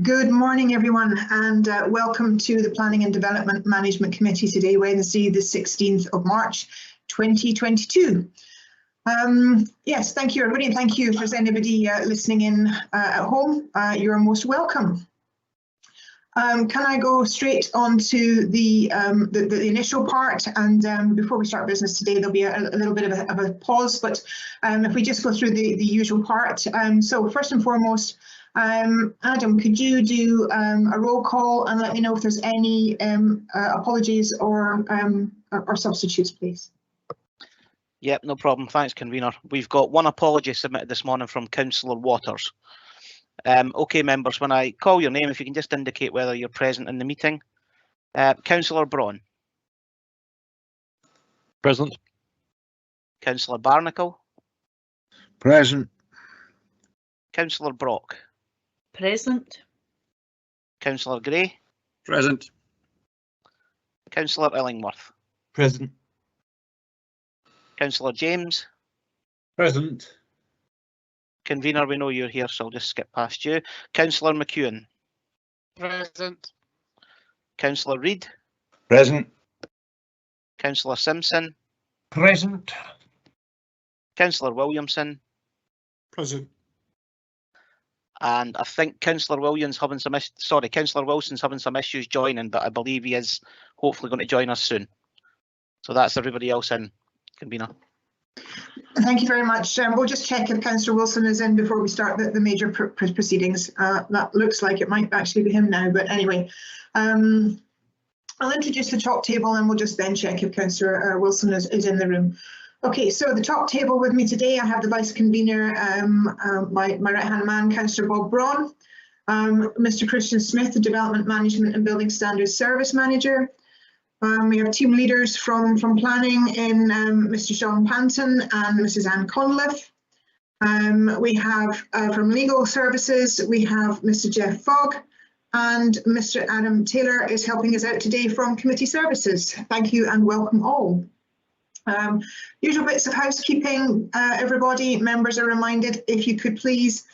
Good morning, everyone, and welcome to the Planning and Development Management Committee today, Wednesday, the 16th of March, 2022. Yes, thank you, everybody, and thank you if there's anybody listening in at home. You're most welcome. Can I go straight on to the initial part? And before we start business today, there'll be a little bit of a pause, but if we just go through the usual part. So first and foremost, Adam, could you do a roll call and let me know if there's any apologies or substitutes, please? Yep, no problem. Thanks, convener. We've got one apology submitted this morning from Councillor Waters. Okay, members, when I call your name, if you can just indicate whether you're present in the meeting. Councillor Braun. Present. Councillor Barnacle. Present. Councillor Brock. Present. Councillor Gray. Present. Councillor Illingworth. Present. Councillor James. Present. Convener, we know you're here, so I'll just skip past you. Councillor McEwen. Present. Councillor Reid. Present. Councillor Simpson. Present. Councillor Williamson. Present. And I think Councillor Wilson's having some issues joining, but I believe he is hopefully going to join us soon. So that's everybody else in, convener. Thank you very much. We'll just check if Councillor Wilson is in before we start the major proceedings. That looks like it might actually be him now, but anyway. I'll introduce the top table and we'll just then check if Councillor Wilson is in the room. Okay, so the top table with me today, I have the Vice Convener, my right-hand man, Councillor Bob Braun, Mr. Christian Smith, the Development Management and Building Standards Service Manager. We have team leaders from planning in Mr. Sean Panton and Mrs. Anne Conliffe. We have from legal services, we have Mr. Jeff Fogg, and Mr. Adam Taylor is helping us out today from committee services. Thank you and welcome all. Usual bits of housekeeping, everybody, members are reminded, if you could please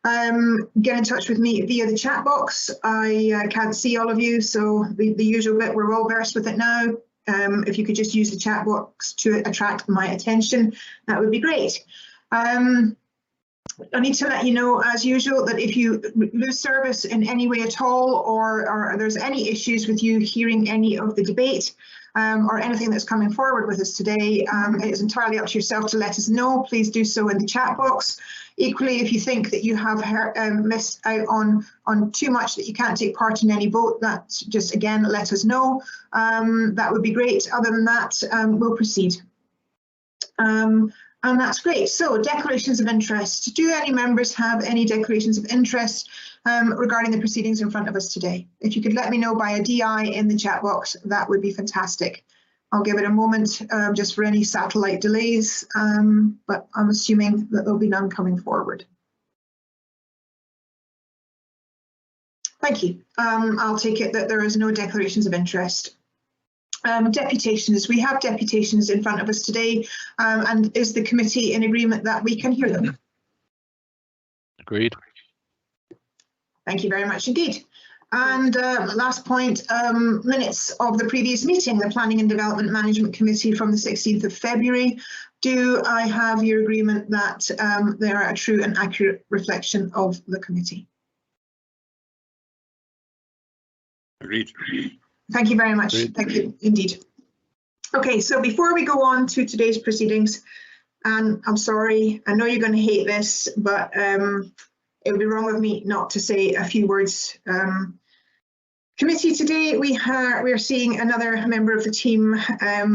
get in touch with me via the chat box. I can't see all of you, so the usual bit, we're all versed with it now. If you could just use the chat box to attract my attention, that would be great. I need to let you know, as usual, that if you lose service in any way at all, or there's any issues with you hearing any of the debate, or anything that's coming forward with us today, it is entirely up to yourself to let us know. Please do so in the chat box. Equally, if you think that you have missed out on too much that you can't take part in any vote, that just again let us know. That would be great. Other than that, we'll proceed. And that's great. So, declarations of interest. Do any members have any declarations of interest regarding the proceedings in front of us today? If you could let me know by a DI in the chat box, that would be fantastic. I'll give it a moment just for any satellite delays, but I'm assuming that there'll be none coming forward. Thank you. I'll take it that there is no declarations of interest. Deputations. We have deputations in front of us today, and is the committee in agreement that we can hear them? Agreed. Thank you very much indeed. And last point, minutes of the previous meeting, the Planning and Development Management Committee from the 16th of February. Do I have your agreement that they are a true and accurate reflection of the committee? Agreed. Thank you very much. Agreed. Thank you indeed. Okay, so before we go on to today's proceedings, and I'm sorry, I know you're going to hate this, but it would be wrong of me not to say a few words. Committee today, we are seeing another member of the team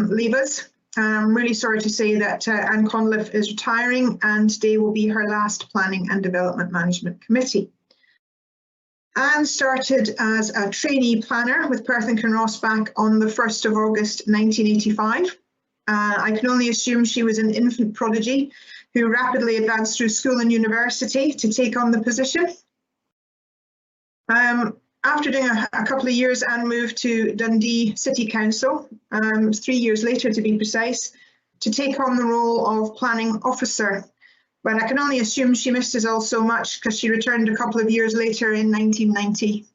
leave us. I'm really sorry to say that Anne Conliffe is retiring, and today will be her last Planning and Development Management Committee. Anne started as a trainee planner with Perth and Kinross back on the 1st of August 1985. I can only assume she was an infant prodigy who rapidly advanced through school and university to take on the position. After doing a couple of years, Anne moved to Dundee City Council, 3 years later to be precise, to take on the role of planning officer. But I can only assume she missed us all so much because she returned a couple of years later in 1990.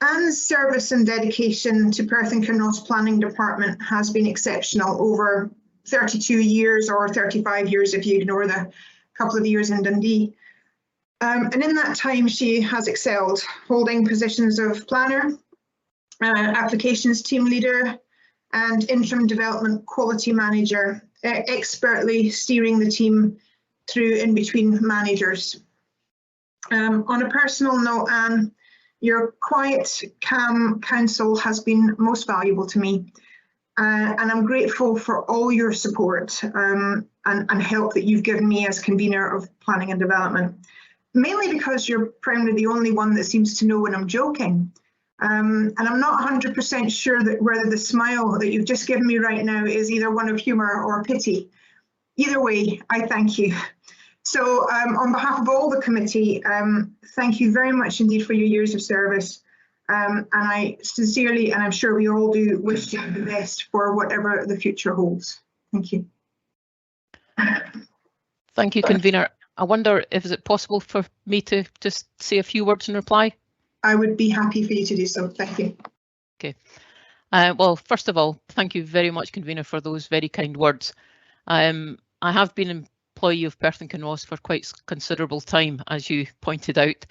Anne's service and dedication to Perth and Kinross Planning Department has been exceptional over 32 years or 35 years if you ignore the couple of years in Dundee. And in that time, she has excelled, holding positions of planner, applications team leader, and interim development quality manager, expertly steering the team through in between managers. On a personal note, Anne, your quiet, calm counsel has been most valuable to me. And I'm grateful for all your support and help that you've given me as convener of planning and development, mainly because you're probably the only one that seems to know when I'm joking. And I'm not 100% sure that whether the smile that you've just given me right now is either one of humour or pity. Either way, I thank you. So on behalf of all the committee, thank you very much indeed for your years of service. And I sincerely, and I'm sure we all do, wish you the best for whatever the future holds. Thank you. Thank you, convener. I wonder if is it possible for me to just say a few words in reply? I would be happy for you to do so. Thank you. Okay. Well, first of all, thank you very much, convener, for those very kind words. I have been an employee of Perth and Kinross for quite considerable time, as you pointed out.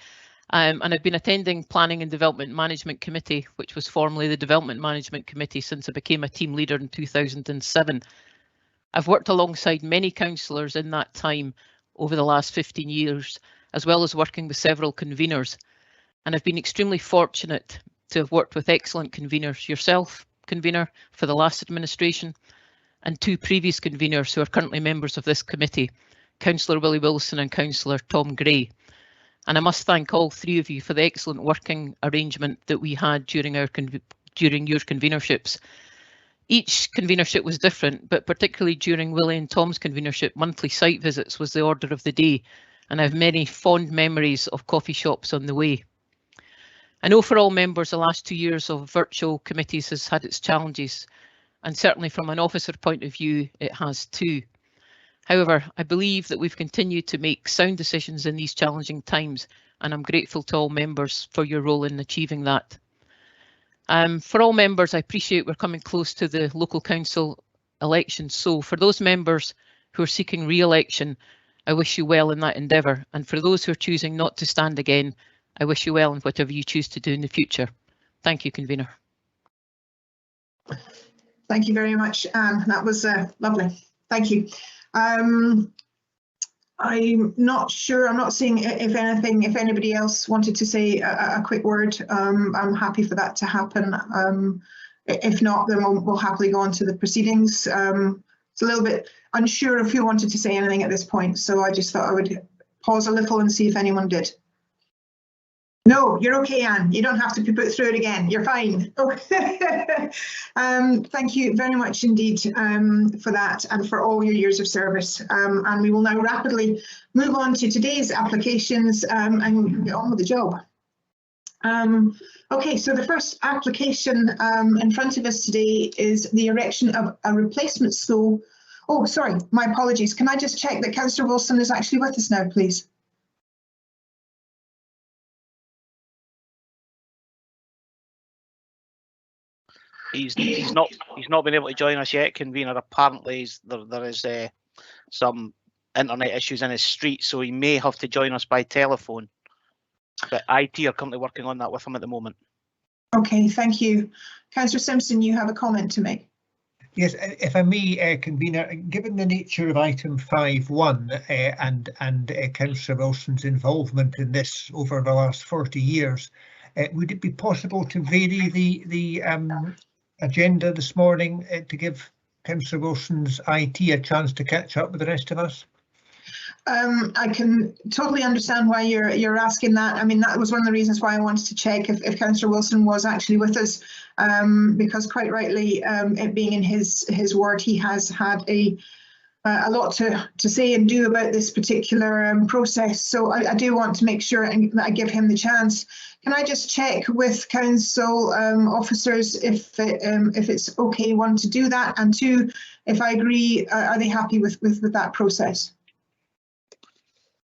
And I've been attending Planning and Development Management Committee, which was formerly the Development Management Committee, since I became a team leader in 2007. I've worked alongside many councillors in that time over the last 15 years, as well as working with several conveners. And I've been extremely fortunate to have worked with excellent conveners, yourself, convener, for the last administration, and two previous conveners who are currently members of this committee, Councillor Willie Wilson and Councillor Tom Gray. And I must thank all three of you for the excellent working arrangement that we had during your convenerships. Each convenership was different, but particularly during Willie and Tom's convenership, monthly site visits was the order of the day, and I have many fond memories of coffee shops on the way. I know for all members the last 2 years of virtual committees has had its challenges, and certainly from an officer point of view it has too. However, I believe that we've continued to make sound decisions in these challenging times, and I'm grateful to all members for your role in achieving that. For all members, I appreciate we're coming close to the local council elections, so for those members who are seeking re-election, I wish you well in that endeavour, and for those who are choosing not to stand again, I wish you well in whatever you choose to do in the future. Thank you, convener. Thank you very much, Anne. That was lovely. Thank you. I'm not sure, I'm not seeing if anybody else wanted to say a quick word. I'm happy for that to happen. If not, then we'll happily go on to the proceedings. It's a little bit unsure if you wanted to say anything at this point, so I just thought I would pause a little and see if anyone did. No, you're okay, Anne. You don't have to be put through it again. You're fine. Thank you very much indeed for that and for all your years of service. And we will now rapidly move on to today's applications and get on with the job. Okay, so the first application in front of us today is the erection of a replacement school. Oh, sorry, my apologies. Can I just check that Councillor Wilson is actually with us now, please? He's not been able to join us yet, convener. Apparently there is some internet issues in his street, so he may have to join us by telephone. But IT are currently working on that with him at the moment. Okay, thank you. Councillor Simpson, you have a comment to make. Yes, if I may, convener, given the nature of item 5.1 and Councillor Wilson's involvement in this over the last 40 years, would it be possible to vary the agenda this morning to give Councillor Wilson's IT a chance to catch up with the rest of us? I can totally understand why you're asking that. I mean, that was one of the reasons why I wanted to check if Councillor Wilson was actually with us, because quite rightly, it being in his ward, he has had a lot to say and do about this particular process. So I do want to make sure that I give him the chance. Can I just check with council officers if it's okay, one, to do that, and two, if I agree, are they happy with that process?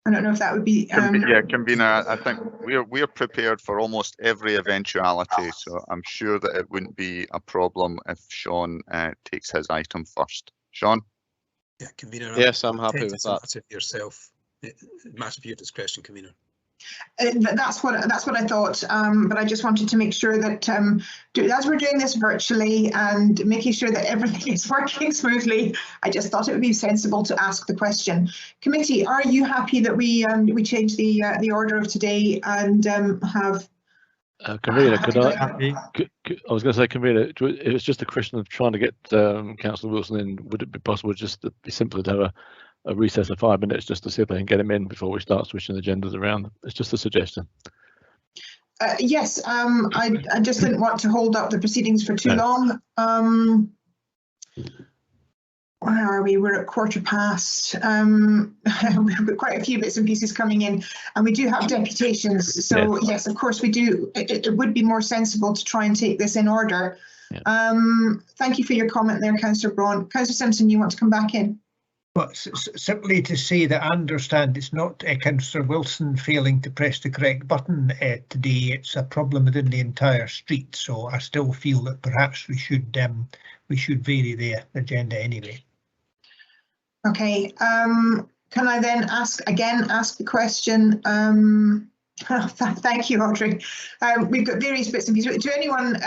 I don't know if that would be. Yeah, convener, I think we're prepared for almost every eventuality, so I'm sure that it wouldn't be a problem if Sean takes his item first. Sean? Yeah, convener. Yes, I'm happy with that. Matter for yourself. Matter for your discretion, convener. That's what I thought, but I just wanted to make sure that as we're doing this virtually and making sure that everything is working smoothly, I just thought it would be sensible to ask the question. Committee, are you happy that we change the order of today and have? Convener, I was going to say, Convener, if it's just a question of trying to get Councillor Wilson in, would it be possible just to be simpler to have a recess of 5 minutes just to see if they can get him in before we start switching agendas around? It's just a suggestion. Yes, I just didn't want to hold up the proceedings for too long. Where are we? We're at 1:15. We've got quite a few bits and pieces coming in, and we do have deputations. So yes, of course we do. It would be more sensible to try and take this in order. Yeah. Thank you for your comment there, Councillor Braun. Councillor Simpson, you want to come back in? Well, simply to say that I understand it's not Councillor Wilson failing to press the correct button today. It's a problem within the entire street. So I still feel that perhaps we should vary the agenda anyway. Okay. Can I then ask the question? Thank you, Audrey. We've got various bits and pieces. To anyone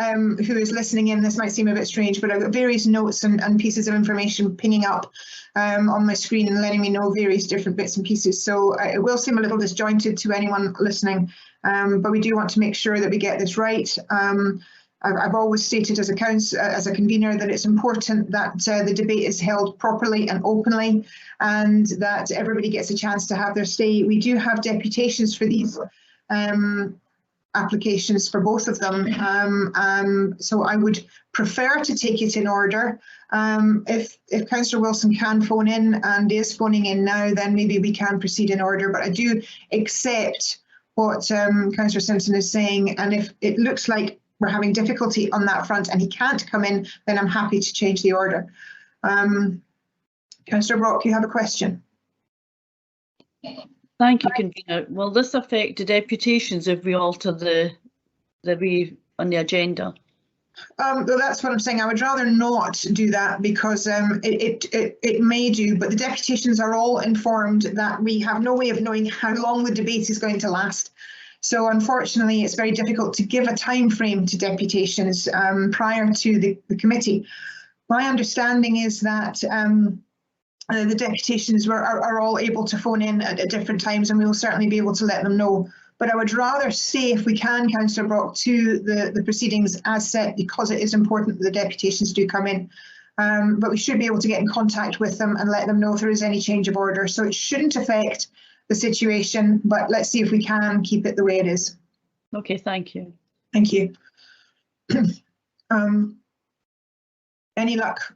who is listening in, this might seem a bit strange, but I've got various notes and pieces of information pinging up on my screen and letting me know various different bits and pieces. So it will seem a little disjointed to anyone listening, but we do want to make sure that we get this right. I've always stated as a convener that it's important that the debate is held properly and openly, and that everybody gets a chance to have their say. We do have deputations for these applications for both of them, so I would prefer to take it in order. If Councillor Wilson can phone in and is phoning in now, then maybe we can proceed in order. But I do accept what Councillor Simpson is saying, and if it looks like we're having difficulty on that front and he can't come in, then I'm happy to change the order. Councillor Brock, you have a question? Thank you, convener. Will this affect the deputations if we alter the way on the agenda? Well, that's what I'm saying. I would rather not do that because it may do, but the deputations are all informed that we have no way of knowing how long the debate is going to last. So unfortunately, it's very difficult to give a time frame to deputations prior to the committee. My understanding is that the deputations are all able to phone in at different times, and we will certainly be able to let them know. But I would rather stay, if we can, Councillor Brock, to the proceedings as set, because it is important that the deputations do come in. But we should be able to get in contact with them and let them know if there is any change of order. So it shouldn't affect the situation, but let's see if we can keep it the way it is. Okay, thank you. Thank you. Any luck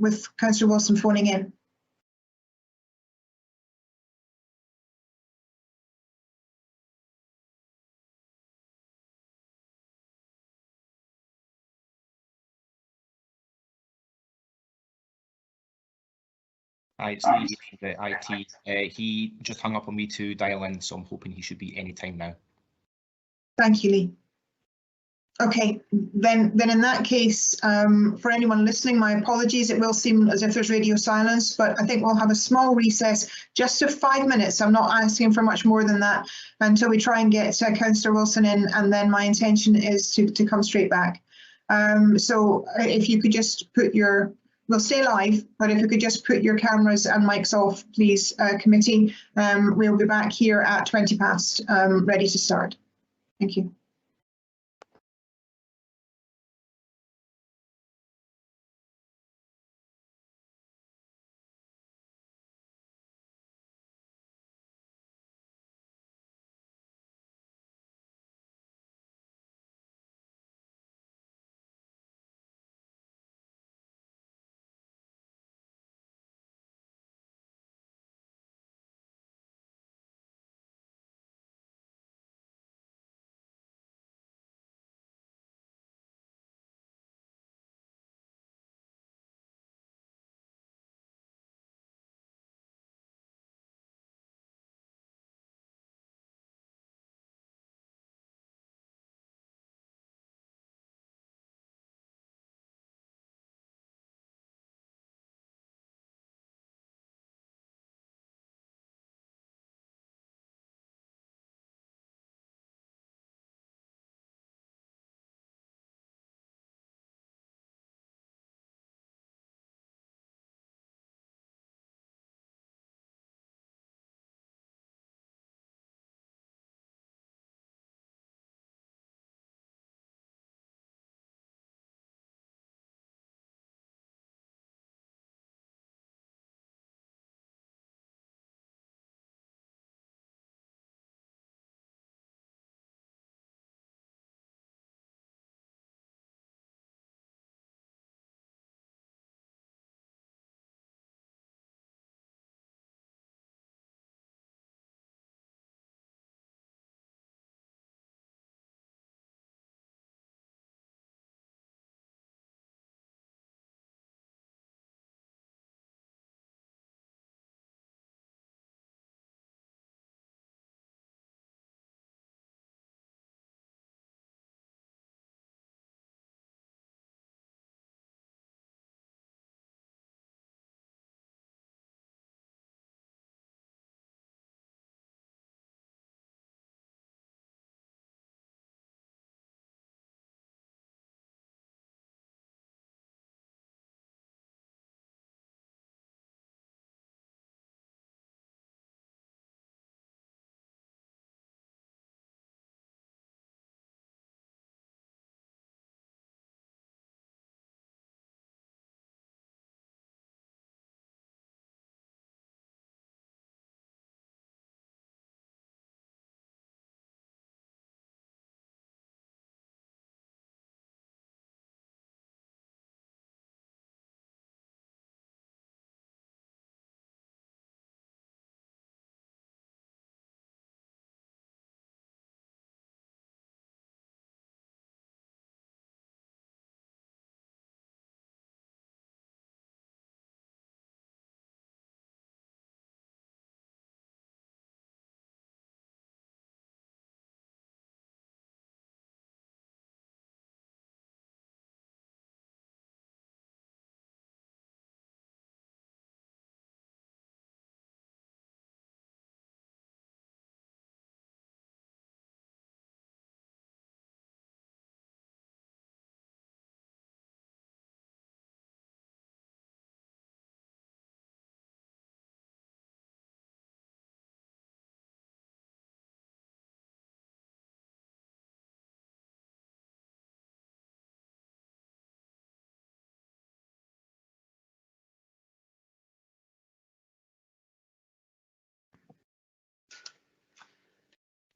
with Councillor Wilson phoning in? Hi, it's Lee from the IT. He just hung up on me to dial in, so I'm hoping he should be any time now. Thank you, Lee. Okay, then in that case, for anyone listening, my apologies. It will seem as if there's radio silence, but I think we'll have a small recess, just of 5 minutes. I'm not asking for much more than that until we try and get Councillor Wilson in, and then my intention is to come straight back. So if you could just put your, we'll stay live, but if you could just put your cameras and mics off, please, committee. We'll be back here at 20 past, ready to start. Thank you.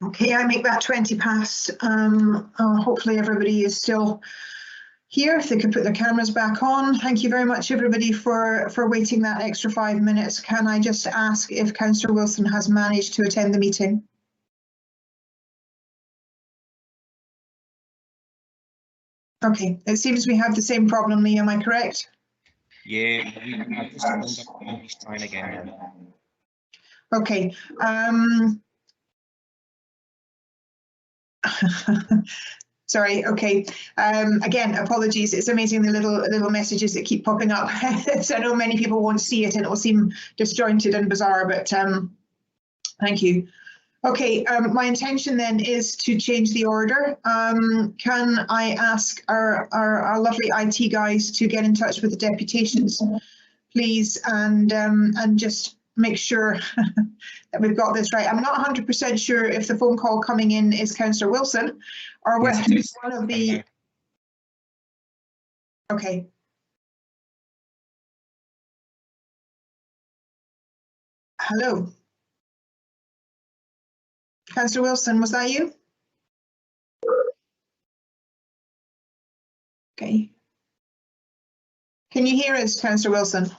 Okay, I make that 20 past. Hopefully everybody is still here. If they could put their cameras back on. Thank you very much, everybody, for waiting that extra 5 minutes. Can I just ask if Councillor Wilson has managed to attend the meeting? Okay, it seems we have the same problem, Lee, am I correct? Yeah, I've just opened up and he's trying again. Okay. Sorry, okay. Again, apologies. It's amazing the little messages that keep popping up. So I know many people won't see it and it will seem disjointed and bizarre, but thank you. Okay, my intention then is to change the order. Can I ask our lovely IT guys to get in touch with the deputations, please, and just make sure that we've got this right. I'm not 100% sure if the phone call coming in is Councillor Wilson or whether it's one of the... Okay. Hello. Councillor Wilson, was that you? Okay. Can you hear us, Councillor Wilson?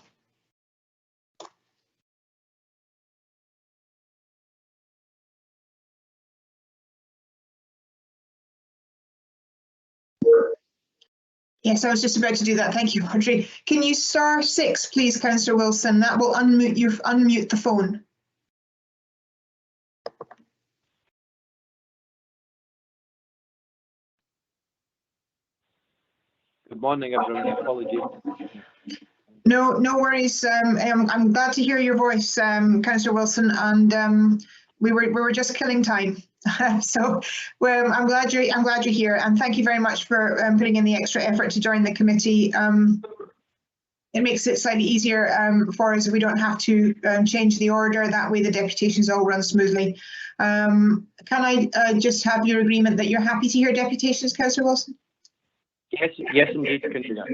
Yes, I was just about to do that. Thank you, Audrey. Can you *6, please, Councillor Wilson? That will unmute the phone. Good morning, everyone. Apologies. No worries. I'm glad to hear your voice, Councillor Wilson, and we were just killing time. So I'm glad you're here, and thank you very much for putting in the extra effort to join the committee. It makes it slightly easier for us if we don't have to change the order. That way the deputations all run smoothly. Can I just have your agreement that you're happy to hear deputations, Councillor Wilson? Yes, indeed, can do that.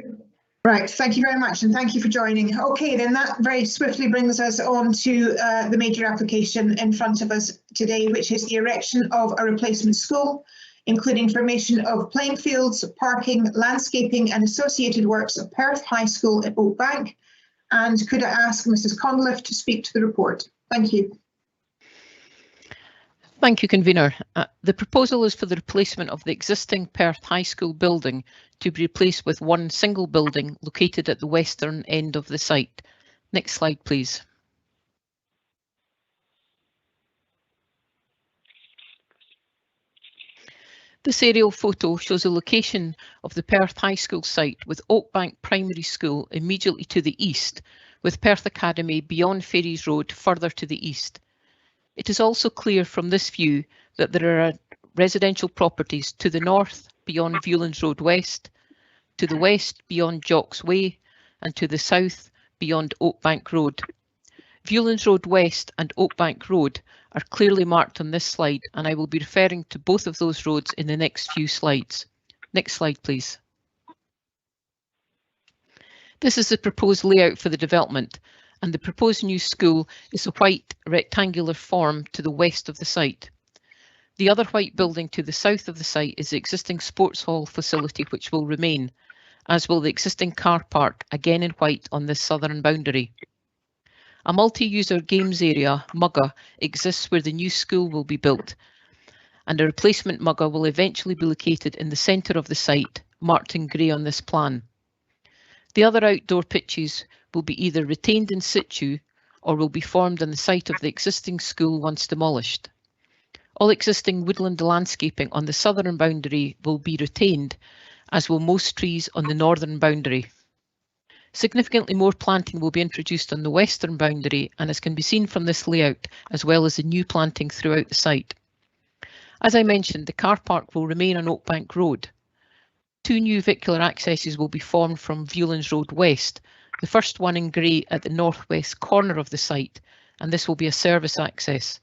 Right, thank you very much, and thank you for joining. Okay, then that very swiftly brings us on to the major application in front of us today, which is the erection of a replacement school, including formation of playing fields, parking, landscaping and associated works at Perth High School at Oakbank. And could I ask Mrs. Conliffe to speak to the report? Thank you. Thank you, Convener. The proposal is for the replacement of the existing Perth High School building to be replaced with one single building located at the western end of the site. Next slide, please. This aerial photo shows a location of the Perth High School site with Oakbank Primary School immediately to the east, with Perth Academy beyond Ferries Road further to the east. It is also clear from this view that there are residential properties to the north beyond Viewlands Road West, to the west beyond Jocks Way, and to the south beyond Oakbank Road. Viewlands Road West and Oakbank Road are clearly marked on this slide, and I will be referring to both of those roads in the next few slides. Next slide, please. This is the proposed layout for the development, and the proposed new school is a white rectangular form to the west of the site. The other white building to the south of the site is the existing sports hall facility, which will remain, as will the existing car park, again in white on this southern boundary. A multi-user games area, MUGA, exists where the new school will be built, and a replacement MUGA will eventually be located in the centre of the site, marked in grey on this plan. The other outdoor pitches will be either retained in situ or will be formed on the site of the existing school once demolished. All existing woodland landscaping on the southern boundary will be retained, as will most trees on the northern boundary. Significantly more planting will be introduced on the western boundary, and as can be seen from this layout, as well as the new planting throughout the site. As I mentioned, the car park will remain on Oakbank Road. Two new vehicular accesses will be formed from Viewlands Road West, the first one in grey at the northwest corner of the site, and this will be a service access.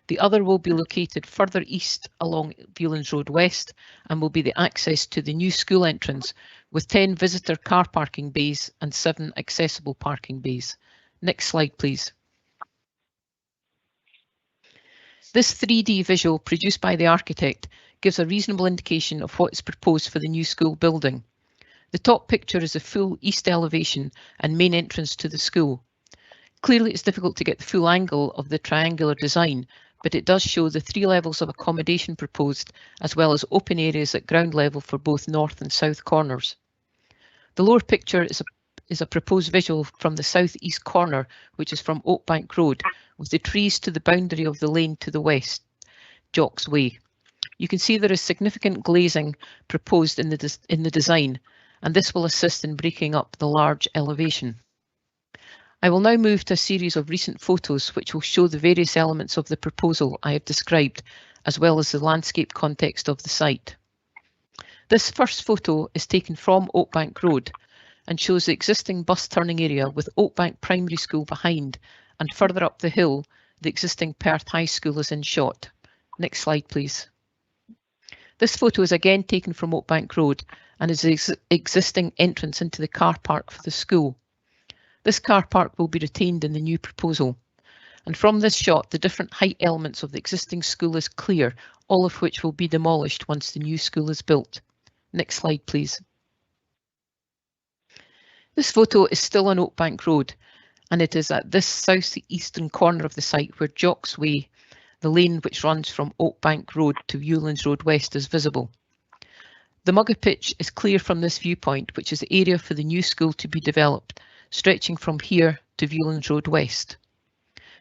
The other will be located further east along Viewlands Road West and will be the access to the new school entrance, with 10 visitor car parking bays and 7 accessible parking bays. Next slide, please. This 3D visual produced by the architect gives a reasonable indication of what is proposed for the new school building. The top picture is the full east elevation and main entrance to the school. Clearly it's difficult to get the full angle of the triangular design, but it does show the 3 levels of accommodation proposed, as well as open areas at ground level for both north and south corners. The lower picture is a proposed visual from the southeast corner, which is from Oakbank Road, with the trees to the boundary of the lane to the west, Jocks Way. You can see there is significant glazing proposed in the design, and this will assist in breaking up the large elevation. I will now move to a series of recent photos which will show the various elements of the proposal I have described, as well as the landscape context of the site. This first photo is taken from Oakbank Road and shows the existing bus turning area with Oakbank Primary School behind, and further up the hill the existing Perth High School is in shot. Next slide please. This photo is again taken from Oakbank Road and is the existing entrance into the car park for the school. This car park will be retained in the new proposal. And from this shot, the different height elements of the existing school is clear, all of which will be demolished once the new school is built. Next slide, please. This photo is still on Oakbank Road, and it is at this southeastern corner of the site where Jocks Way, the lane which runs from Oakbank Road to Viewlands Road West, is visible. The Mugga pitch is clear from this viewpoint, which is the area for the new school to be developed, stretching from here to Viewlands Road West.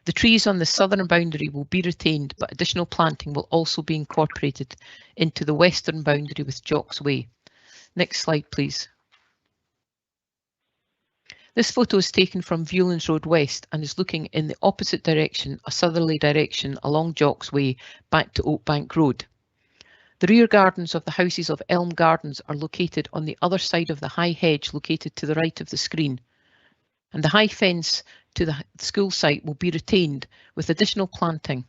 The trees on the southern boundary will be retained, but additional planting will also be incorporated into the western boundary with Jocks Way. Next slide, please. This photo is taken from Viewlands Road West and is looking in the opposite direction, a southerly direction along Jocks Way back to Oakbank Road. The rear gardens of the houses of Elm Gardens are located on the other side of the high hedge located to the right of the screen. And the high fence to the school site will be retained with additional planting.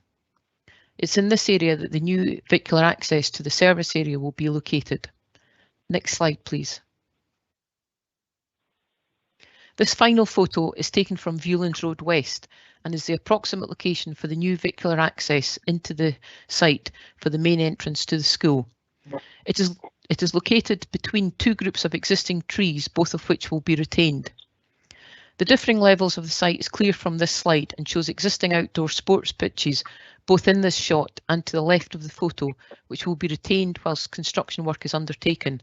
It's in this area that the new vehicular access to the service area will be located. Next slide, please. This final photo is taken from Viewlands Road West and is the approximate location for the new vehicular access into the site for the main entrance to the school. It is located between 2 groups of existing trees, both of which will be retained. The differing levels of the site is clear from this slide and shows existing outdoor sports pitches both in this shot and to the left of the photo, which will be retained whilst construction work is undertaken.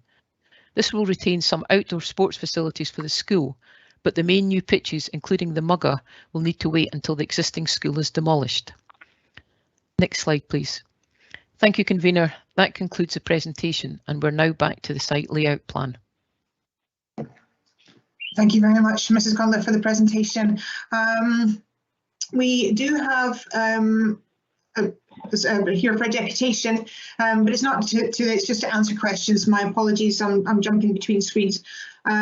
This will retain some outdoor sports facilities for the school, but the main new pitches, including the Mugga, will need to wait until the existing school is demolished. Next slide, please. Thank you, Convener. That concludes the presentation, and we're now back to the site layout plan. Thank you very much, Mrs. Conlon, for the presentation. We do have here for a deputation, but it's not it's just to answer questions. My apologies, I'm jumping between screens. We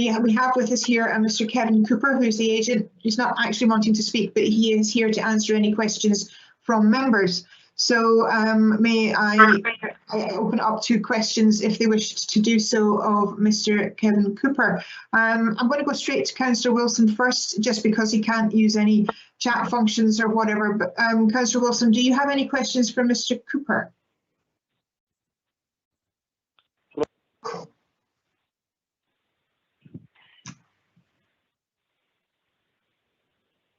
have with us here Mr. Kevin Cooper, who's the agent. He's not actually wanting to speak, but he is here to answer any questions from members. So may I open up to questions if they wish to do so of Mr. Kevin Cooper. I'm going to go straight to Councillor Wilson first, just because he can't use any chat functions or whatever. But Councillor Wilson, do you have any questions for Mr. Cooper?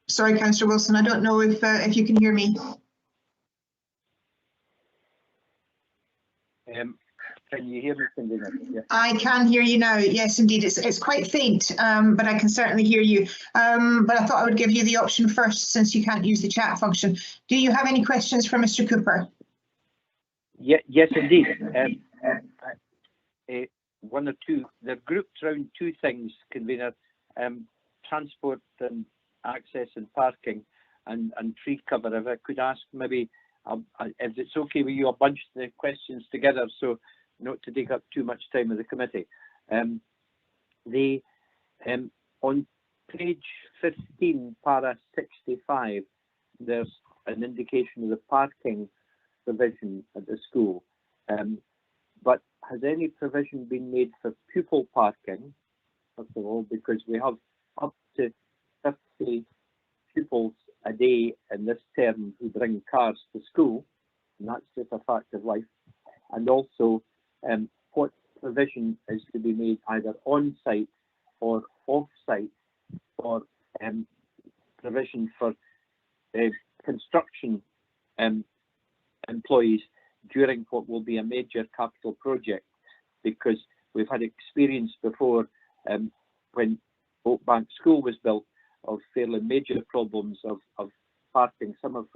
Sorry, Councillor Wilson, I don't know if you can hear me. Can you hear me, Convener? Yeah. I can hear you now. Yes, indeed. It's quite faint, but I can certainly hear you. But I thought I would give you the option first, since you can't use the chat function. Do you have any questions for Mr. Cooper? Yeah, yes, indeed. One or two. They're grouped around 2 things, Convener: transport and access and parking, and tree cover. If I could ask, maybe, if it's okay with you, I'll bunch the questions together so not to take up too much time of the committee. On page 15, para 65, there's an indication of the parking provision at the school. But has any provision been made for pupil parking, first of all, because we have up to 50 pupils a day in this term who bring cars to school, and that's just a fact of life. And also what provision is to be made either on site or off site for provision for construction employees during what will be a major capital project, because we've had experience before when Oakbank School was built of fairly major problems of parking, some of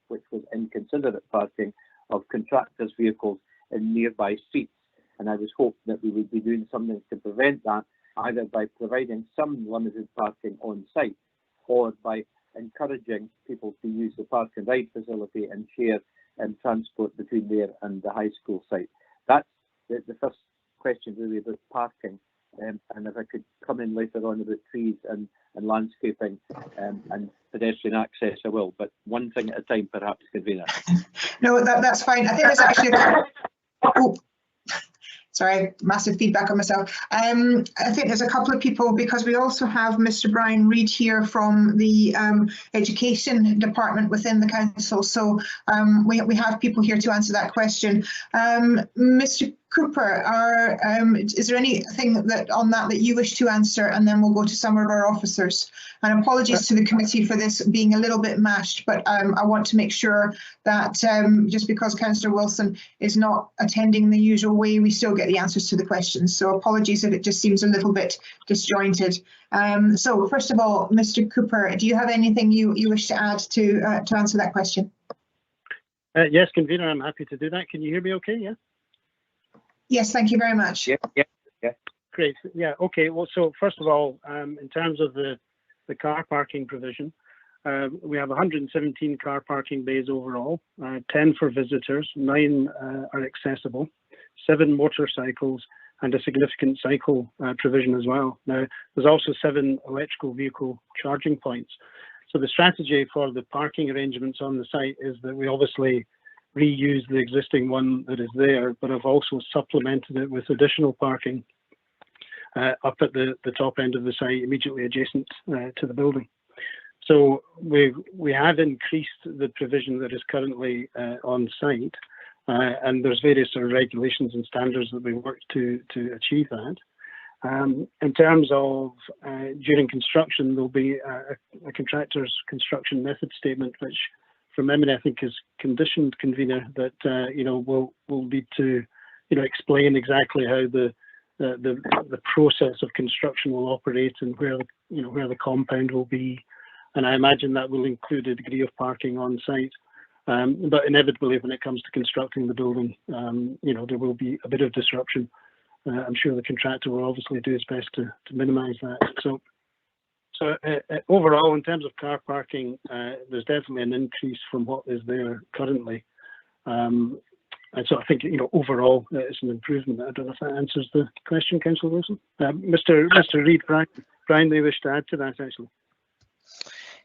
which was inconsiderate parking of contractors' vehicles in nearby streets. And I was hoping that we would be doing something to prevent that, either by providing some limited parking on site or by encouraging people to use the park and ride facility and share transport between there and the high school site. That's the first question really about parking. And if I could come in later on about trees and landscaping and pedestrian access, I will, but one thing at a time perhaps, Convener. No, that's fine. I think there's actually sorry, massive feedback on myself. I think there's a couple of people, because we also have Mr. Brian Reid here from the Education Department within the Council. So we have people here to answer that question. Mr. Cooper, is there anything on that you wish to answer, and then we'll go to some of our officers? And apologies to the committee for this being a little bit mashed, but I want to make sure that just because Councillor Wilson is not attending the usual way, we still get the answers to the questions. So apologies if it just seems a little bit disjointed. So first of all, Mr. Cooper, do you have anything you wish to add to answer that question? Yes, Convener, I'm happy to do that. Can you hear me okay? Yeah. Yes, thank you very much. Yeah. Great. Yeah. Okay. Well, so first of all, in terms of the car parking provision, we have 117 car parking bays overall, 10 for visitors, 9 are accessible, 7 motorcycles, and a significant cycle provision as well. Now, there's also 7 electrical vehicle charging points. So the strategy for the parking arrangements on the site is that we obviously reuse the existing one that is there, but I've also supplemented it with additional parking up at the top end of the site, immediately adjacent to the building. So we have increased the provision that is currently on site, and there's various sort of regulations and standards that we work to achieve that. In terms of during construction, there'll be a contractor's construction method statement, which from memory I think is conditioned, Convener, that we'll need to explain exactly how the process of construction will operate and where the compound will be, and I imagine that will include a degree of parking on site. But inevitably, when it comes to constructing the building, there will be a bit of disruption. I'm sure the contractor will obviously do his best to minimise that. So overall, in terms of car parking, there's definitely an increase from what is there currently. And so I think, overall, it's an improvement. I don't know if that answers the question, Councillor Wilson. Mr. Reid, Brian, they wish to add to that, actually.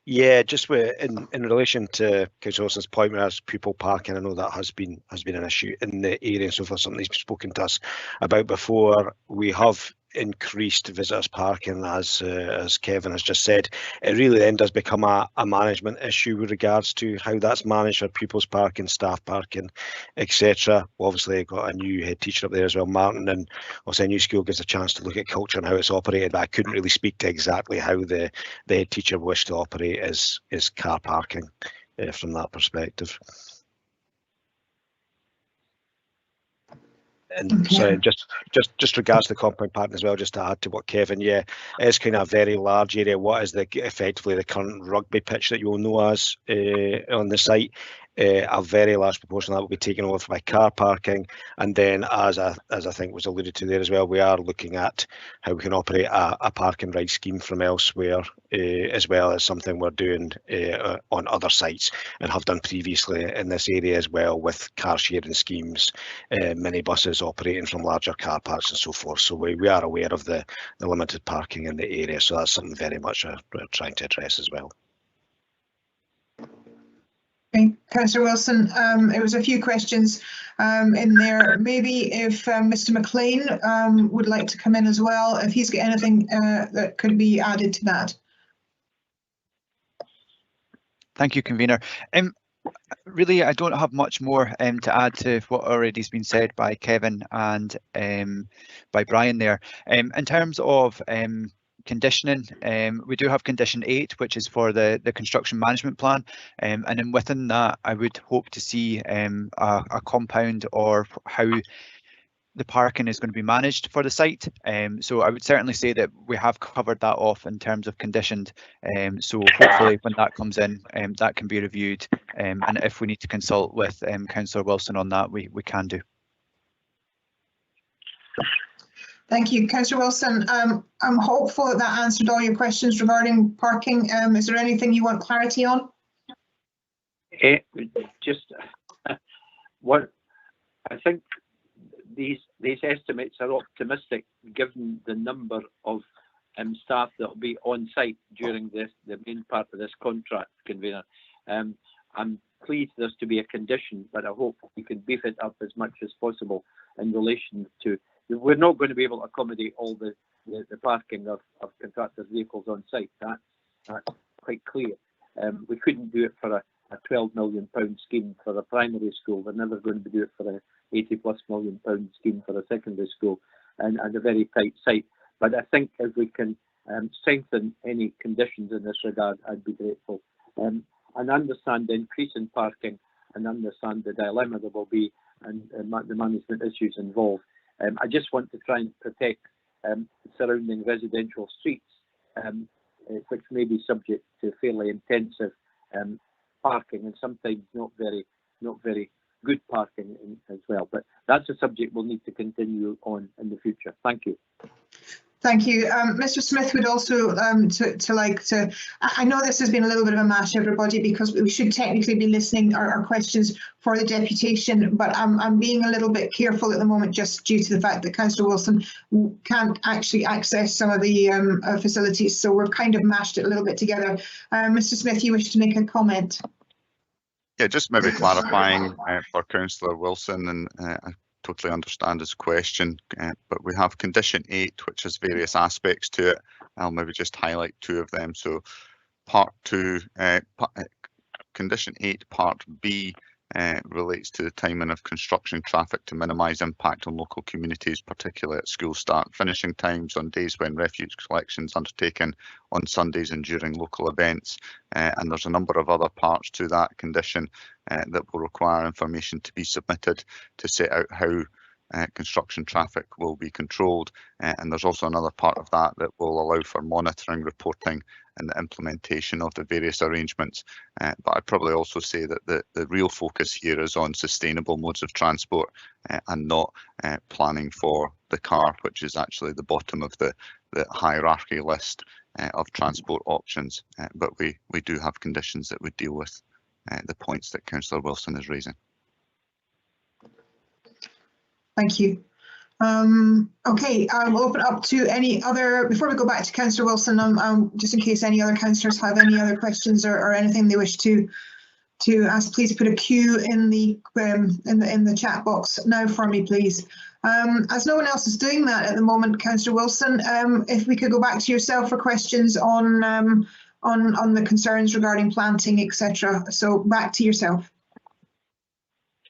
Yeah, just in relation to Councillor Wilson's point as pupil parking, I know that has been an issue in the area so far, something he's spoken to us about before. We have increased visitors parking, as Kevin has just said. It really then does become a management issue with regards to how that's managed for pupils parking, staff parking, etc. We obviously got a new head teacher up there as well, Martin, and also a new school gives a chance to look at culture and how it's operated, but I couldn't really speak to exactly how the head teacher wished to operate is car parking from that perspective. And Okay. so just regards to the compound parking as well, just to add to what Kevin, yeah, it's kind of a very large area. What is effectively the current rugby pitch that you'll know as on the site? A very large proportion of that will be taken over by car parking, and then as I think was alluded to there as well, we are looking at how we can operate a park and ride scheme from elsewhere, as well as something we're doing on other sites and have done previously in this area as well, with car sharing schemes, minibuses operating from larger car parks and so forth. So we are aware of the limited parking in the area, so that's something very much we're trying to address as well. Okay, Councillor Wilson, it was a few questions in there. Maybe if Mr. McLean would like to come in as well, if he's got anything that could be added to that. Thank you, convener. Really, I don't have much more to add to what already has been said by Kevin and by Brian there. In terms of conditioning, we do have condition 8, which is for the construction management plan, and then within that I would hope to see a compound or how the parking is going to be managed for the site. So I would certainly say that we have covered that off in terms of conditioned. So hopefully when that comes in, that can be reviewed, and if we need to consult with Councillor Wilson on that, we can do. Thank you, Councillor Wilson. I'm hopeful that that answered all your questions regarding parking. Is there anything you want clarity on? Just what I think these estimates are optimistic given the number of staff that will be on site during the main part of this contract, convener. I'm pleased there's to be a condition, but I hope we can beef it up as much as possible in relation to. We're not going to be able to accommodate all the parking of contractors' vehicles on site. That's quite clear. We couldn't do it for a £12 million scheme for a primary school. We're never going to do it for a £80+ million scheme for a secondary school, and a very tight site. But I think if we can strengthen any conditions in this regard, I'd be grateful. And understand the increase in parking and understand the dilemma there will be and the management issues involved. I just want to try and protect surrounding residential streets, which may be subject to fairly intensive parking and sometimes not very good parking as well. But that's a subject we'll need to continue on in the future. Thank you. Thank you. Mr. Smith would also like to, I know this has been a little bit of a mash, everybody, because we should technically be listening our questions for the deputation, but I'm being a little bit careful at the moment just due to the fact that Councillor Wilson can't actually access some of the facilities, so we've kind of mashed it a little bit together. Mr. Smith, you wish to make a comment? Yeah, just maybe clarifying for Councillor Wilson, and I totally understand his question, but we have condition 8, which has various aspects to it. I'll maybe just highlight 2 of them. So part 2, condition 8 part B relates to the timing of construction traffic to minimise impact on local communities, particularly at school start finishing times, on days when refuse collection is undertaken, on Sundays and during local events. And there's a number of other parts to that condition that will require information to be submitted to set out how construction traffic will be controlled, and there's also another part of that that will allow for monitoring, reporting and the implementation of the various arrangements. But I'd probably also say that the real focus here is on sustainable modes of transport and not planning for the car, which is actually the bottom of the hierarchy list of transport options. But we do have conditions that would deal with the points that Councillor Wilson is raising. Thank you. Okay, I'll open up to any other, before we go back to Councillor Wilson, just in case any other councillors have any other questions or anything they wish to ask, please put a Q in the chat box now for me, please. As no one else is doing that at the moment, Councillor Wilson, if we could go back to yourself for questions on the concerns regarding planting, etc. So back to yourself.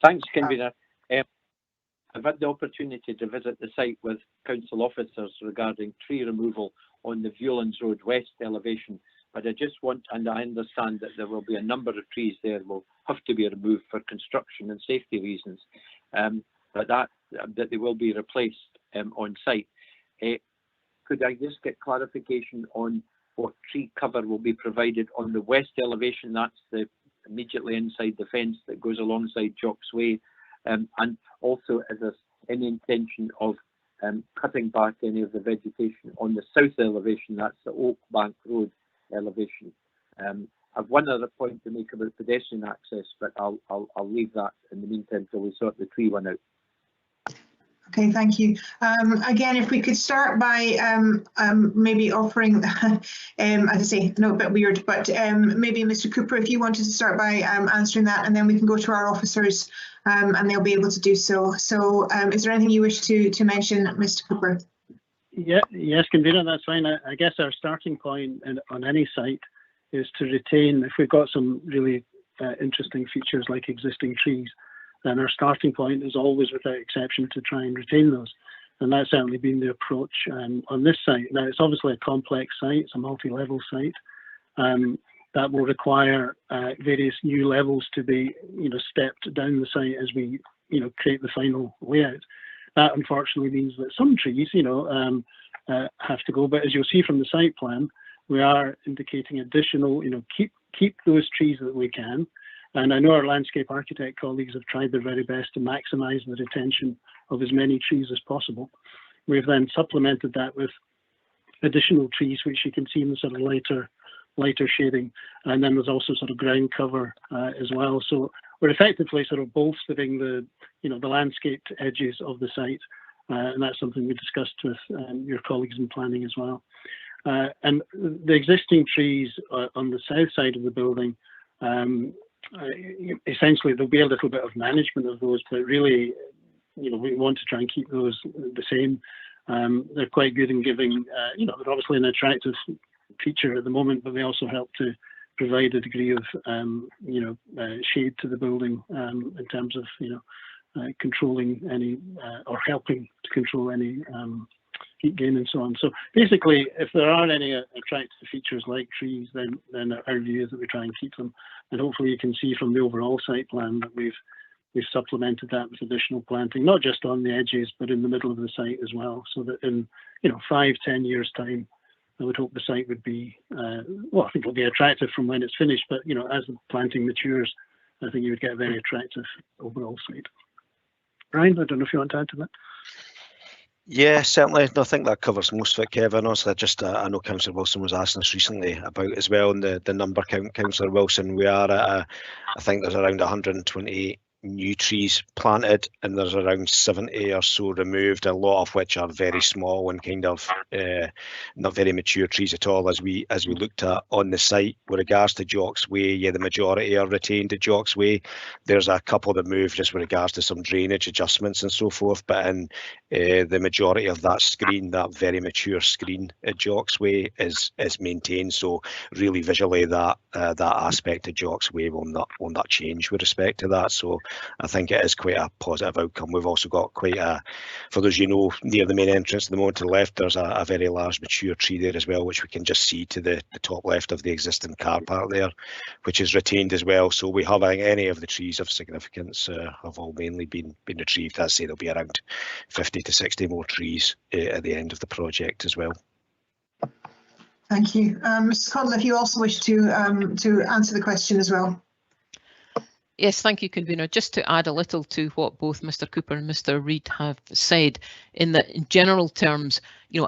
Thanks, convener. I've had the opportunity to visit the site with council officers regarding tree removal on the Viewlands Road West elevation, but I just want, and I understand that there will be a number of trees there will have to be removed for construction and safety reasons, but that they will be replaced on site. Could I just get clarification on what tree cover will be provided on the west elevation? That's the immediately inside the fence that goes alongside Jock's Way. And also, is there any intention of cutting back any of the vegetation on the south elevation? That's the Oak Bank Road elevation. I've one other point to make about pedestrian access, but I'll leave that in the meantime till we sort the tree one out. Okay, thank you. Again, if we could start by maybe offering, as I say, no, a bit weird, but maybe Mr. Cooper, if you wanted to start by answering that, and then we can go to our officers and they'll be able to do so. So is there anything you wish to mention, Mr. Cooper? Yeah, yes, convener, that's fine. I guess our starting point on any site is to retain, if we've got some really interesting features like existing trees, then our starting point is always, without exception, to try and retain those. And that's certainly been the approach on this site. Now, it's obviously a complex site, it's a multi-level site. That will require various new levels to be, stepped down the site as we, create the final layout. That unfortunately means that some trees, have to go. But as you'll see from the site plan, we are indicating additional, keep those trees that we can. And I know our landscape architect colleagues have tried their very best to maximise the retention of as many trees as possible. We've then supplemented that with additional trees, which you can see in the sort of lighter shading, and then there's also sort of ground cover as well. So we're effectively sort of bolstering the landscaped edges of the site, and that's something we discussed with your colleagues in planning as well. And the existing trees on the south side of the building, essentially there'll be a little bit of management of those, but really, we want to try and keep those the same. They're quite good in giving, they're obviously an attractive feature at the moment, but they also help to provide a degree of, shade to the building in terms of, controlling any or helping to control any heat gain and so on. So basically, if there are any attractive features like trees, then our view is that we try and keep them. And hopefully you can see from the overall site plan that we've supplemented that with additional planting, not just on the edges, but in the middle of the site as well, so that in 5-10 years time, I would hope the site would be, well, I think it'll be attractive from when it's finished, but as the planting matures, I think you would get a very attractive overall site. Brian, I don't know if you want to add to that. Yeah, certainly. No, I think that covers most of it, Kevin. Also, I know Councillor Wilson was asking us recently about as well, and the number count, Councillor Wilson. We are at, I think there's around 128 new trees planted, and there's around 70 or so removed, a lot of which are very small and kind of not very mature trees at all. As we looked at on the site with regards to Jocks Way, yeah, the majority are retained at Jocks Way. There's a couple that moved just with regards to some drainage adjustments and so forth, but in the majority of that screen, that very mature screen at Jocks Way is maintained. So really visually that aspect of Jocks Way will not change with respect to that. So I think it is quite a positive outcome. We've also got quite for those near the main entrance at the moment to the left, there's a very large mature tree there as well, which we can just see to the top left of the existing car park there, which is retained as well. So we have, I think, any of the trees of significance have all mainly been retrieved. As I say, there'll be around 50 to 60 more trees at the end of the project as well. Thank you. Mrs. Connell, if you also wish to answer the question as well. Yes, thank you, Convener. Just to add a little to what both Mr. Cooper and Mr. Reid have said, in general terms,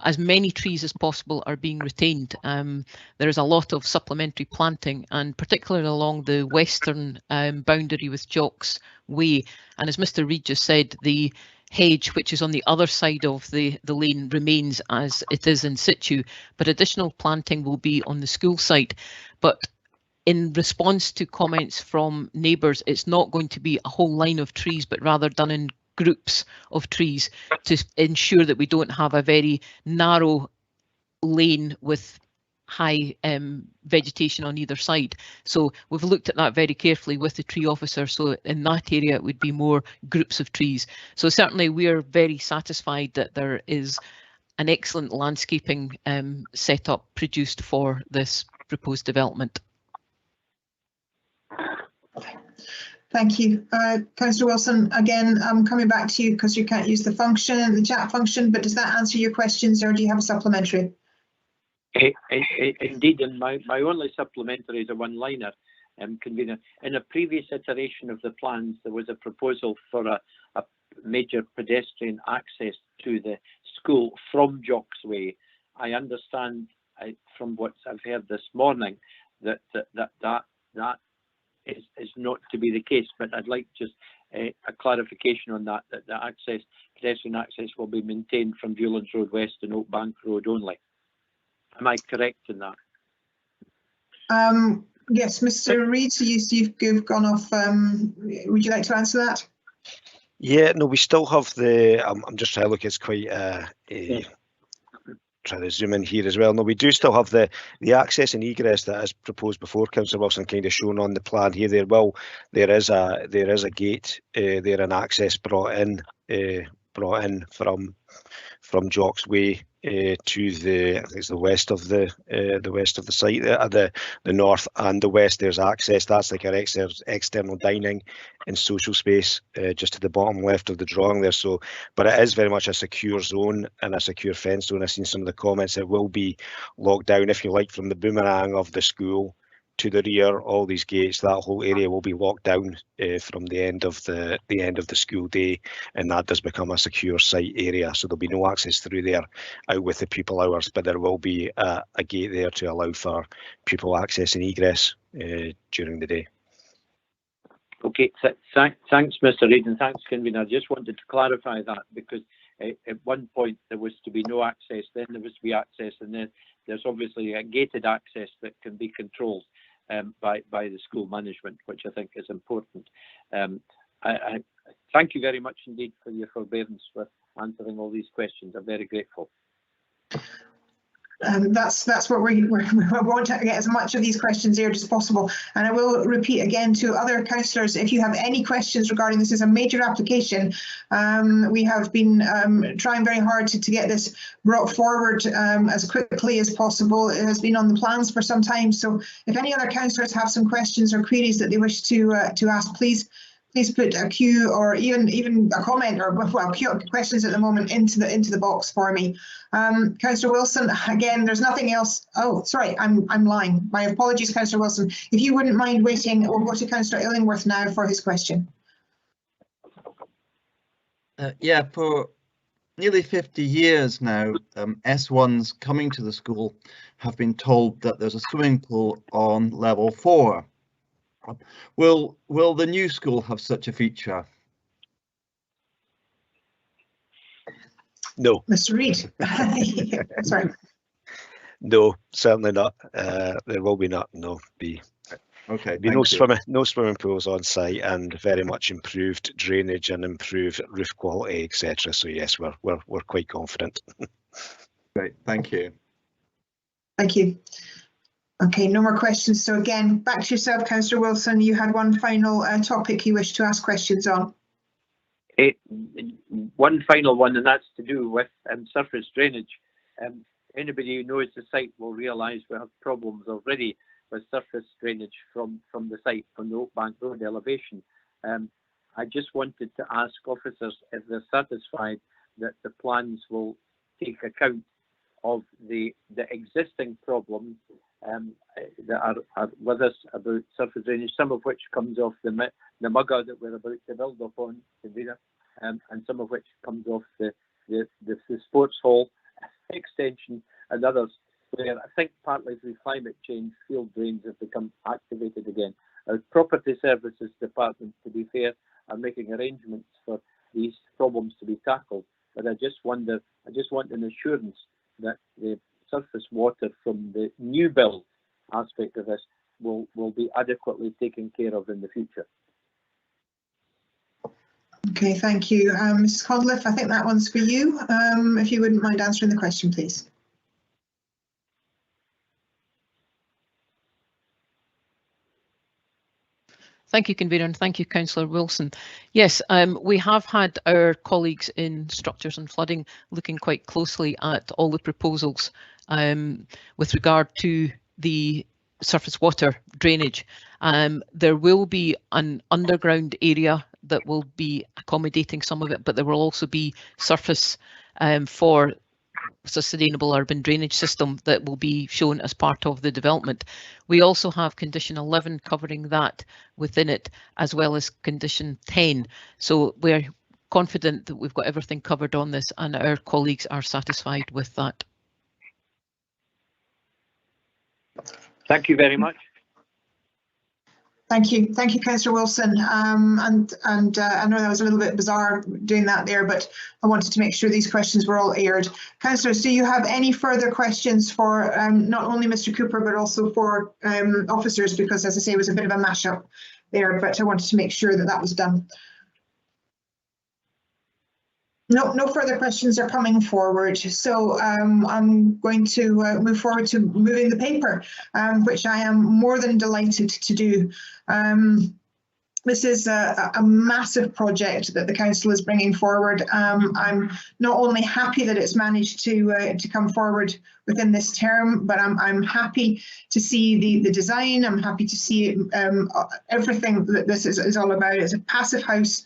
as many trees as possible are being retained. There is a lot of supplementary planting, and particularly along the western boundary with Jocks Way. And as Mr. Reid just said, the hedge, which is on the other side of the lane, remains as it is in situ, but additional planting will be on the school site. But in response to comments from neighbours, it's not going to be a whole line of trees, but rather done in groups of trees to ensure that we don't have a very narrow lane with high vegetation on either side. So we've looked at that very carefully with the tree officer. So in that area, it would be more groups of trees. So certainly we are very satisfied that there is an excellent landscaping setup produced for this proposed development. Thank you. Councillor Wilson, again, I'm coming back to you because you can't use the chat function, but does that answer your questions, or do you have a supplementary? Indeed, and my only supplementary is a one-liner, Convener. In a previous iteration of the plans, there was a proposal for a major pedestrian access to the school from Jocks Way. I understand from what I've heard this morning that is not to be the case, but I'd like just a clarification on that the pedestrian access will be maintained from Dewlands Road West and Oak Bank Road only. Am I correct in that? Yes, Mr. Reid, so you've gone off. Would you like to answer that? Yeah, no, we still have the. I'm just trying to look. It's quite. try to zoom in here as well. No, we do still have the access and egress that is proposed before Councillor Wilson, kind of shown on the plan here. There is a gate there, an access brought in from Jocks Way to the, I think it's the west of the site there, the north and the west. There's access. That's like our external dining and social space just to the bottom left of the drawing there. So, but it is very much a secure zone and a secure fence zone. I've seen some of the comments. It will be locked down, if you like, from the boomerang of the school to the rear. All these gates, that whole area will be locked down from the end of the school day, and that does become a secure site area. So there'll be no access through there out with the pupil hours, but there will be a gate there to allow for pupil access and egress during the day. Okay, thanks, Mr. Reid, and thanks, Convener. I just wanted to clarify that, because at one point there was to be no access, then there was to be access, and then there's obviously a gated access that can be controlled by the school management, which I think is important. I thank you very much indeed for your forbearance for answering all these questions. I'm very grateful. That's what we want to get as much of these questions aired as possible. And I will repeat again to other councillors, if you have any questions regarding this, is a major application. We have been trying very hard to get this brought forward as quickly as possible. It has been on the plans for some time. So if any other councillors have some questions or queries that they wish to ask, please put a queue or even a comment, or well, questions at the moment into the box for me. Councillor Wilson, again, there's nothing else. Oh, sorry, I'm lying. My apologies, Councillor Wilson. If you wouldn't mind waiting, we'll go to Councillor Illingworth now for his question. Yeah, for nearly 50 years now, S1s coming to the school have been told that there's a swimming pool on level 4. Will the new school have such a feature? No. Mr. Reid. Sorry. No, certainly not. There will be not. No, okay. Be no swimming pools on site, and very much improved drainage and improved roof quality, etc. So yes, we're quite confident. Great, thank you. Thank you. Okay, no more questions. So again, back to yourself, Councillor Wilson. You had one final topic you wish to ask questions on. One final one, and that's to do with surface drainage. Anybody who knows the site will realise we have problems already with surface drainage from the site, from the Oakbank Road elevation. I just wanted to ask officers if they're satisfied that the plans will take account of the existing problems that are with us about surface drainage, some of which comes off the mugger that we're about to build upon, and some of which comes off the sports hall extension, and others where I think partly through climate change field drains have become activated again. Our Property Services Department, to be fair, are making arrangements for these problems to be tackled, but I just want an assurance that the surface water from the new build aspect of this will be adequately taken care of in the future. Okay, thank you. Mrs. Codliff, I think that one's for you. If you wouldn't mind answering the question, please. Thank you, Convener, and thank you, Councillor Wilson. Yes, we have had our colleagues in structures and flooding looking quite closely at all the proposals with regard to the surface water drainage. There will be an underground area that will be accommodating some of it, but there will also be surface for a sustainable urban drainage system that will be shown as part of the development. We also have condition 11 covering that within it, as well as condition 10. So we're confident that we've got everything covered on this, and our colleagues are satisfied with that. Thank you very much. Thank you, Councillor Wilson. And I know that was a little bit bizarre doing that there, but I wanted to make sure these questions were all aired. Councillors, do you have any further questions for not only Mr. Cooper, but also for officers? Because, as I say, it was a bit of a mashup there, but I wanted to make sure that that was done. No further questions are coming forward. So I'm going to move forward to moving the paper, which I am more than delighted to do. This is a massive project that the council is bringing forward. I'm not only happy that it's managed to come forward within this term, but I'm happy to see the design. I'm happy to see everything that this is all about. It's a passive house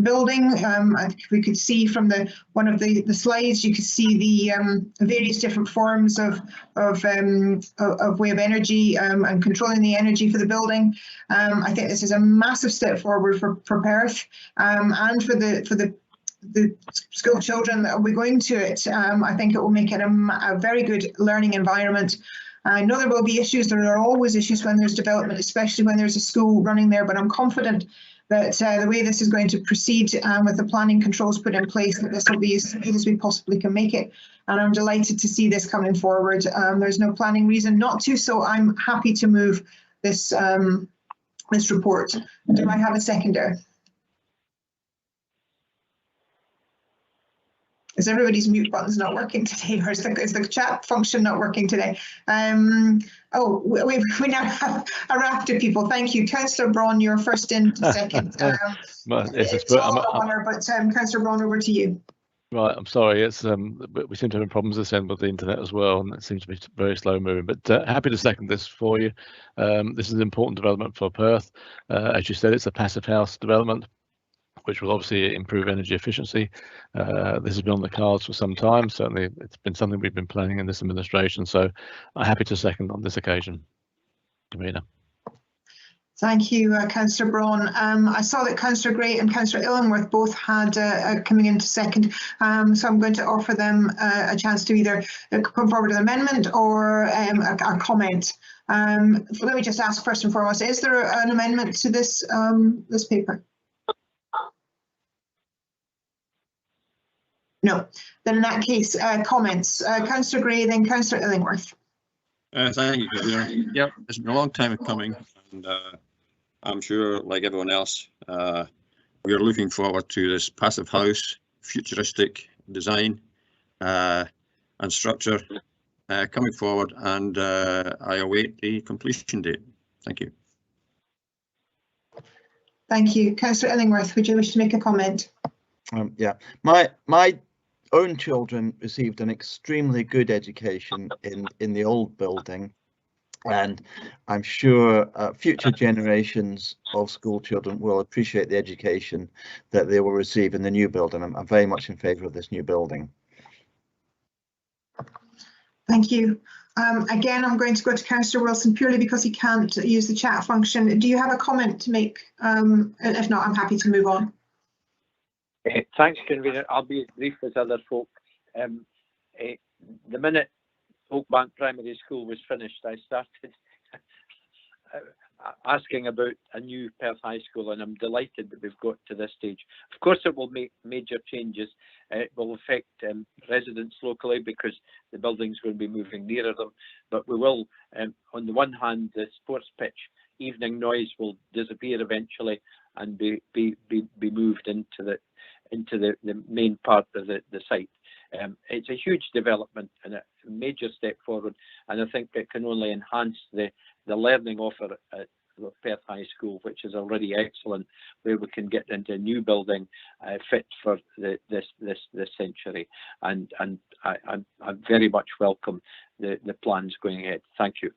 building. I think we could see from one of the slides, you could see the various different forms of way of energy and controlling the energy for the building. I think this is a massive step forward for Perth and for the school children that will be going to it. I think it will make it a very good learning environment. I know there will be issues. There are always issues when there's development, especially when there's a school running there, but I'm confident that the way this is going to proceed with the planning controls put in place, that this will be as good as we possibly can make it. And I'm delighted to see this coming forward. There's no planning reason not to, so I'm happy to move this, this report. Do I have a seconder? Is everybody's mute buttons not working today, or is the chat function not working today? Oh, we now have a raft of people. Thank you. Councillor Braun, you're first in to second. It's all a honor, but Councillor Braun, over to you. Right, I'm sorry. It's we seem to have problems this end with the internet as well, and it seems to be very slow moving. But happy to second this for you. This is an important development for Perth. As you said, it's a passive house development, which will obviously improve energy efficiency. This has been on the cards for some time. Certainly, it's been something we've been planning in this administration. So I'm happy to second on this occasion. Convener. Thank you, Councillor Braun. I saw that Councillor Gray and Councillor Illingworth both had coming into second, so I'm going to offer them a chance to either come forward with an amendment or a comment. Let me just ask first and foremost, is there an amendment to this this paper? No. Then in that case, comments. Councillor Gray, then Councillor Illingworth. Thank you, Governor. Yep, it's been a long time coming, and I'm sure, like everyone else, we are looking forward to this passive house, futuristic design and structure coming forward, and I await the completion date. Thank you. Thank you. Councillor Illingworth, would you wish to make a comment? Yeah, my own children received an extremely good education in the old building, and I'm sure future generations of school children will appreciate the education that they will receive in the new building. I'm very much in favour of this new building. Thank you. Again, I'm going to go to Councillor Wilson purely because he can't use the chat function. Do you have a comment to make? If not, I'm happy to move on. Thanks, Convener. I'll be as brief as other folk. The minute Oakbank Primary School was finished, I started asking about a new Perth High School, and I'm delighted that we've got to this stage. Of course, it will make major changes. It will affect residents locally because the building's going to be moving nearer them. But we will, on the one hand, the sports pitch evening noise will disappear eventually and be moved into the main part of the site. It's a huge development and a major step forward, and I think it can only enhance the learning offer at Perth High School, which is already excellent, where we can get into a new building fit for this century, and I very much welcome the plans going ahead. Thank you.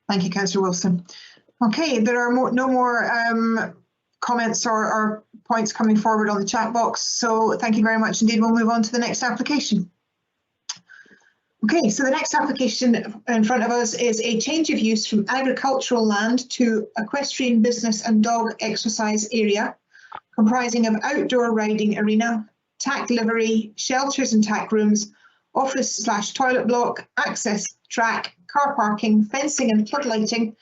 Thank you, Councillor Wilson. Okay, there are no more comments or points coming forward on the chat box, so thank you very much indeed. We'll move on to the next application. Okay, so the next application in front of us is a change of use from agricultural land to equestrian business and dog exercise area, comprising of outdoor riding arena, tack livery, shelters and tack rooms, office/toilet block, access track, car parking, fencing and floodlighting,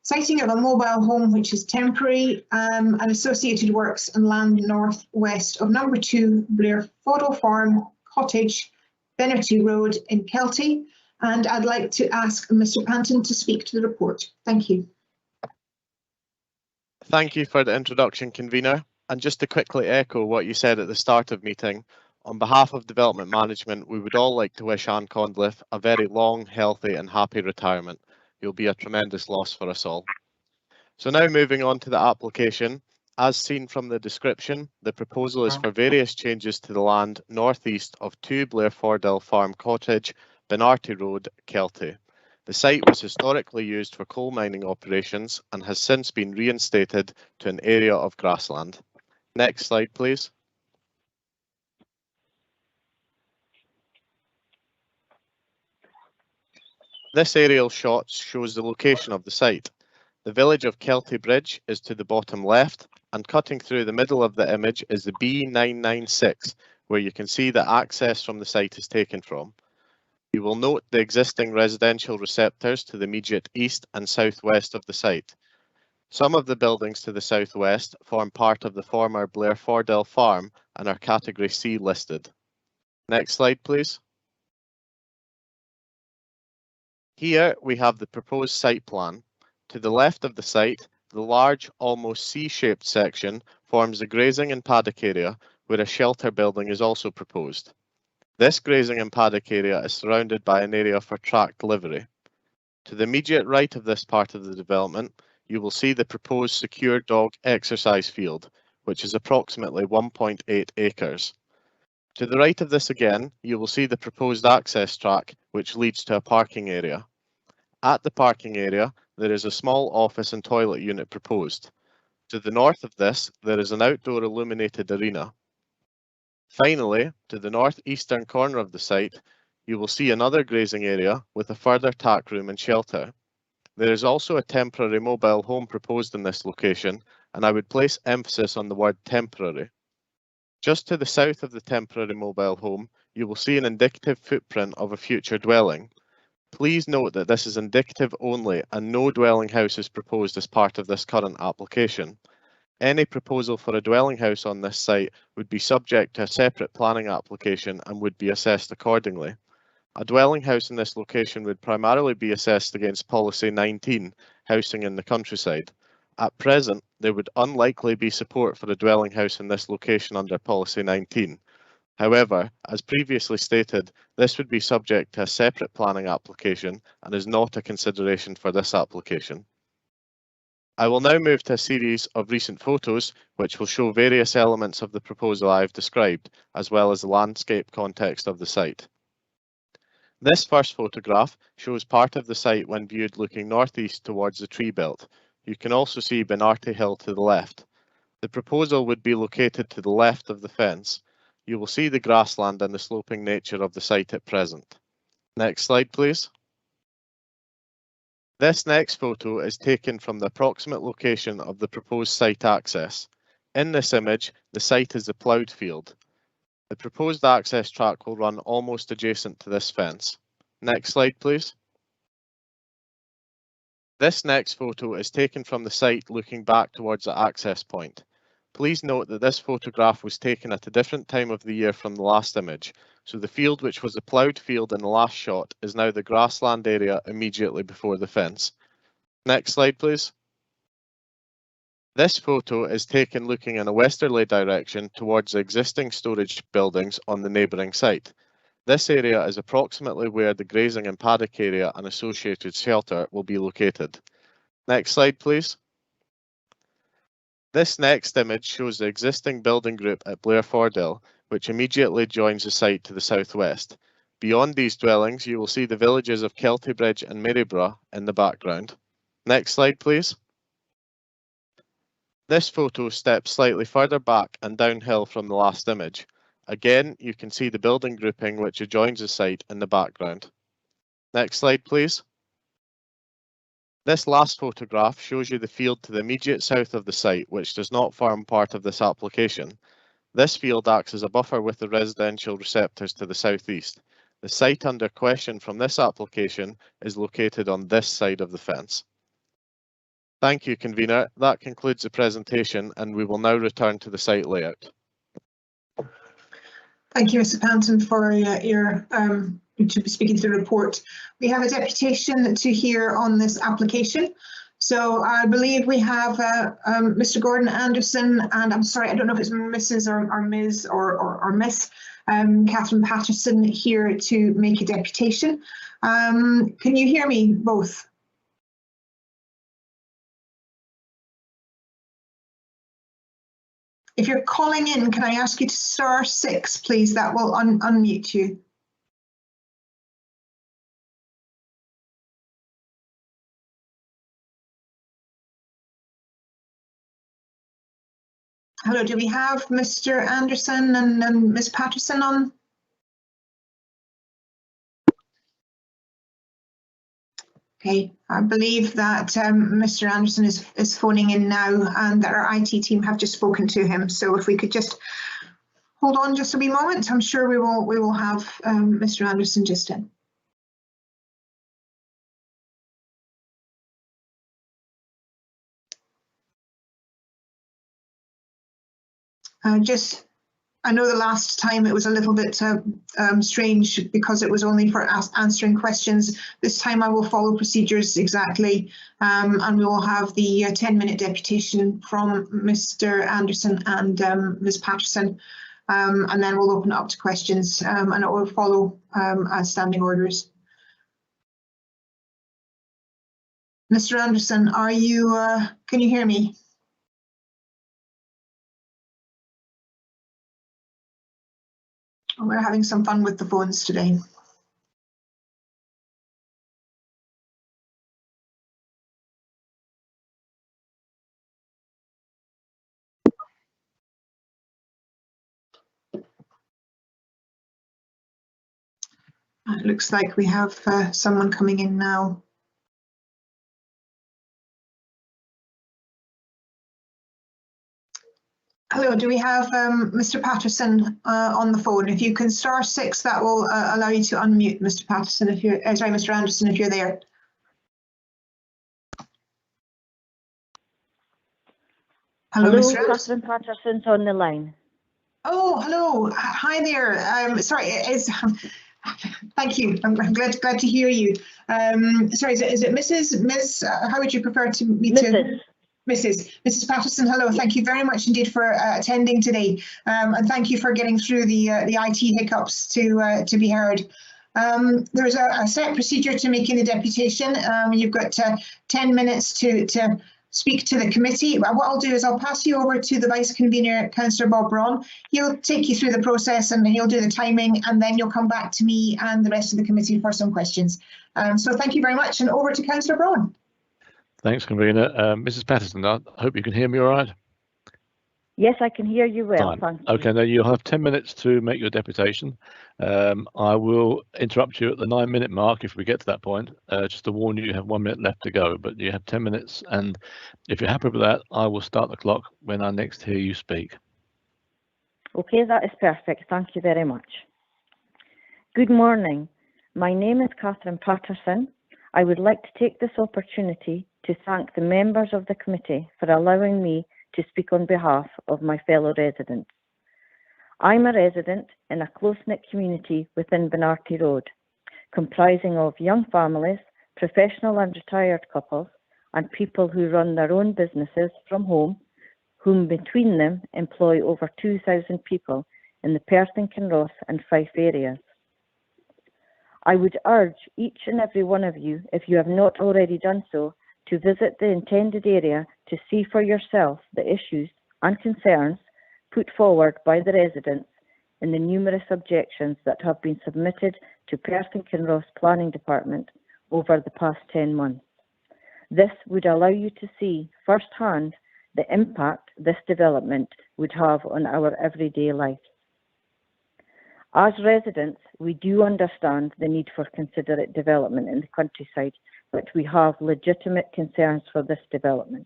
siting of a mobile home which is temporary, and associated works and land northwest of number 2 Blair Fodle Farm Cottage, Bennerty Road in Kelty. And I'd like to ask Mr. Panton to speak to the report. Thank you. Thank you for the introduction, Convener. And just to quickly echo what you said at the start of meeting, on behalf of Development Management, we would all like to wish Anne Conliffe a very long, healthy and happy retirement. You'll be a tremendous loss for us all. So now moving on to the application. As seen from the description, the proposal is for various changes to the land northeast of 2 Blairfordell Farm Cottage, Bernardi Road, Kelty. The site was historically used for coal mining operations and has since been reinstated to an area of grassland. Next slide, please. This aerial shot shows the location of the site. The village of Kelty Bridge is to the bottom left, and cutting through the middle of the image is the B996, where you can see the access from the site is taken from. You will note the existing residential receptors to the immediate east and southwest of the site. Some of the buildings to the southwest form part of the former Blairfordell Farm and are Category C listed. Next slide, please. Here we have the proposed site plan. To the left of the site, the large, almost C-shaped section forms the grazing and paddock area, where a shelter building is also proposed. This grazing and paddock area is surrounded by an area for tracked livery. To the immediate right of this part of the development, you will see the proposed secure dog exercise field, which is approximately 1.8 acres. To the right of this again, you will see the proposed access track, which leads to a parking area. At the parking area, there is a small office and toilet unit proposed. To the north of this, there is an outdoor illuminated arena. Finally, to the northeastern corner of the site, you will see another grazing area with a further tack room and shelter. There is also a temporary mobile home proposed in this location, and I would place emphasis on the word temporary. Just to the south of the temporary mobile home, you will see an indicative footprint of a future dwelling. Please note that this is indicative only and no dwelling house is proposed as part of this current application. Any proposal for a dwelling house on this site would be subject to a separate planning application and would be assessed accordingly. A dwelling house in this location would primarily be assessed against Policy 19, housing in the countryside. At present, there would unlikely be support for a dwelling house in this location under Policy 19. However, as previously stated, this would be subject to a separate planning application and is not a consideration for this application. I will now move to a series of recent photos which will show various elements of the proposal I have described, as well as the landscape context of the site. This first photograph shows part of the site when viewed looking northeast towards the tree belt. You can also see Bernardi Hill to the left. The proposal would be located to the left of the fence. You will see the grassland and the sloping nature of the site at present. Next slide, please. This next photo is taken from the approximate location of the proposed site access. In this image, the site is a ploughed field. The proposed access track will run almost adjacent to this fence. Next slide, please. This next photo is taken from the site looking back towards the access point. Please note that this photograph was taken at a different time of the year from the last image, so the field which was a ploughed field in the last shot is now the grassland area immediately before the fence. Next slide, please. This photo is taken looking in a westerly direction towards the existing storage buildings on the neighbouring site. This area is approximately where the grazing and paddock area and associated shelter will be located. Next slide, please. This next image shows the existing building group at Blairfordell, which immediately joins the site to the southwest. Beyond these dwellings, you will see the villages of Kelty Bridge and Maryborough in the background. Next slide, please. This photo steps slightly further back and downhill from the last image. Again, you can see the building grouping which adjoins the site in the background. Next slide, please. This last photograph shows you the field to the immediate south of the site, which does not form part of this application. This field acts as a buffer with the residential receptors to the southeast. The site under question from this application is located on this side of the fence. Thank you, Convener. That concludes the presentation, and we will now return to the site layout. Thank you, Mr. Panton, for your speaking to the report. We have a deputation to hear on this application. So I believe we have Mr. Gordon Anderson, and I'm sorry, I don't know if it's Mrs. or Ms. or Miss Catherine Patterson here to make a deputation. Can you hear me both? If you're calling in, can I ask you to *6, please? That will unmute you. Hello, do we have Mr. Anderson and Ms. Patterson on? Okay, I believe that Mr. Anderson is phoning in now, and that our IT team have just spoken to him. So if we could just hold on just a wee moment, I'm sure we will have Mr. Anderson just in. I know the last time it was a little bit strange because it was only for answering questions. This time I will follow procedures exactly, and we will have the 10-minute deputation from Mr. Anderson and Ms. Patterson, and then we'll open it up to questions, and it will follow as standing orders. Mr. Anderson, are you? Can you hear me? We're having some fun with the phones today. It looks like we have someone coming in now. Hello, do we have Mr. Patterson on the phone? If you can *6, that will allow you to unmute Mr. Patterson if you're, sorry, Mr. Anderson, if you're there. Hello, Mr. Catherine Patterson's on the line. Oh, hello. Hi there. Sorry, thank you. I'm glad to hear you. Sorry, is it Miss? How would you prefer to me to? Mrs. Patterson, hello. Thank you very much indeed for attending today, and thank you for getting through the IT hiccups to be heard. There's a set procedure to making the deputation. You've got 10 minutes to speak to the committee. What I'll do is I'll pass you over to the Vice Convener, Councillor Bob Braun. He'll take you through the process and he'll do the timing, and then you'll come back to me and the rest of the committee for some questions. So thank you very much, and over to Councillor Braun. Thanks, Convener. Mrs. Patterson, I hope you can hear me all right. Yes, I can hear you well. Thank you. Okay, now you'll have 10 minutes to make your deputation. I will interrupt you at the 9-minute mark if we get to that point. Just to warn you, you have 1 minute left to go, but you have 10 minutes. And if you're happy with that, I will start the clock when I next hear you speak. Okay, that is perfect. Thank you very much. Good morning. My name is Catherine Patterson. I would like to take this opportunity to thank the members of the committee for allowing me to speak on behalf of my fellow residents. I'm a resident in a close-knit community within Bernardi Road, comprising of young families, professional and retired couples, and people who run their own businesses from home, whom between them employ over 2,000 people in the Perth and Kinross and Fife areas. I would urge each and every one of you, if you have not already done so, to visit the intended area to see for yourself the issues and concerns put forward by the residents in the numerous objections that have been submitted to Perth and Kinross Planning Department over the past 10 months. This would allow you to see firsthand the impact this development would have on our everyday lives. As residents, we do understand the need for considerate development in the countryside, but we have legitimate concerns for this development.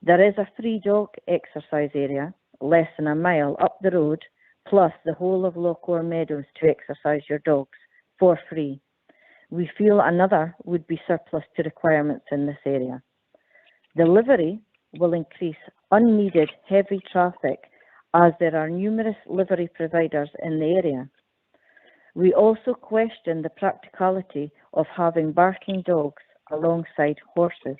There is a free dog exercise area less than a mile up the road, plus the whole of Lochore Meadows to exercise your dogs for free. We feel another would be surplus to requirements in this area. The livery will increase unneeded heavy traffic as there are numerous livery providers in the area. We also question the practicality of having barking dogs alongside horses.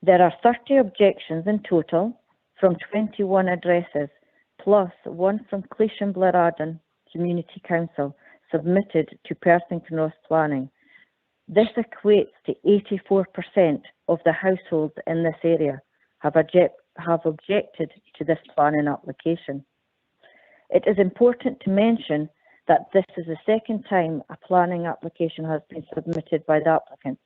There are 30 objections in total from 21 addresses, plus one from Cleash and Blerardin Community Council submitted to Perth and Kinross Planning. This equates to 84% of the households in this area have objected to this planning application. It is important to mention that this is the second time a planning application has been submitted by the applicants.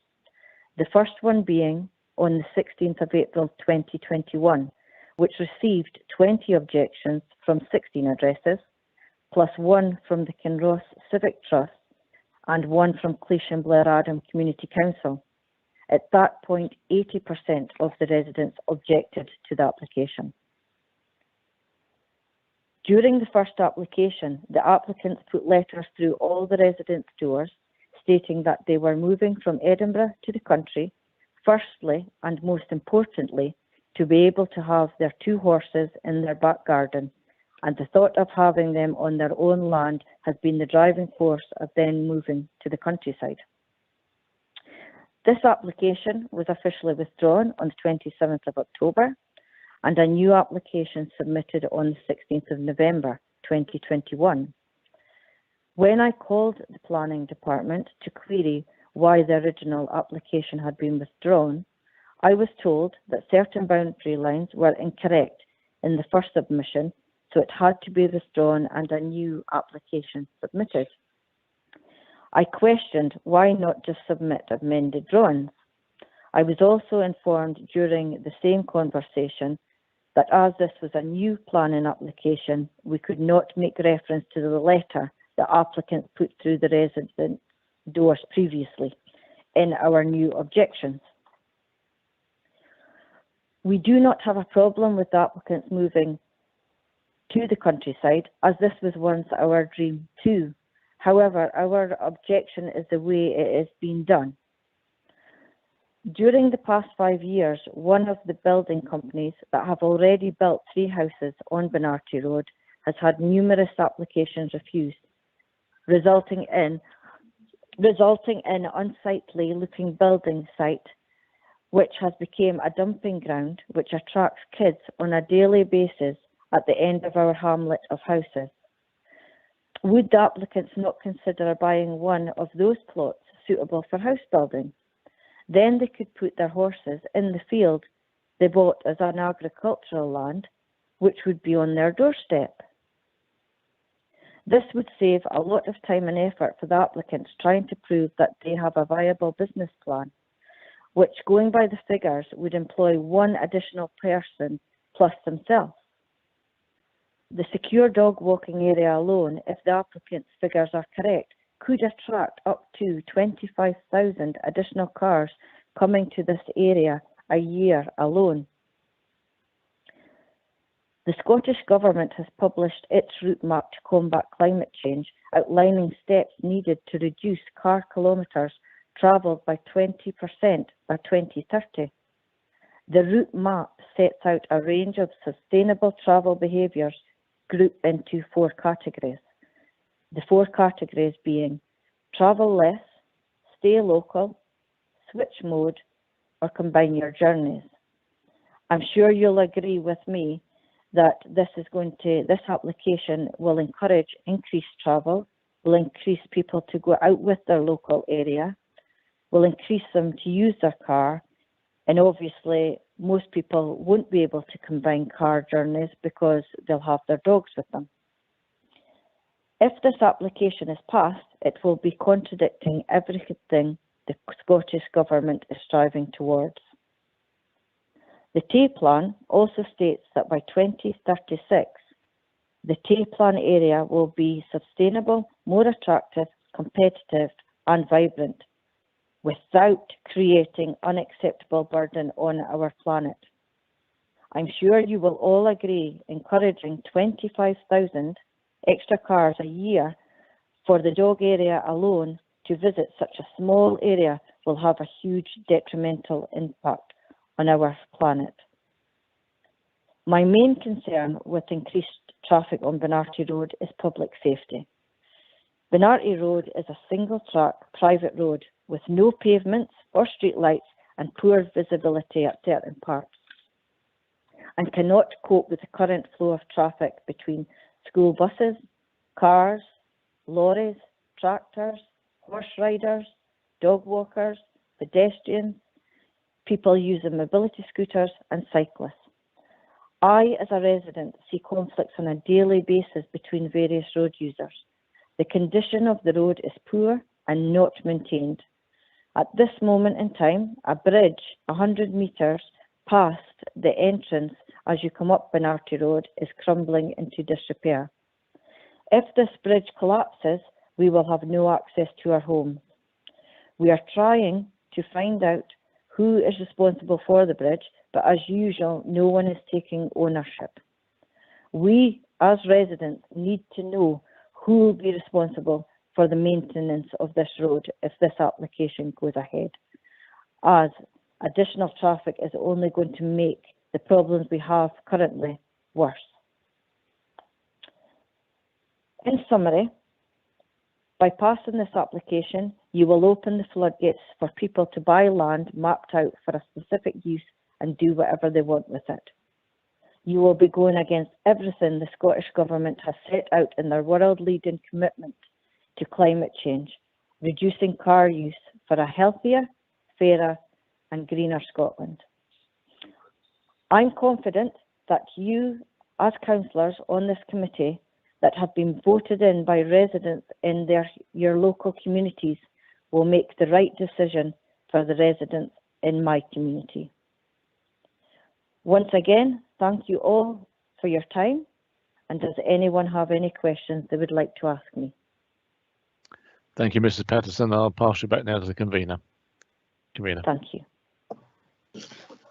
The first one being on the 16th of April 2021, which received 20 objections from 16 addresses, plus one from the Kinross Civic Trust and one from Cleash and Blerardin Community Council. At that point, 80% of the residents objected to the application. During the first application, the applicants put letters through all the residents' doors stating that they were moving from Edinburgh to the country, firstly and most importantly, to be able to have their 2 horses in their back garden, and the thought of having them on their own land has been the driving force of them moving to the countryside. This application was officially withdrawn on the 27th of October, and a new application submitted on the 16th of November 2021. When I called the planning department to query why the original application had been withdrawn, I was told that certain boundary lines were incorrect in the first submission, so it had to be withdrawn and a new application submitted. I questioned why not just submit amended drawings. I was also informed during the same conversation that as this was a new planning application, we could not make reference to the letter the applicants put through the resident doors previously in our new objections. We do not have a problem with the applicants moving to the countryside, as this was once our dream too. However, our objection is the way it is being done. During the past 5 years, one of the building companies that have already built 3 houses on Bernardi Road has had numerous applications refused, resulting in an unsightly looking building site which has become a dumping ground which attracts kids on a daily basis at the end of our hamlet of houses. Would the applicants not consider buying one of those plots suitable for house building? Then they could put their horses in the field they bought as an agricultural land, which would be on their doorstep. This would save a lot of time and effort for the applicants trying to prove that they have a viable business plan, which, going by the figures, would employ 1 additional person plus themselves. The secure dog walking area alone, if the applicant's figures are correct, could attract up to 25,000 additional cars coming to this area a year alone. The Scottish Government has published its route map to combat climate change, outlining steps needed to reduce car kilometres travelled by 20% by 2030. The route map sets out a range of sustainable travel behaviours grouped into 4 categories. The 4 categories being travel less, stay local, switch mode, or combine your journeys. I'm sure you'll agree with me that this application will encourage increased travel, will increase people to go out with their local area, will increase them to use their car, and obviously most people won't be able to combine car journeys because they'll have their dogs with them. If this application is passed, it will be contradicting everything the Scottish Government is striving towards. The Tay Plan also states that by 2036, the Tay Plan area will be sustainable, more attractive, competitive and vibrant, without creating unacceptable burden on our planet. I'm sure you will all agree encouraging 25,000 extra cars a year for the dog area alone to visit such a small area will have a huge detrimental impact on our planet. My main concern with increased traffic on Bernardi Road is public safety. Bernardi Road is a single track private road with no pavements or street lights and poor visibility at certain parts, and cannot cope with the current flow of traffic between school buses, cars, lorries, tractors, horse riders, dog walkers, pedestrians, people using mobility scooters and cyclists. I, as a resident, see conflicts on a daily basis between various road users. The condition of the road is poor and not maintained. At this moment in time, a bridge 100 metres past the entrance as you come up Bernardi Road is crumbling into disrepair. If this bridge collapses, we will have no access to our homes. We are trying to find out who is responsible for the bridge, but as usual, no one is taking ownership. We, as residents, need to know who will be responsible for the maintenance of this road if this application goes ahead, as additional traffic is only going to make the problems we have currently worse. In summary, by passing this application, you will open the floodgates for people to buy land mapped out for a specific use and do whatever they want with it. You will be going against everything the Scottish Government has set out in their world-leading commitment to climate change, reducing car use for a healthier, fairer and greener Scotland. I'm confident that you, as councillors on this committee that have been voted in by residents in your local communities, will make the right decision for the residents in my community. Once again, thank you all for your time, and does anyone have any questions they would like to ask me? Thank you, Mrs. Patterson. I'll pass you back now to the convener. Thank you.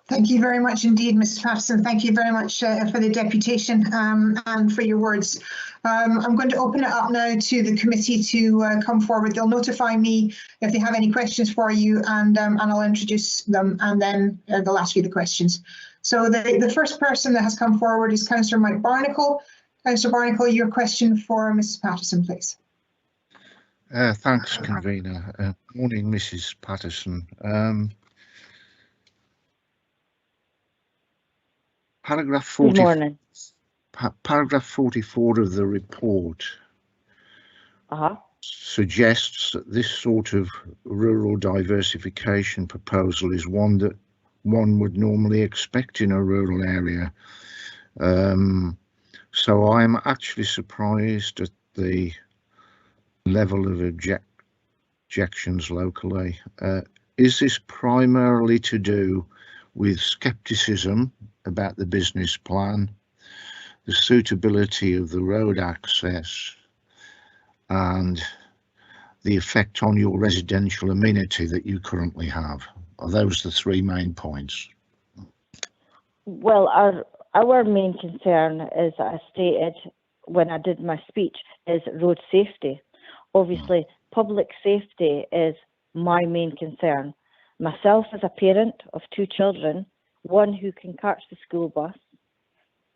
Thank you very much indeed, Mrs. Patterson. Thank you very much for the deputation and for your words. I'm going to open it up now to the committee to come forward. They'll notify me if they have any questions for you, and I'll introduce them, and then they'll ask you the questions. So the first person that has come forward is Councillor Mike Barnacle. Councillor Barnacle, your question for Mrs. Patterson, please. Thanks, convener. Morning, Mrs. Patterson. Paragraph 44 of the report suggests that this sort of rural diversification proposal is one that one would normally expect in a rural area. So I'm actually surprised at the level of objections locally. Is this primarily to do with scepticism about the business plan, the suitability of the road access, and the effect on your residential amenity that you currently have? Are those the three main points? Well, our main concern, as I stated when I did my speech, is road safety. Obviously, public safety is my main concern. Myself, as a parent of two children, one who can catch the school bus,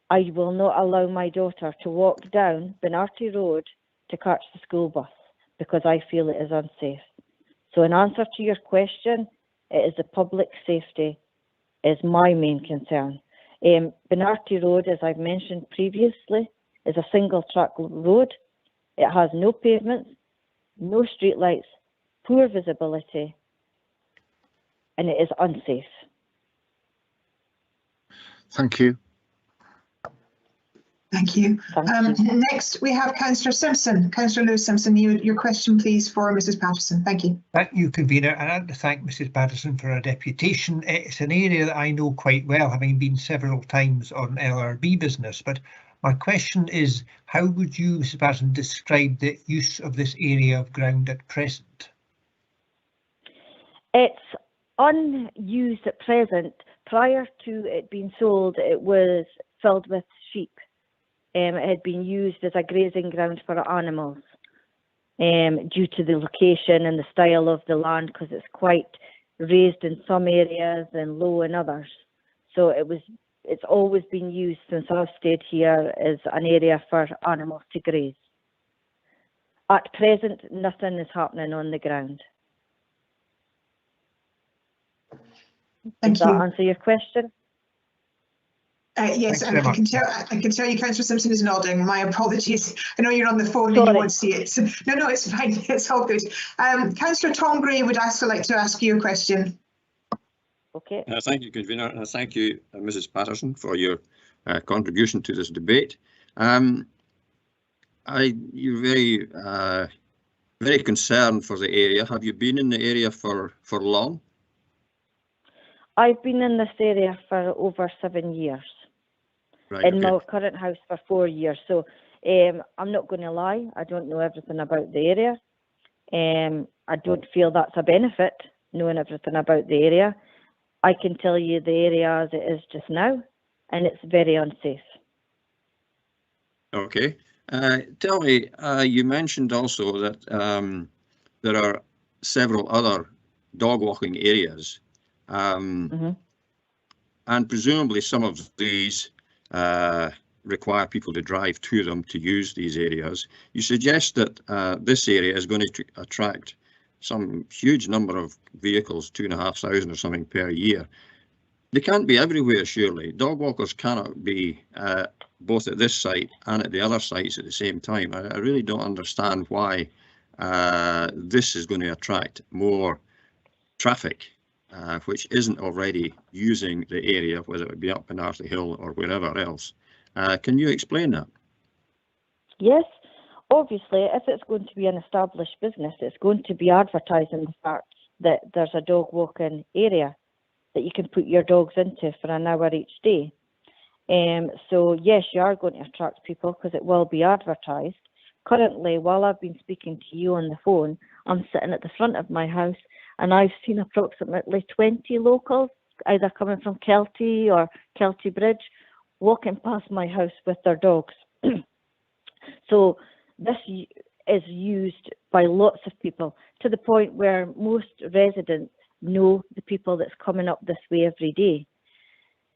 I will not allow my daughter to walk down Bernardi Road to catch the school bus because I feel it is unsafe. So in answer to your question, it is the public safety is my main concern. Bernardi Road, as I've mentioned previously, is a single track road. It has no pavements, no streetlights, poor visibility, and it is unsafe. Thank you. Thank you. Next, we have Councillor Simpson. Councillor Lewis Simpson, your question, please, for Mrs. Patterson. Thank you. Thank you, convener, and I'd like to thank Mrs. Patterson for her deputation. It's an area that I know quite well, having been several times on LRB business. But my question is, how would you, Mrs. Patterson, describe the use of this area of ground at present? It's unused at present. Prior to it being sold, it was filled with sheep. It had been used as a grazing ground for animals due to the location and the style of the land, because it's quite raised in some areas and low in others. So it's always been used since I've stayed here as an area for animals to graze. At present, nothing is happening on the ground. Thank Does that you. answer your question? Yes, Thanks and very I can much. tell you, Councillor Simpson is nodding. My apologies. I know you're on the phone and you won't see it. No, it's fine. It's all good. Councillor Tom Gray would like to ask you a question. Okay. Thank you, Convener, and thank you, Mrs. Patterson, for your contribution to this debate. You're very concerned for the area. Have you been in the area for long? I've been in this area for over 7 years. Right, In okay. my current house for 4 years. So I'm not going to lie, I don't know everything about the area. I don't feel that's a benefit, knowing everything about the area. I can tell you the area as it is just now, and it's very unsafe. Okay. Tell me, you mentioned also that there are several other dog walking areas, and presumably some of these require people to drive to them to use these areas. You suggest that this area is going to attract some huge number of vehicles, 2,500 or something per year. They can't be everywhere, surely. Dog walkers cannot be both at this site and at the other sites at the same time. I really don't understand why this is going to attract more traffic, which isn't already using the area, whether it be up Bernardi Hill or wherever else. Can you explain that? Yes, obviously, if it's going to be an established business, it's going to be advertising the fact that there's a dog walking area that you can put your dogs into for an hour each day. So yes, you are going to attract people because it will be advertised. Currently, while I've been speaking to you on the phone, I'm sitting at the front of my house and I've seen approximately 20 locals, either coming from Kelty or Kelty Bridge, walking past my house with their dogs. So this is used by lots of people to the point where most residents know the people that's coming up this way every day.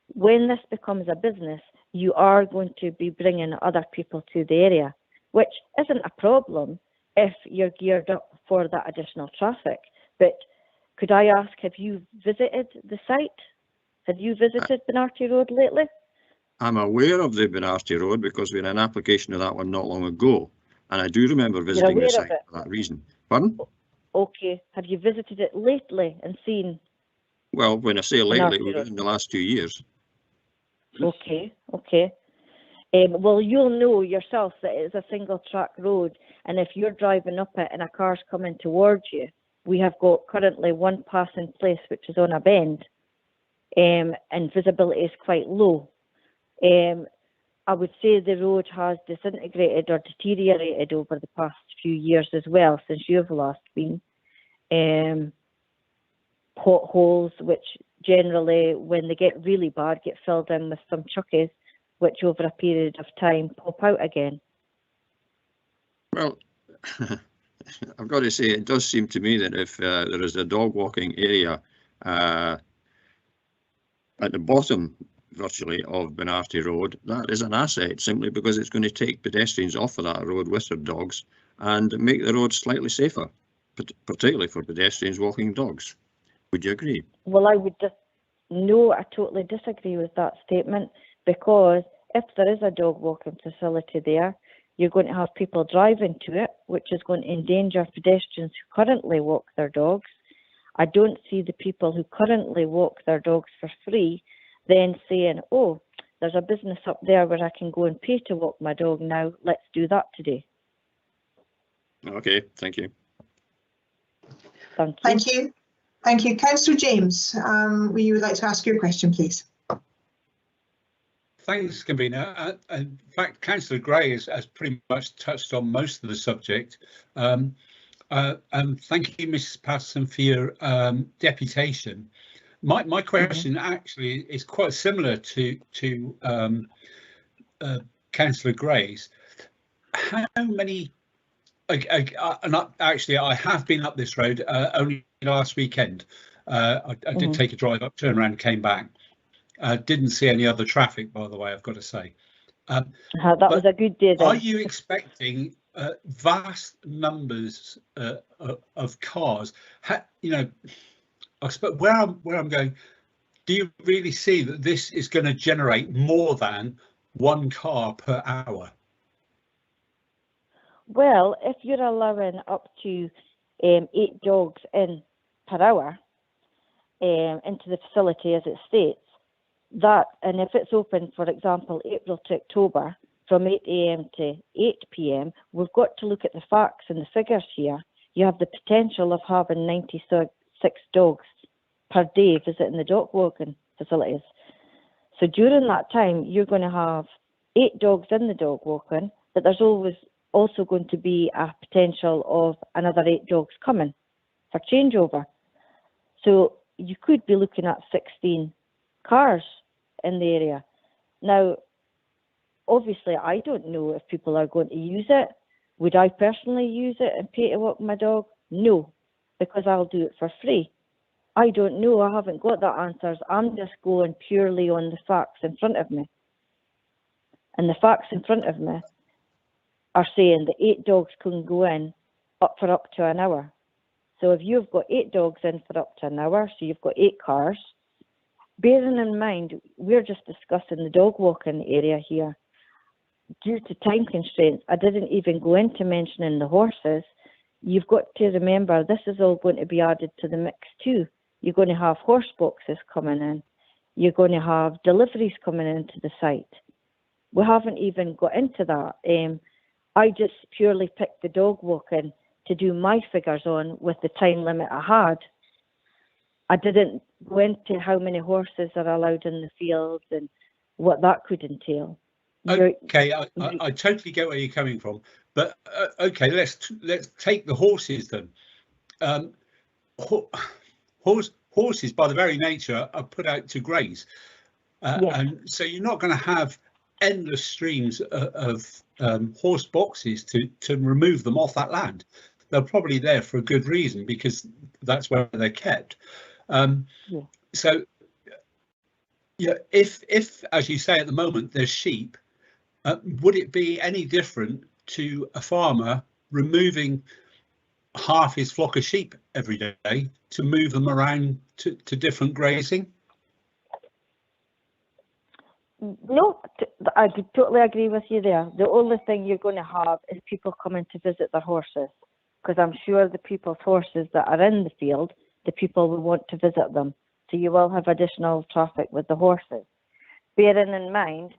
When this becomes a business, you are going to be bringing other people to the area, which isn't a problem if you're geared up for that additional traffic. But could I ask, have you visited the site? Have you visited Bernardi Road lately? I'm aware of the Bernardi Road because we had an application of that one not long ago, and I do remember visiting the site for that reason. Pardon? Okay. Have you visited it lately and seen? Well, when I say lately, Bernardi it was Road. in the last 2 years. Okay, okay. Well, you'll know yourself that it's a single track road, and if you're driving up it and a car's coming towards you, we have got currently one pass in place which is on a bend, and visibility is quite low. I would say the road has disintegrated or deteriorated over the past few years as well, since you've last been. Potholes, which generally, when they get really bad, get filled in with some chuckies, which over a period of time pop out again. Well, I've got to say, it does seem to me that if there is a dog walking area at the bottom, virtually, of Bernardi Road, that is an asset simply because it's going to take pedestrians off of that road with their dogs and make the road slightly safer, particularly for pedestrians walking dogs. Would you agree? Well, I would just, no, I totally disagree with that statement, because if there is a dog walking facility there, you're going to have people driving to it, which is going to endanger pedestrians who currently walk their dogs. I don't see the people who currently walk their dogs for free then saying, oh, there's a business up there where I can go and pay to walk my dog now, let's do that today. Okay, thank you. Thank you. Thank you. Thank you. Councillor James, you would like to ask your question, please. Thanks, Convener. In fact, Councillor Gray has pretty much touched on most of the subject. Thank you, Mrs. Patterson, for your deputation. My question actually is quite similar to Councillor Gray's. How many? Actually, I have been up this road only last weekend. I did take a drive up, turned around, and came back. Didn't see any other traffic, by the way, I've got to say. That was a good day then. Are you expecting vast numbers of cars? You know, I suppose where I'm going, do you really see that this is going to generate more than 1 car per hour? Well, if you're allowing up to 8 dogs in per hour into the facility as it states, that, and if it's open, for example, April to October from 8 AM to 8 PM, we've got to look at the facts and the figures here. You have the potential of having 96 dogs per day visiting the dog walking facilities. So during that time, you're going to have 8 dogs in the dog walking, but there's always also going to be a potential of another 8 dogs coming for changeover. So you could be looking at 16 cars in the area. Now, obviously, I don't know if people are going to use it. Would I personally use it and pay to walk my dog? No, because I'll do it for free. I don't know. I haven't got the answers. I'm just going purely on the facts in front of me. And the facts in front of me are saying that 8 dogs can go in up to an hour. So if you've got 8 dogs in for up to an hour, so you've got 8 cars, bearing in mind, we're just discussing the dog walking area here. Due to time constraints, I didn't even go into mentioning the horses. You've got to remember this is all going to be added to the mix too. You're going to have horse boxes coming in. You're going to have deliveries coming into the site. We haven't even got into that. I just purely picked the dog walking to do my figures on with the time limit I had. I didn't go into how many horses are allowed in the fields and what that could entail. Okay, I totally get where you're coming from, but okay, let's take the horses then. Horses, by the very nature, are put out to graze, and so you're not going to have endless streams of horse boxes to remove them off that land. They're probably there for a good reason because that's where they're kept. So, yeah, if as you say at the moment there's sheep, would it be any different to a farmer removing half his flock of sheep every day to move them around to different grazing? No, I totally agree with you there. The only thing you're going to have is people coming to visit their horses, because I'm sure the people's horses that are in the field, the people will want to visit them. So you will have additional traffic with the horses. Bearing in mind,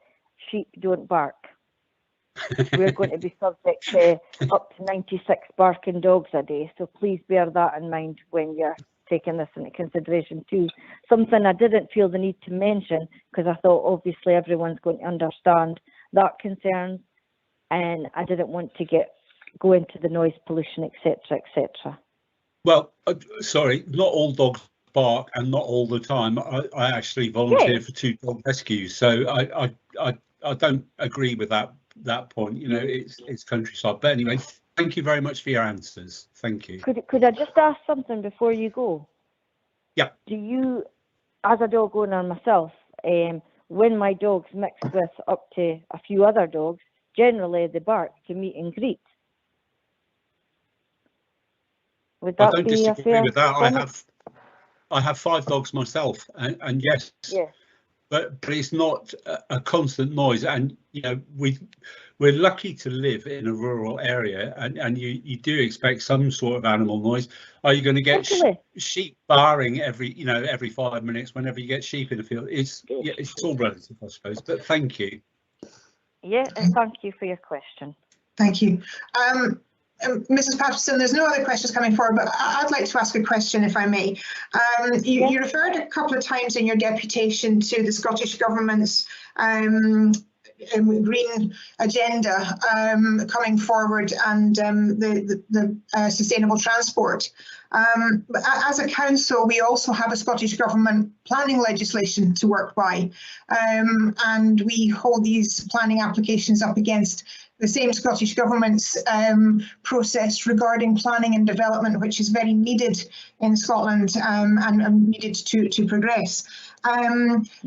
sheep don't bark. We're going to be subject to up to 96 barking dogs a day, so please bear that in mind when you're taking this into consideration too. Something I didn't feel the need to mention because I thought obviously everyone's going to understand that concern, and I didn't want to go into the noise pollution, etc., etc. Well, sorry, not all dogs bark and not all the time. I actually volunteer for 2 dog rescues, so I don't agree with that point. You know, it's countryside. But anyway, thank you very much for your answers. Thank you. Could I just ask something before you go? Yeah. Do you, as a dog owner myself, when my dogs mix with up to a few other dogs, generally they bark to meet and greet? Would that I don't be a disagree fair with that. comment? I have 5 dogs myself, and yes. Yes. But it's not a constant noise, and you know we're lucky to live in a rural area, and you do expect some sort of animal noise. Are you going to get sheep barring every 5 minutes whenever you get sheep in the field? It's all relative, I suppose. But thank you. Yeah, and thank you for your question. Thank you. Mrs. Patterson, there's no other questions coming forward, but I'd like to ask a question, if I may. You referred a couple of times in your deputation to the Scottish Government's green agenda coming forward and the sustainable transport. But as a council, we also have a Scottish Government planning legislation to work by, and we hold these planning applications up against the same Scottish Government's process regarding planning and development, which is very needed in Scotland and needed to progress.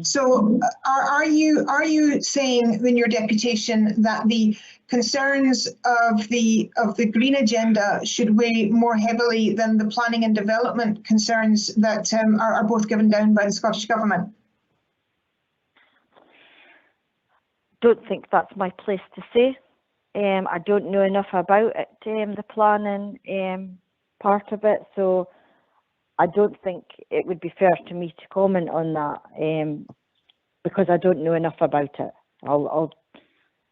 So are you saying in your deputation that the concerns of the green agenda should weigh more heavily than the planning and development concerns that are both given down by the Scottish Government? Don't think that's my place to say. I don't know enough about it, the planning part of it, so I don't think it would be fair to me to comment on that because I don't know enough about it.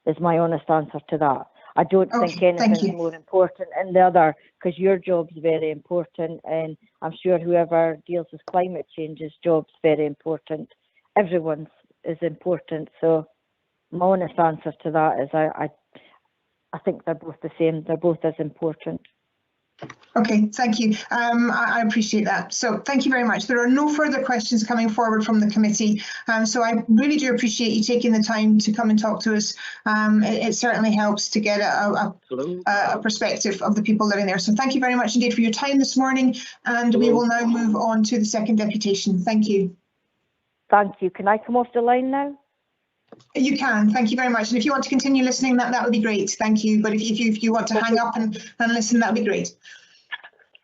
Is my honest answer to that. I don't think anything's more important in the other, because your job's very important, and I'm sure whoever deals with climate change's job's very important. Everyone's is important, so my honest answer to that is I think they're both the same. They're both as important. Okay, thank you. I appreciate that. So thank you very much. There are no further questions coming forward from the committee. So I really do appreciate you taking the time to come and talk to us. It certainly helps to get a perspective of the people living there. So thank you very much indeed for your time this morning. And we will now move on to the second deputation. Thank you. Thank you. Can I come off the line now? You can. Thank you very much. And if you want to continue listening, that would be great. Thank you. But if you want to hang up and listen, that would be great.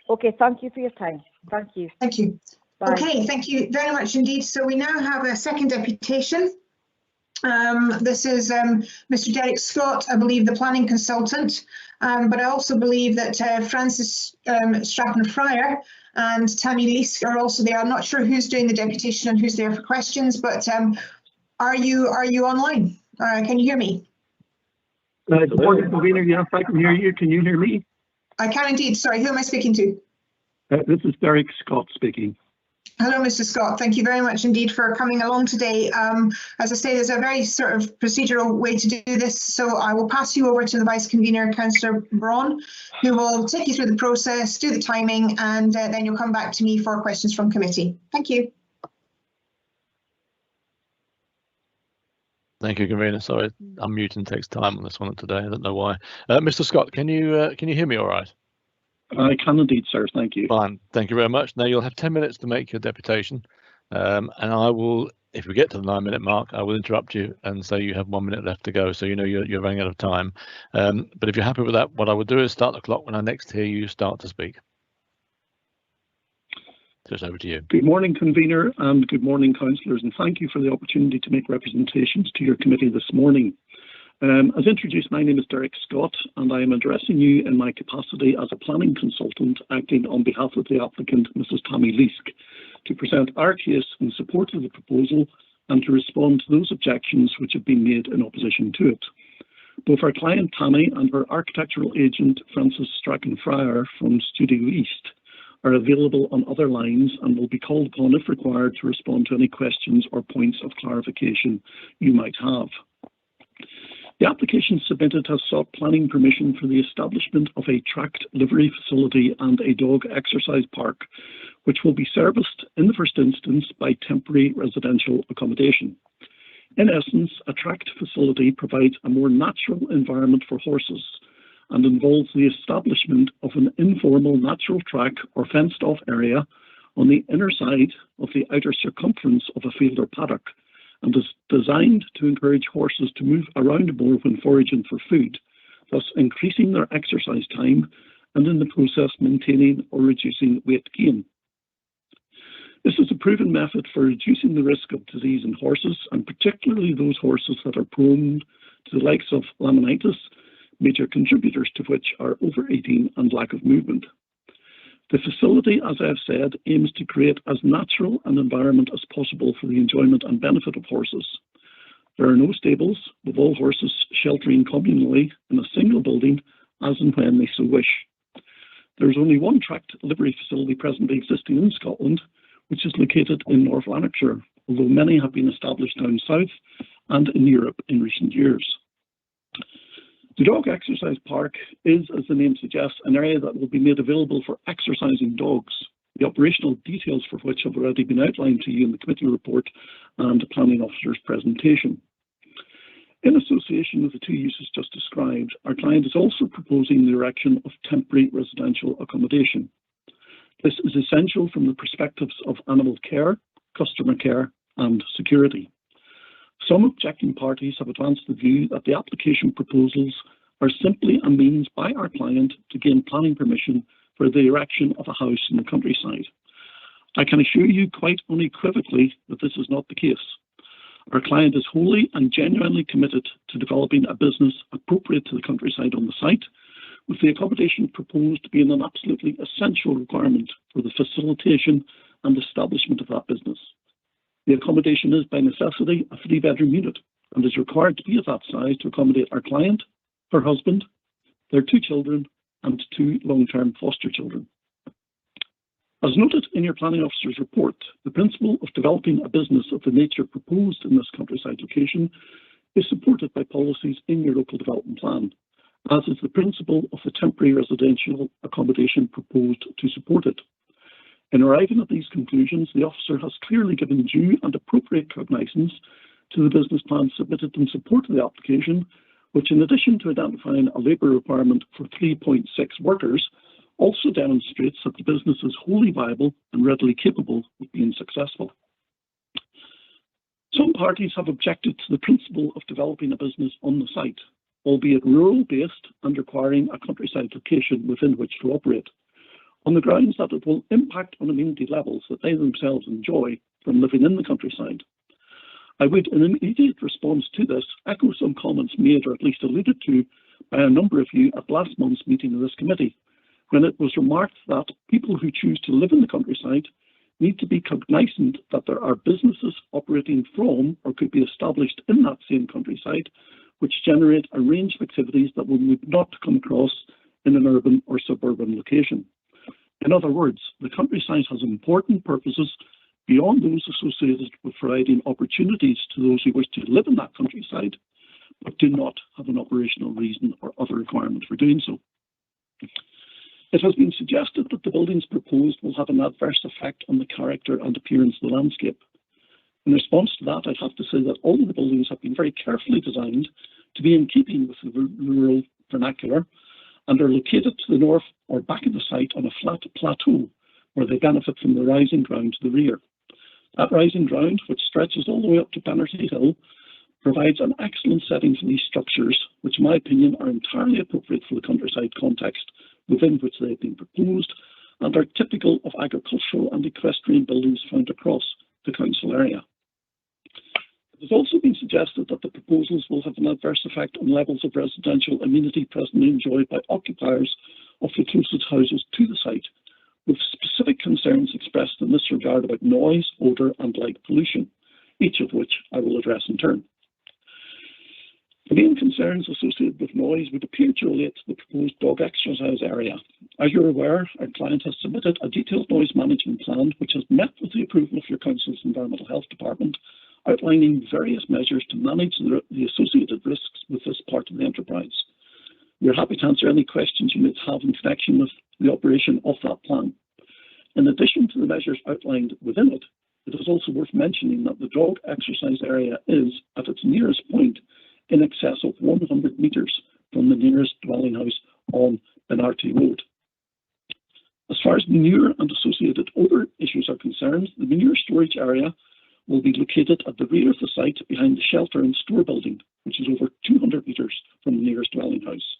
Okay. Thank you for your time. Thank you. Thank you. Bye. Okay. Thank you very much indeed. So we now have a second deputation. This is Mr. Derek Scott, I believe, the planning consultant. But I also believe that Francis Strachan-Fryer and Tammy Leask are also there. I'm not sure who's doing the deputation and who's there for questions, but are you online? Can you hear me? Good morning, convener. Yes, I can hear you. Can you hear me? I can indeed. Sorry, who am I speaking to? This is Derek Scott speaking. Hello, Mr. Scott. Thank you very much indeed for coming along today. As I say, there's a very sort of procedural way to do this, so I will pass you over to the Vice Convener, Councillor Braun, who will take you through the process, do the timing, and then you'll come back to me for questions from committee. Thank you. Thank you, Convener. Sorry, unmuting takes time on this one today. I don't know why. Mr. Scott, can you hear me all right? I can indeed, sir. Thank you. Fine. Thank you very much. Now you'll have 10 minutes to make your deputation, and I will, if we get to the 9-minute mark, I will interrupt you and say you have 1 minute left to go, so you know you're running out of time. But if you're happy with that, what I will do is start the clock when I next hear you start to speak. So it's over to you. Good morning, convener, and good morning, councillors, and thank you for the opportunity to make representations to your committee this morning. As introduced, my name is Derek Scott, and I am addressing you in my capacity as a planning consultant acting on behalf of the applicant, Mrs. Tammy Leask, to present our case in support of the proposal and to respond to those objections which have been made in opposition to it. Both our client Tammy and her architectural agent, Francis Strachan-Fryer from Studio East, are available on other lines and will be called upon if required to respond to any questions or points of clarification you might have. The application submitted has sought planning permission for the establishment of a tracked livery facility and a dog exercise park, which will be serviced in the first instance by temporary residential accommodation. In essence, a tracked facility provides a more natural environment for horses and involves the establishment of an informal natural track or fenced-off area on the inner side of the outer circumference of a field or paddock, and is designed to encourage horses to move around more when foraging for food, thus increasing their exercise time and in the process maintaining or reducing weight gain. This is a proven method for reducing the risk of disease in horses, and particularly those horses that are prone to the likes of laminitis, major contributors to which are overeating and lack of movement. The facility, as I have said, aims to create as natural an environment as possible for the enjoyment and benefit of horses. There are no stables, with all horses sheltering communally in a single building as and when they so wish. There is only one tracked livery facility presently existing in Scotland, which is located in North Lanarkshire, although many have been established down south and in Europe in recent years. The dog exercise park is, as the name suggests, an area that will be made available for exercising dogs, the operational details for which have already been outlined to you in the committee report and the planning officer's presentation. In association with the two uses just described, our client is also proposing the erection of temporary residential accommodation. This is essential from the perspectives of animal care, customer care and security. Some objecting parties have advanced the view that the application proposals are simply a means by our client to gain planning permission for the erection of a house in the countryside. I can assure you quite unequivocally that this is not the case. Our client is wholly and genuinely committed to developing a business appropriate to the countryside on the site, with the accommodation proposed being an absolutely essential requirement for the facilitation and establishment of that business. The accommodation is by necessity a 3-bedroom unit and is required to be of that size to accommodate our client, her husband, their 2 children and 2 long-term foster children. As noted in your planning officer's report, the principle of developing a business of the nature proposed in this countryside location is supported by policies in your local development plan, as is the principle of the temporary residential accommodation proposed to support it. In arriving at these conclusions, the officer has clearly given due and appropriate cognizance to the business plan submitted in support of the application, which, in addition to identifying a labour requirement for 3.6 workers, also demonstrates that the business is wholly viable and readily capable of being successful. Some parties have objected to the principle of developing a business on the site, albeit rural-based and requiring a countryside location within which to operate, on the grounds that it will impact on amenity levels that they themselves enjoy from living in the countryside. I would, in immediate response to this, echo some comments made or at least alluded to by a number of you at last month's meeting of this committee, when it was remarked that people who choose to live in the countryside need to be cognizant that there are businesses operating from or could be established in that same countryside, which generate a range of activities that one would not come across in an urban or suburban location. In other words, the countryside has important purposes beyond those associated with providing opportunities to those who wish to live in that countryside, but do not have an operational reason or other requirement for doing so. It has been suggested that the buildings proposed will have an adverse effect on the character and appearance of the landscape. In response to that, I'd have to say that all of the buildings have been very carefully designed to be in keeping with the rural vernacular and are located to the north or back of the site on a flat plateau where they benefit from the rising ground to the rear. That rising ground, which stretches all the way up to Bernardi Hill, provides an excellent setting for these structures, which in my opinion are entirely appropriate for the countryside context within which they have been proposed and are typical of agricultural and equestrian buildings found across the council area. It has also been suggested that the proposals will have an adverse effect on levels of residential amenity presently enjoyed by occupiers of the closest houses to the site, with specific concerns expressed in this regard about noise, odour and light pollution, each of which I will address in turn. The main concerns associated with noise would appear to relate to the proposed dog exercise area. As you're aware, our client has submitted a detailed noise management plan which has met with the approval of your council's Environmental Health Department, outlining various measures to manage the associated risks with this part of the enterprise. We're happy to answer any questions you may have in connection with the operation of that plan. In addition to the measures outlined within it, it is also worth mentioning that the dog exercise area is, at its nearest point, in excess of 100 metres from the nearest dwelling house on Bernardi Road. As far as manure and associated odour issues are concerned, the manure storage area will be located at the rear of the site behind the shelter and store building, which is over 200 metres from the nearest dwelling house.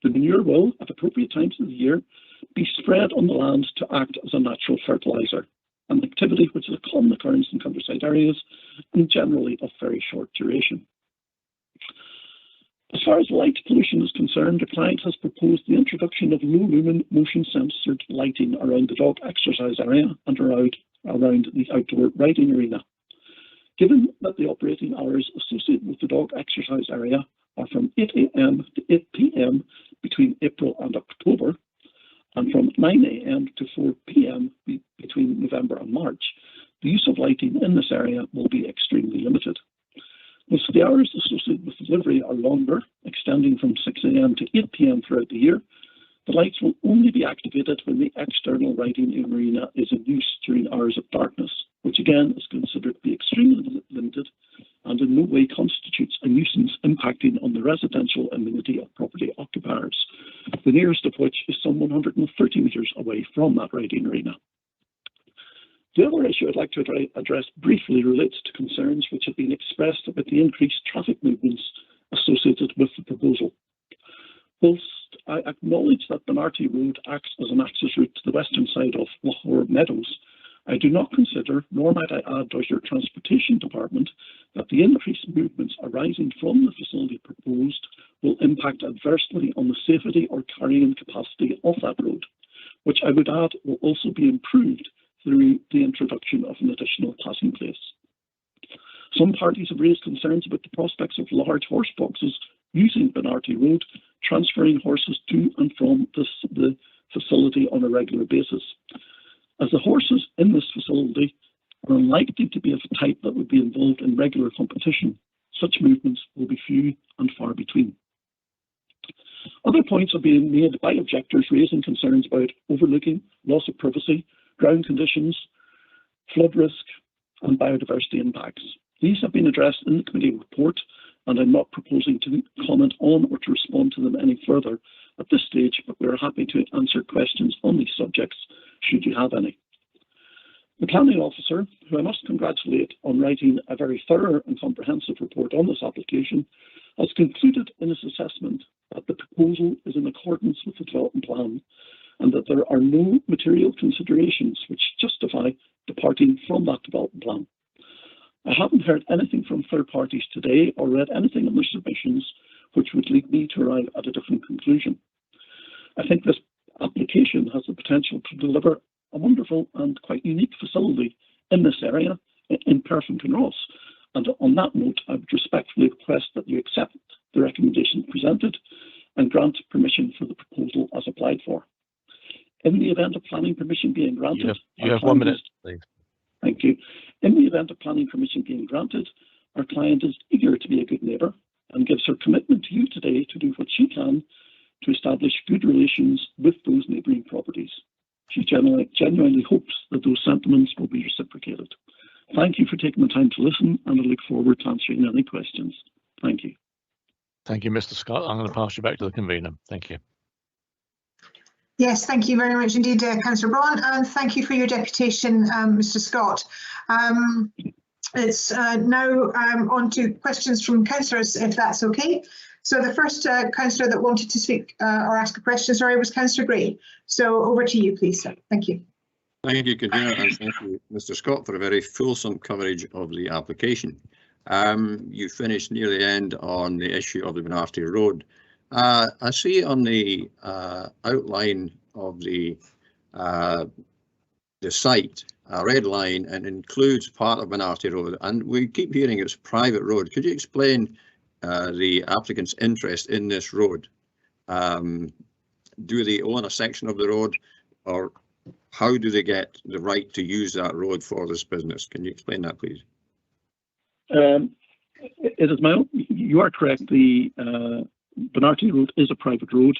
The manure will, at appropriate times of the year, be spread on the land to act as a natural fertiliser, an activity which is a common occurrence in countryside areas and generally of very short duration. As far as light pollution is concerned, the client has proposed the introduction of low-lumen motion-censored lighting around the dog exercise area and around the outdoor riding arena. Given that the operating hours associated with the dog exercise area are from 8 AM to 8 PM between April and October, and from 9 AM to 4 PM between November and March, the use of lighting in this area will be extremely limited. Most of the hours associated with delivery are longer, extending from 6 AM to 8 PM throughout the year. The lights will only be activated when the external riding arena is in use during hours of darkness, which again is considered to be extremely limited and in no way constitutes a nuisance impacting on the residential amenity of property occupiers, the nearest of which is some 130 metres away from that riding arena. The other issue I'd like to address briefly relates to concerns which have been expressed about the increased traffic movements associated with the proposal. Whilst I acknowledge that Bernardi Road acts as an access route to the western side of Lahore Meadows, I do not consider, nor might I add does your Transportation Department, that the increased movements arising from the facility proposed will impact adversely on the safety or carrying capacity of that road, which I would add will also be improved through the introduction of an additional passing place. Some parties have raised concerns about the prospects of large horse boxes using Bernardi Road, transferring horses to and from the facility on a regular basis. As the horses in this facility are unlikely to be of a type that would be involved in regular competition, such movements will be few and far between. Other points are being made by objectors raising concerns about overlooking, loss of privacy, ground conditions, flood risk, and biodiversity impacts. These have been addressed in the committee report, and I'm not proposing to comment on or to respond to them any further at this stage, but we are happy to answer questions on these subjects should you have any. The planning officer, who I must congratulate on writing a very thorough and comprehensive report on this application, has concluded in his assessment that the proposal is in accordance with the development plan and that there are no material considerations which justify departing from that development plan. I haven't heard anything from third parties today or read anything in their submissions which would lead me to arrive at a different conclusion. I think this application has the potential to deliver a wonderful and quite unique facility in this area in Perth and Kinross. And on that note, I would respectfully request that you accept the recommendation presented and grant permission for the proposal as applied for. In the event of planning permission being granted, you have 1 minute, please. Thank you. In the event of planning permission being granted, our client is eager to be a good neighbour and gives her commitment to you today to do what she can to establish good relations with those neighbouring properties. She genuinely hopes that those sentiments will be reciprocated. Thank you for taking the time to listen, and I look forward to answering any questions. Thank you. Thank you, Mr. Scott. I'm going to pass you back to the convener. Thank you. Yes, thank you very much indeed, Councillor Braun, and thank you for your deputation, Mr. Scott. It's now on to questions from councillors, if that's okay. So the first councillor that wanted to speak or ask a question, sorry, was Councillor Gray. So over to you, please, sir. Thank you. Thank you, Convener, and thank you, Mr. Scott, for a very fulsome coverage of the application. You finished near the end on the issue of the Bernardi Road. I see on the outline of the site a red line and includes part of Bernardi Road, and we keep hearing it's a private road. Could you explain the applicant's interest in this road? Do they own a section of the road, or how do they get the right to use that road for this business? Can you explain that, please? It is you are correct. The Bernardi Road is a private road.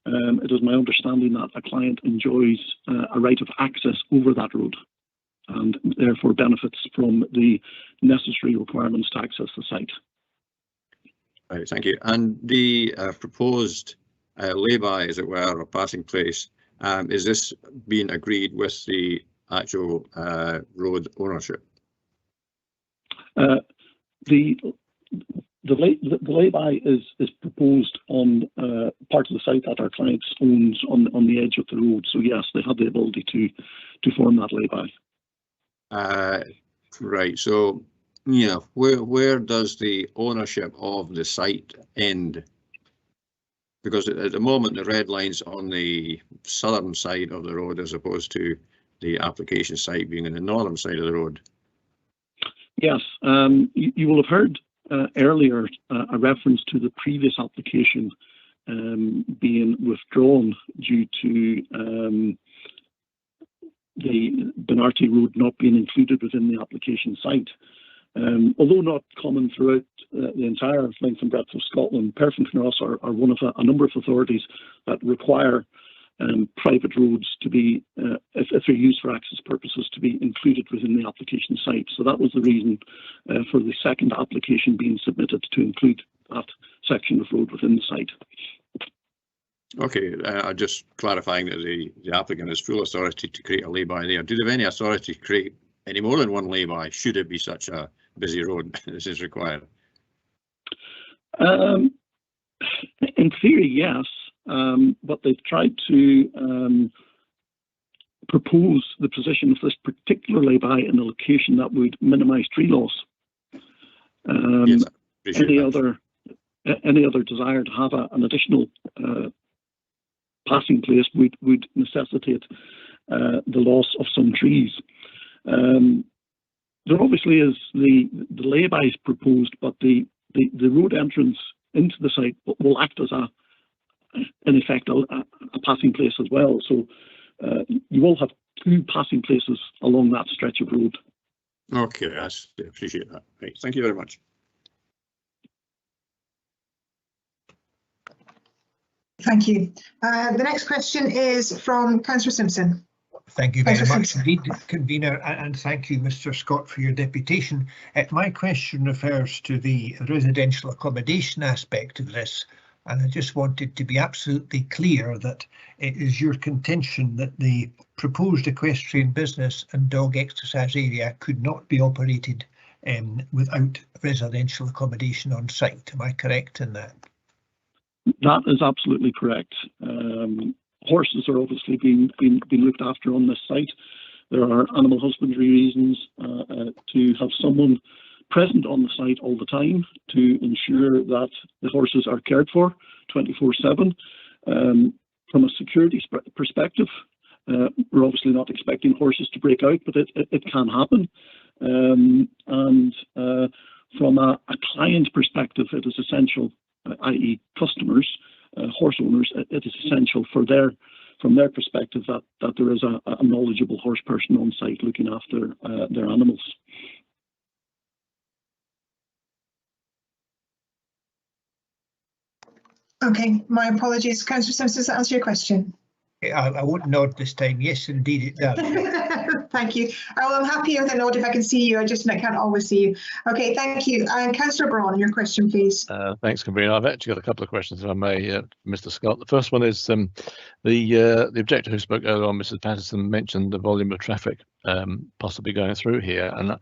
It is my understanding that a client enjoys a right of access over that road and therefore benefits from the necessary requirements to access the site. Right, thank you. And the proposed lay-by, as it were, or passing place, is this being agreed with the actual road ownership? The lay-by is proposed on part of the site that our client owns on the edge of the road. So yes, they have the ability to form that lay-by. Right. So yeah, where does the ownership of the site end? Because at the moment the red line's on the southern side of the road as opposed to the application site being in the northern side of the road. Yes, you will have heard earlier a reference to the previous application being withdrawn due to the Bernardi Road not being included within the application site. Although not common throughout the entire length and breadth of Scotland, Perth and Kinross are one of a number of authorities that require private roads to be, if they're used for access purposes, to be included within the application site. So that was the reason for the second application being submitted, to include that section of road within the site. Okay, just clarifying that the applicant has full authority to create a lay-by there. Do they have any authority to create any more than one lay-by? Should it be such a busy road as is required? In theory, yes, but they've tried to propose the position of this particular lay-by in a location that would minimise tree loss. Yes, any other desire to have an additional passing place would necessitate the loss of some trees. There obviously is the lay-bys proposed, but the road entrance into the site will act as in effect a passing place as well. So you will have two passing places along that stretch of road. Okay, I appreciate that. Right, thank you very much. Thank you. The next question is from Councillor Simpson. Thank you very much indeed, Convener, and thank you, Mr. Scott, for your deputation. My question refers to the residential accommodation aspect of this, and I just wanted to be absolutely clear that it is your contention that the proposed equestrian business and dog exercise area could not be operated without residential accommodation on site. Am I correct in that? That is absolutely correct. Horses are obviously being looked after on this site. There are animal husbandry reasons to have someone present on the site all the time to ensure that the horses are cared for 24/7. From a security perspective, we're obviously not expecting horses to break out, but it can happen. And from a client perspective, it is essential, i.e. customers, horse owners, it is essential from their perspective that there is a knowledgeable horse person on site looking after their animals. Okay, my apologies. Councillor Simpson, does that answer your question? I would nod this time. Yes, indeed it does. Thank you. Well, I'm happy with a nod if I can see you. I can't always see you. Okay, thank you. Councillor Braun, your question, please. Thanks, Convener. I've actually got a couple of questions, if I may, Mr. Scott. The first one is the objector who spoke earlier on, Mrs. Patterson, mentioned the volume of traffic possibly going through here, and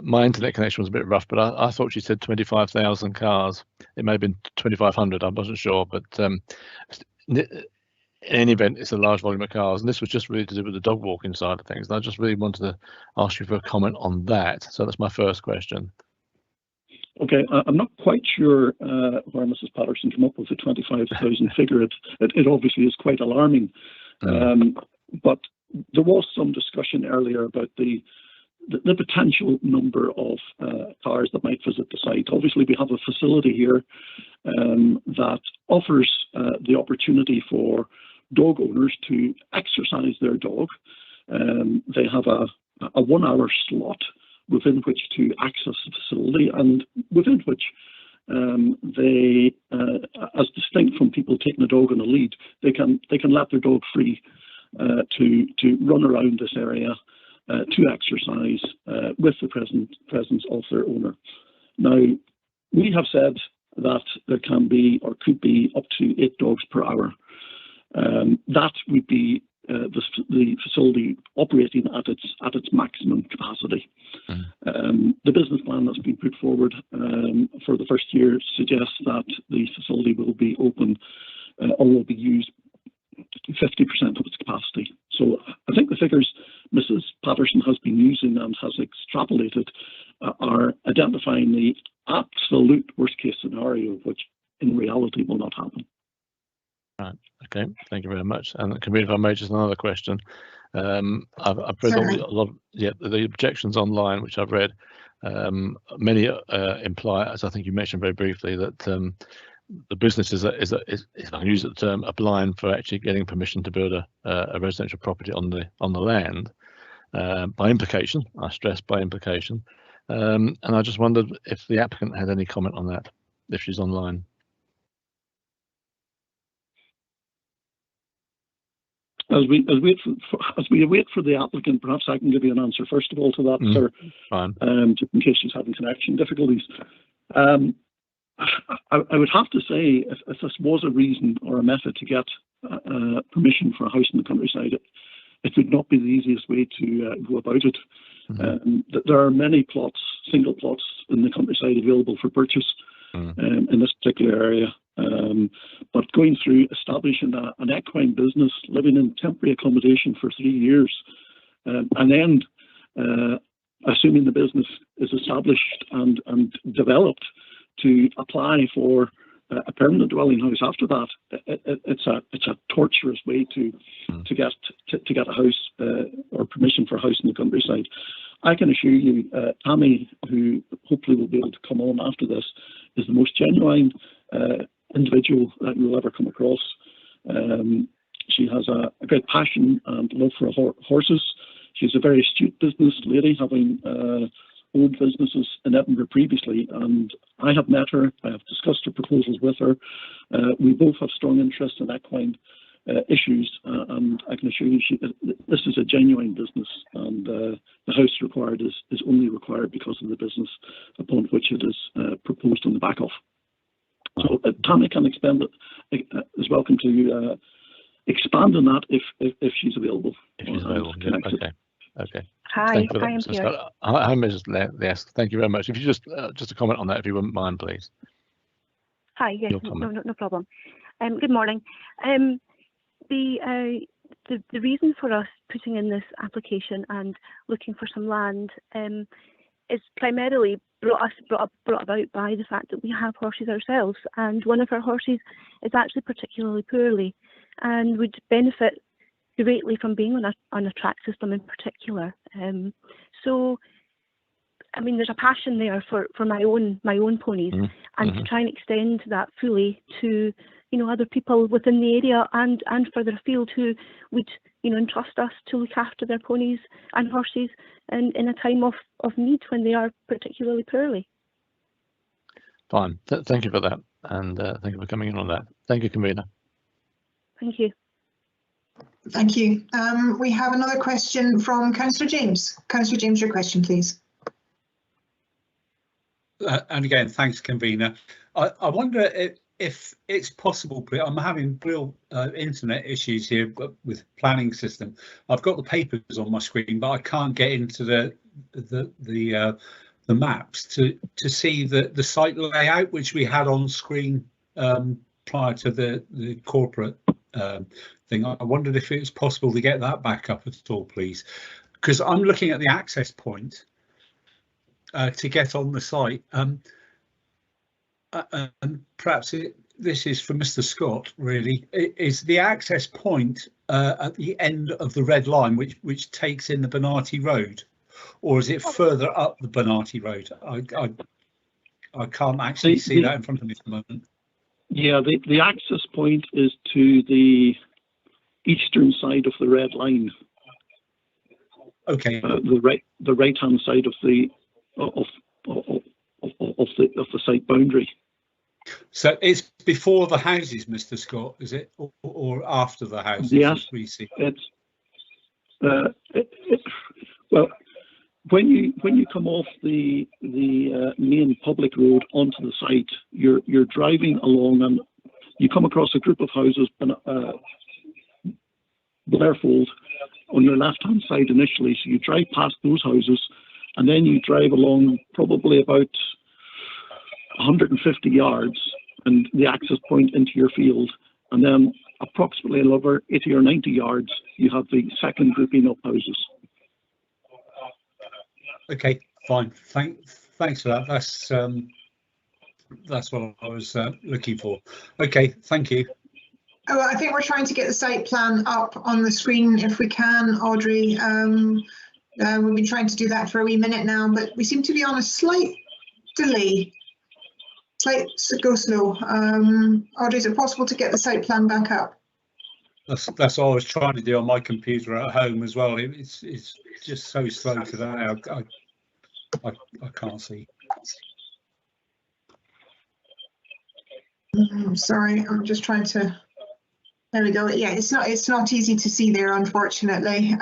my internet connection was a bit rough, but I thought she said 25,000 cars. It may have been 2,500. I wasn't sure, but in any event, it's a large volume of cars, and this was just really to do with the dog walking side of things. And I just really wanted to ask you for a comment on that. So that's my first question. Okay, I'm not quite sure where Mrs. Patterson came up with the 25,000 figure. It obviously is quite alarming, but there was some discussion earlier about the potential number of cars that might visit the site. Obviously, we have a facility here that offers the opportunity for dog owners to exercise their dog. They have a 1 hour slot within which to access the facility, and within which they, as distinct from people taking a dog on a lead, they can let their dog free to run around this area, to exercise with the presence of their owner. Now, we have said that there can be or could be up to 8 dogs per hour. That would be the facility operating at its maximum capacity. The business plan that's been put forward for the first year suggests that the facility will be open or will be used 50% of its capacity. So I think the figures Mrs. Patterson has been using and has extrapolated are identifying the absolute worst case scenario, which in reality will not happen. Right. Okay. Thank you very much. And Convener, if I may, just another question. I've read a lot of the objections online, which I've read. Many imply, as I think you mentioned very briefly, that the business is if I can use the term, a blind for actually getting permission to build a residential property on the land. By implication, I stress by implication. And I just wondered if the applicant had any comment on that, if she's online. As we await for the applicant, perhaps I can give you an answer first of all to that, sir. Fine. Just in case she's having connection difficulties. I would have to say, if this was a reason or a method to get permission for a house in the countryside, it would not be the easiest way to go about it. There are many plots, single plots in the countryside available for purchase in this particular area. But going through establishing an equine business, living in temporary accommodation for 3 years, and then assuming the business is established and developed, to apply for a permanent dwelling house after that, it's a torturous way to get a house or permission for a house in the countryside. I can assure you, Tammy, who hopefully will be able to come on after this, is the most genuine individual that you'll ever come across. She has a great passion and love for horses. She's a very astute business lady, having owned businesses in Edinburgh previously, and I have met her. I have discussed her proposals with her. We both have strong interest in equine issues, and I can assure you this is a genuine business, and the house required is only required because of the business upon which it is proposed on the back of. So Tammy can expand it, is welcome to expand on that if she's available. If she's available, yeah, okay. Hi, I am here. Hi, Mrs. Les. Thank you very much. If you just a comment on that, if you wouldn't mind, please. Hi, yes, no problem. Good morning. The reason for us putting in this application and looking for some land is primarily brought about by the fact that we have horses ourselves, and one of our horses is actually particularly poorly and would benefit greatly from being on a track system in particular. So, I mean, there's a passion there for my own ponies, and to try and extend that fully to, you know, other people within the area and further afield who would, you know, entrust us to look after their ponies and horses in a time of need when they are particularly poorly. Fine. Thank you for that, and thank you for coming in on that. Thank you, convener. Thank you. Thank you. We have another question from Councillor James. Councillor James, your question, please. And again, thanks, convener. I wonder if it's possible, I'm having real internet issues here with planning system. I've got the papers on my screen, but I can't get into the maps to see the site layout which we had on screen prior to the corporate thing. I wondered if it was possible to get that back up at all, please, because I'm looking at the access point to get on the site. And perhaps this is for Mr. Scott, really. Is the access point at the end of the red line, which takes in the Bernardi Road, or is it further up the Bernardi Road? I can't actually see that in front of me at the moment. Yeah, the access point is to the eastern side of the red line. Okay. The right hand side of the site boundary. So it's before the houses, Mr. Scott, is it, or after the houses? Yes, we see. It's well, when you come off the main public road onto the site, you're driving along and you come across a group of houses, Blairfold, on your left hand side initially. So you drive past those houses, and then you drive along probably about 150 yards and the access point into your field, and then approximately another 80 or 90 yards you have the second grouping of houses. Okay, fine. Thanks for that. That's what I was looking for. Okay, thank you. Oh, I think we're trying to get the site plan up on the screen if we can, Audrey. We've been trying to do that for a wee minute now, but we seem to be on a slight delay. Go slow. Audrey, is it possible to get the site plan back up? That's what I was trying to do on my computer at home as well. It's just so slow today. I can't see. Sorry, I'm just trying to. There we go. Yeah, it's not easy to see there, unfortunately.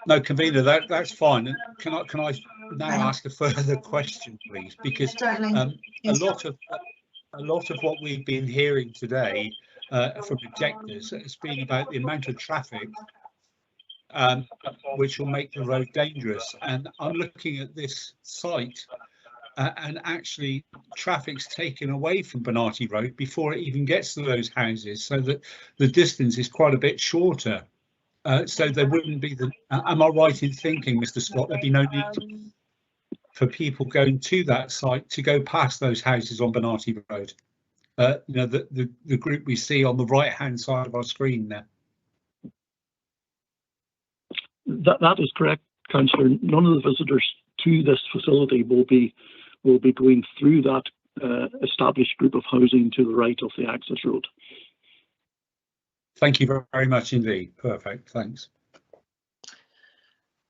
No, convener, that's fine. Can I now ask a further question, please? Because a lot of what we've been hearing today from objectors has been about the amount of traffic which will make the road dangerous. And I'm looking at this site and actually traffic's taken away from Bernardi Road before it even gets to those houses, so that the distance is quite a bit shorter. So there wouldn't be the, am I right in thinking, Mr. Scott, there'd be no need for people going to that site to go past those houses on Bernardi Road? You know, the group we see on the right hand side of our screen there. That is correct, Councillor. None of the visitors to this facility will be going through that established group of housing to the right of the access road. Thank you very much indeed. Perfect. Thanks.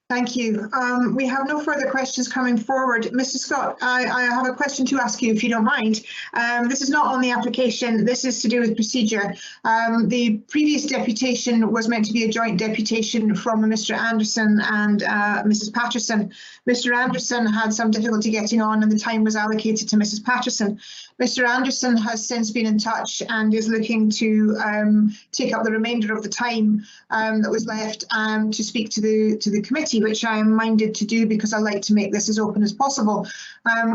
Thank you. We have no further questions coming forward. Mr. Scott, I have a question to ask you, if you don't mind. This is not on the application. This is to do with procedure. The previous deputation was meant to be a joint deputation from Mr. Anderson and Mrs. Patterson. Mr. Anderson had some difficulty getting on and the time was allocated to Mrs. Patterson. Mr. Anderson has since been in touch and is looking to take up the remainder of the time that was left to speak to the committee, which I am minded to do because I like to make this as open as possible.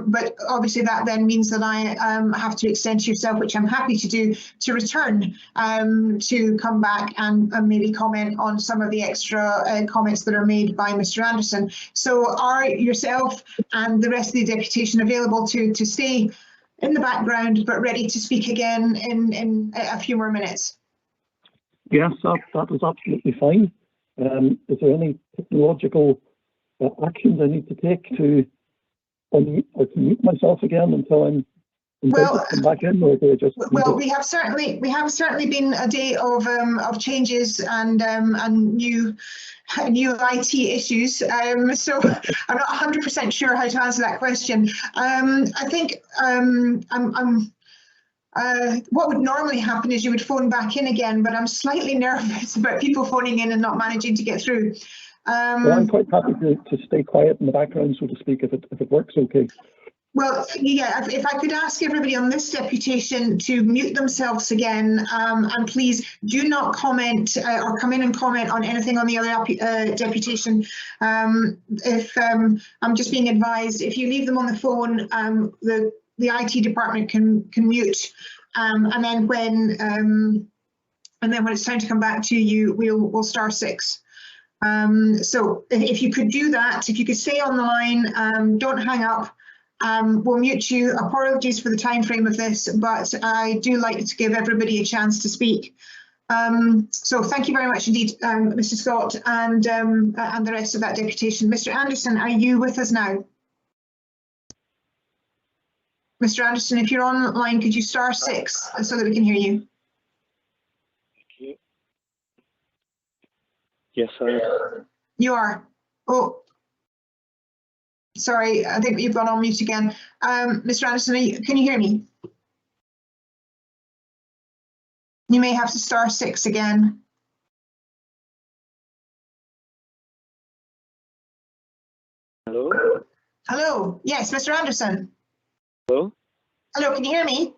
But obviously that then means that I have to extend to yourself, which I'm happy to do, to return to come back and maybe comment on some of the extra comments that are made by Mr. Anderson. So are yourself and the rest of the deputation available to stay in the background but ready to speak again in a few more minutes? Yes, that is absolutely fine. Is there any technological actions I need to take to unmute or to mute myself again until I'm invited to come back in, or do I just? Well, we have certainly been a day of changes and new IT issues. So I'm not 100% sure how to answer that question. I think what would normally happen is you would phone back in again, but I'm slightly nervous about people phoning in and not managing to get through. Well, I'm quite happy to stay quiet in the background, so to speak, if it works okay. Well, yeah, if I could ask everybody on this deputation to mute themselves again, and please do not comment or come in and comment on anything on the other deputation. If I'm just being advised, if you leave them on the phone, the IT department can mute, and then when it's time to come back to you, we'll star 6. So if you could do that, if you could stay on the line, don't hang up. We'll mute you. Apologies for the time frame of this, but I do like to give everybody a chance to speak. So thank you very much indeed, Mr. Scott, and the rest of that deputation. Mr. Anderson, are you with us now? Mr. Anderson, if you're online, could you star 6 so that we can hear you? Okay. Yes, I am. You are. Oh. Sorry, I think you've gone on mute again. Mr. Anderson, can you hear me? You may have to star 6 again. Hello? Hello, yes, Mr. Anderson. Hello? Hello, can you hear me?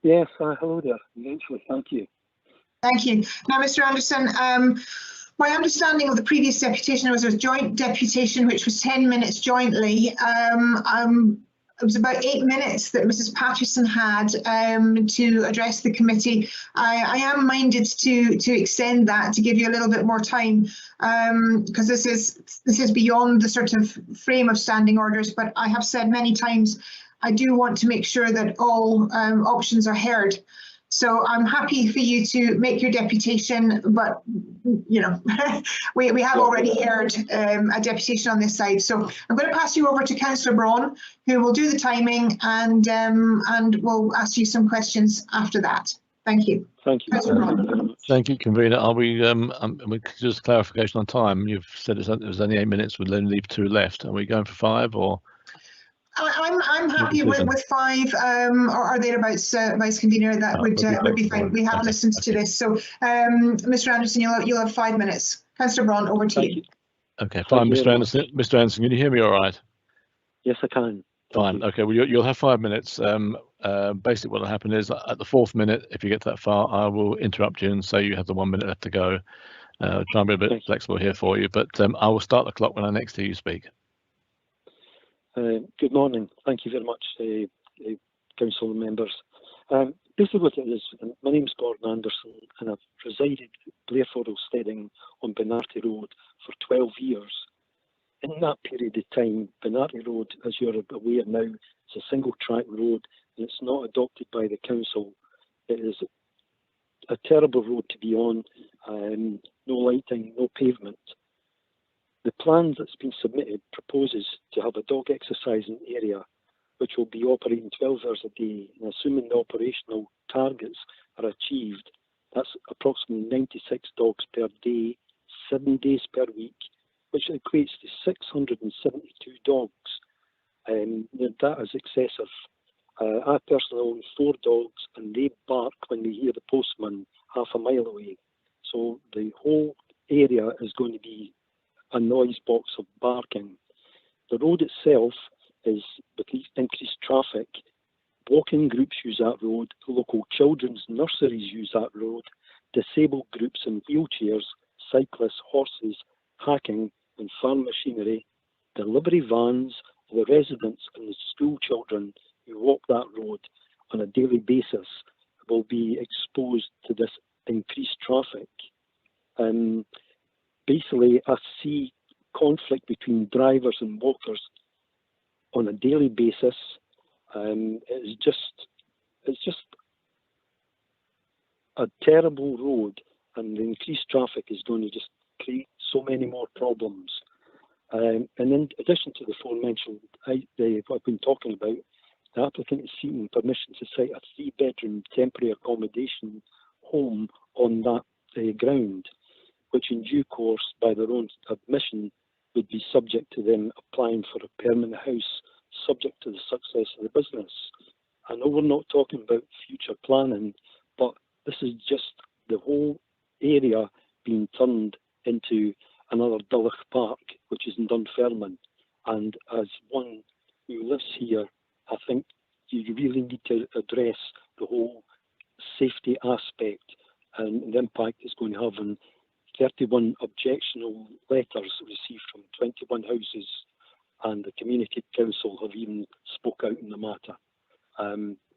Yes, hello there. Eventually, thank you. Thank you. Now, Mr. Anderson, my understanding of the previous deputation was a joint deputation, which was 10 minutes jointly. It was about 8 minutes that Mrs. Patterson had to address the committee. I am minded to extend that to give you a little bit more time, because this is beyond the sort of frame of standing orders. But I have said many times, I do want to make sure that all options are heard. So I'm happy for you to make your deputation, but you know, we have already heard a deputation on this side. So I'm going to pass you over to Councillor Braun, who will do the timing, and we'll ask you some questions after that. Thank you. Thank you. Thank you, convener. Are we? Just clarification on time. You've said it was only 8 minutes. We'll only leave 2 left. Are we going for 5 or? I'm happy with 5 or thereabouts, Vice Convener. That would be fine. We have listened to this. So, Mr. Anderson, you'll have 5 minutes. Councillor Braun, over to you. Okay, fine, Mr. Anderson. Mr. Anderson, can you hear me all right? Yes, I can. Fine. Okay, well, you'll have 5 minutes. Basically, what will happen is at the 4th minute, if you get that far, I will interrupt you and say you have the 1 minute left to go. Try and be a bit flexible here for you, but I will start the clock when I next hear you speak. Good morning. Thank you very much, council members. Basically what it is, my name is Gordon Anderson and I've resided at Blairfordle Steading on Bernardi Road for 12 years. In that period of time, Bernardi Road, as you're aware now, is a single track road and it's not adopted by the council. It is a terrible road to be on, no lighting, no pavement. The plan that's been submitted proposes to have a dog exercising area which will be operating 12 hours a day, and assuming the operational targets are achieved, that's approximately 96 dogs per day, 7 days per week, which equates to 672 dogs. That is excessive. I personally own 4 dogs and they bark when they hear the postman half a mile away. So the whole area is going to be a noise box of barking. The road itself is, with increased traffic, walking groups use that road, local children's nurseries use that road, disabled groups in wheelchairs, cyclists, horses, hacking and farm machinery, delivery vans, the residents and the school children who walk that road on a daily basis will be exposed to this increased traffic. Basically, I see conflict between drivers and walkers on a daily basis. It's just a terrible road, and the increased traffic is going to just create so many more problems. And in addition to the aforementioned, what I've been talking about, the applicant is seeking permission to site a 3-bedroom temporary accommodation home on that ground, which in due course, by their own admission, would be subject to them applying for a permanent house, subject to the success of the business. I know we're not talking about future planning, but this is just the whole area being turned into another Dulwich Park, which is in Dunfermline. And as one who lives here, I think you really need to address the whole safety aspect and the impact it's going to have on 31 objectionable letters received from 21 houses, and the Community Council have even spoke out in the matter.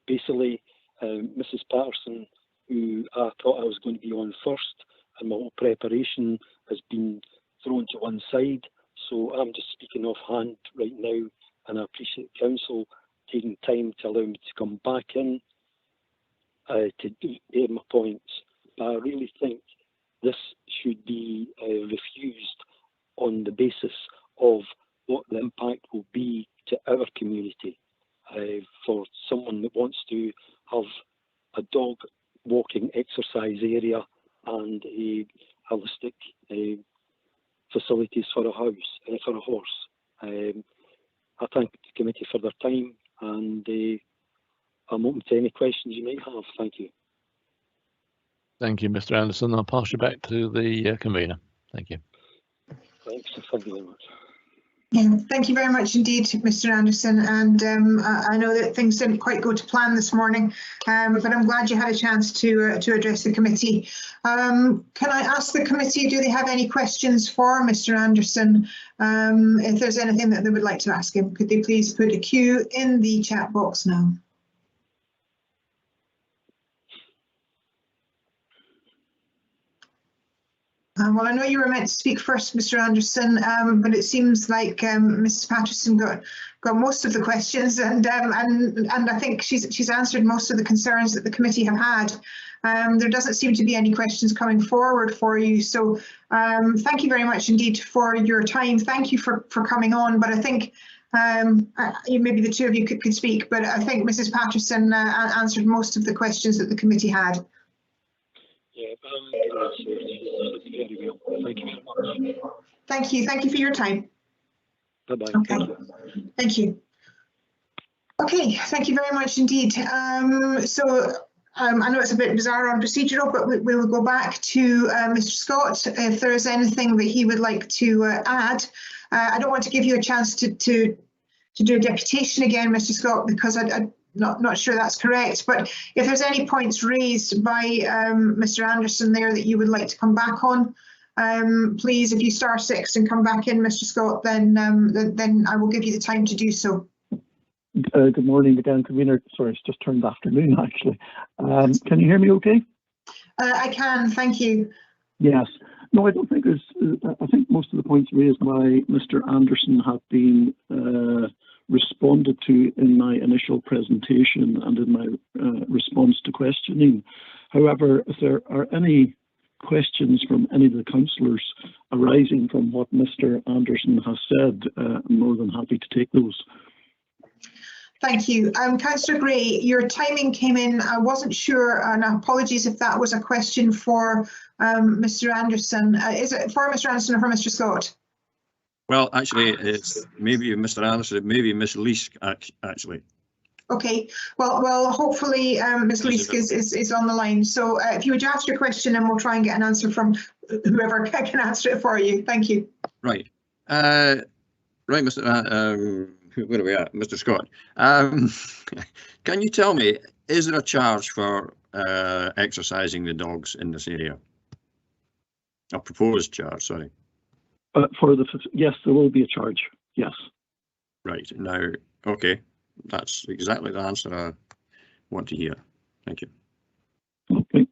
Basically, Mrs. Patterson, who I thought I was going to be on first, and my whole preparation has been thrown to one side, so I'm just speaking offhand right now, and I appreciate the Council taking time to allow me to come back in to air my points. But I really think this should be refused on the basis of what the impact will be to our community. For someone that wants to have a dog walking exercise area and a holistic facilities for a house, for a horse. I thank the committee for their time, and I'm open to any questions you might have. Thank you. Thank you, Mr. Anderson. I'll pass you back to the convener. Thank you. Thanks. Thank you very much. Yeah, thank you very much indeed, Mr. Anderson. And I know that things didn't quite go to plan this morning, but I'm glad you had a chance to address the committee. Can I ask the committee, do they have any questions for Mr. Anderson? If there's anything that they would like to ask him, could they please put a Q in the chat box now? Well, I know you were meant to speak first, Mr. Anderson, but it seems like Mrs. Patterson got most of the questions, and I think she's answered most of the concerns that the committee have had. There doesn't seem to be any questions coming forward for you, so thank you very much indeed for your time. Thank you for coming on, but I think maybe the two of you could speak, but I think Mrs. Patterson answered most of the questions that the committee had. Yeah, very well. Thank you very much. Thank you. Thank you for your time. Bye-bye. Okay. Thank you. Okay, thank you very much indeed. So I know it's a bit bizarre on procedural, but we will go back to Mr. Scott if there is anything that he would like to add. I don't want to give you a chance to do a deputation again, Mr. Scott, because I'm not sure that's correct. But if there's any points raised by Mr. Anderson there that you would like to come back on, please, if you *6 and come back in, Mr. Scott, then I will give you the time to do so. Good morning again, convener. Sorry, it's just turned afternoon actually. Can you hear me okay? I can, thank you. Yes. No, I don't think there's, I think most of the points raised by Mr. Anderson have been responded to in my initial presentation and in my response to questioning. However, if there are any questions from any of the councillors arising from what Mr. Anderson has said, I'm more than happy to take those. Thank you. Councillor Gray, your timing came in, I wasn't sure, and apologies if that was a question for Mr. Anderson. Is it for Mr. Anderson or for Mr. Scott? Well, actually, it's maybe Mr. Anderson, maybe Miss Leask, actually. Okay, well, hopefully Ms. Leask is on the line. So if you would ask your question and we'll try and get an answer from whoever can answer it for you. Thank you. Right. Right, Mr. Where are we at? Mr. Scott. Can you tell me, is there a charge for exercising the dogs in this area? A proposed charge, sorry. Yes, there will be a charge. Yes. Right. Now, okay. That's exactly the answer I want to hear. Thank you. Okay.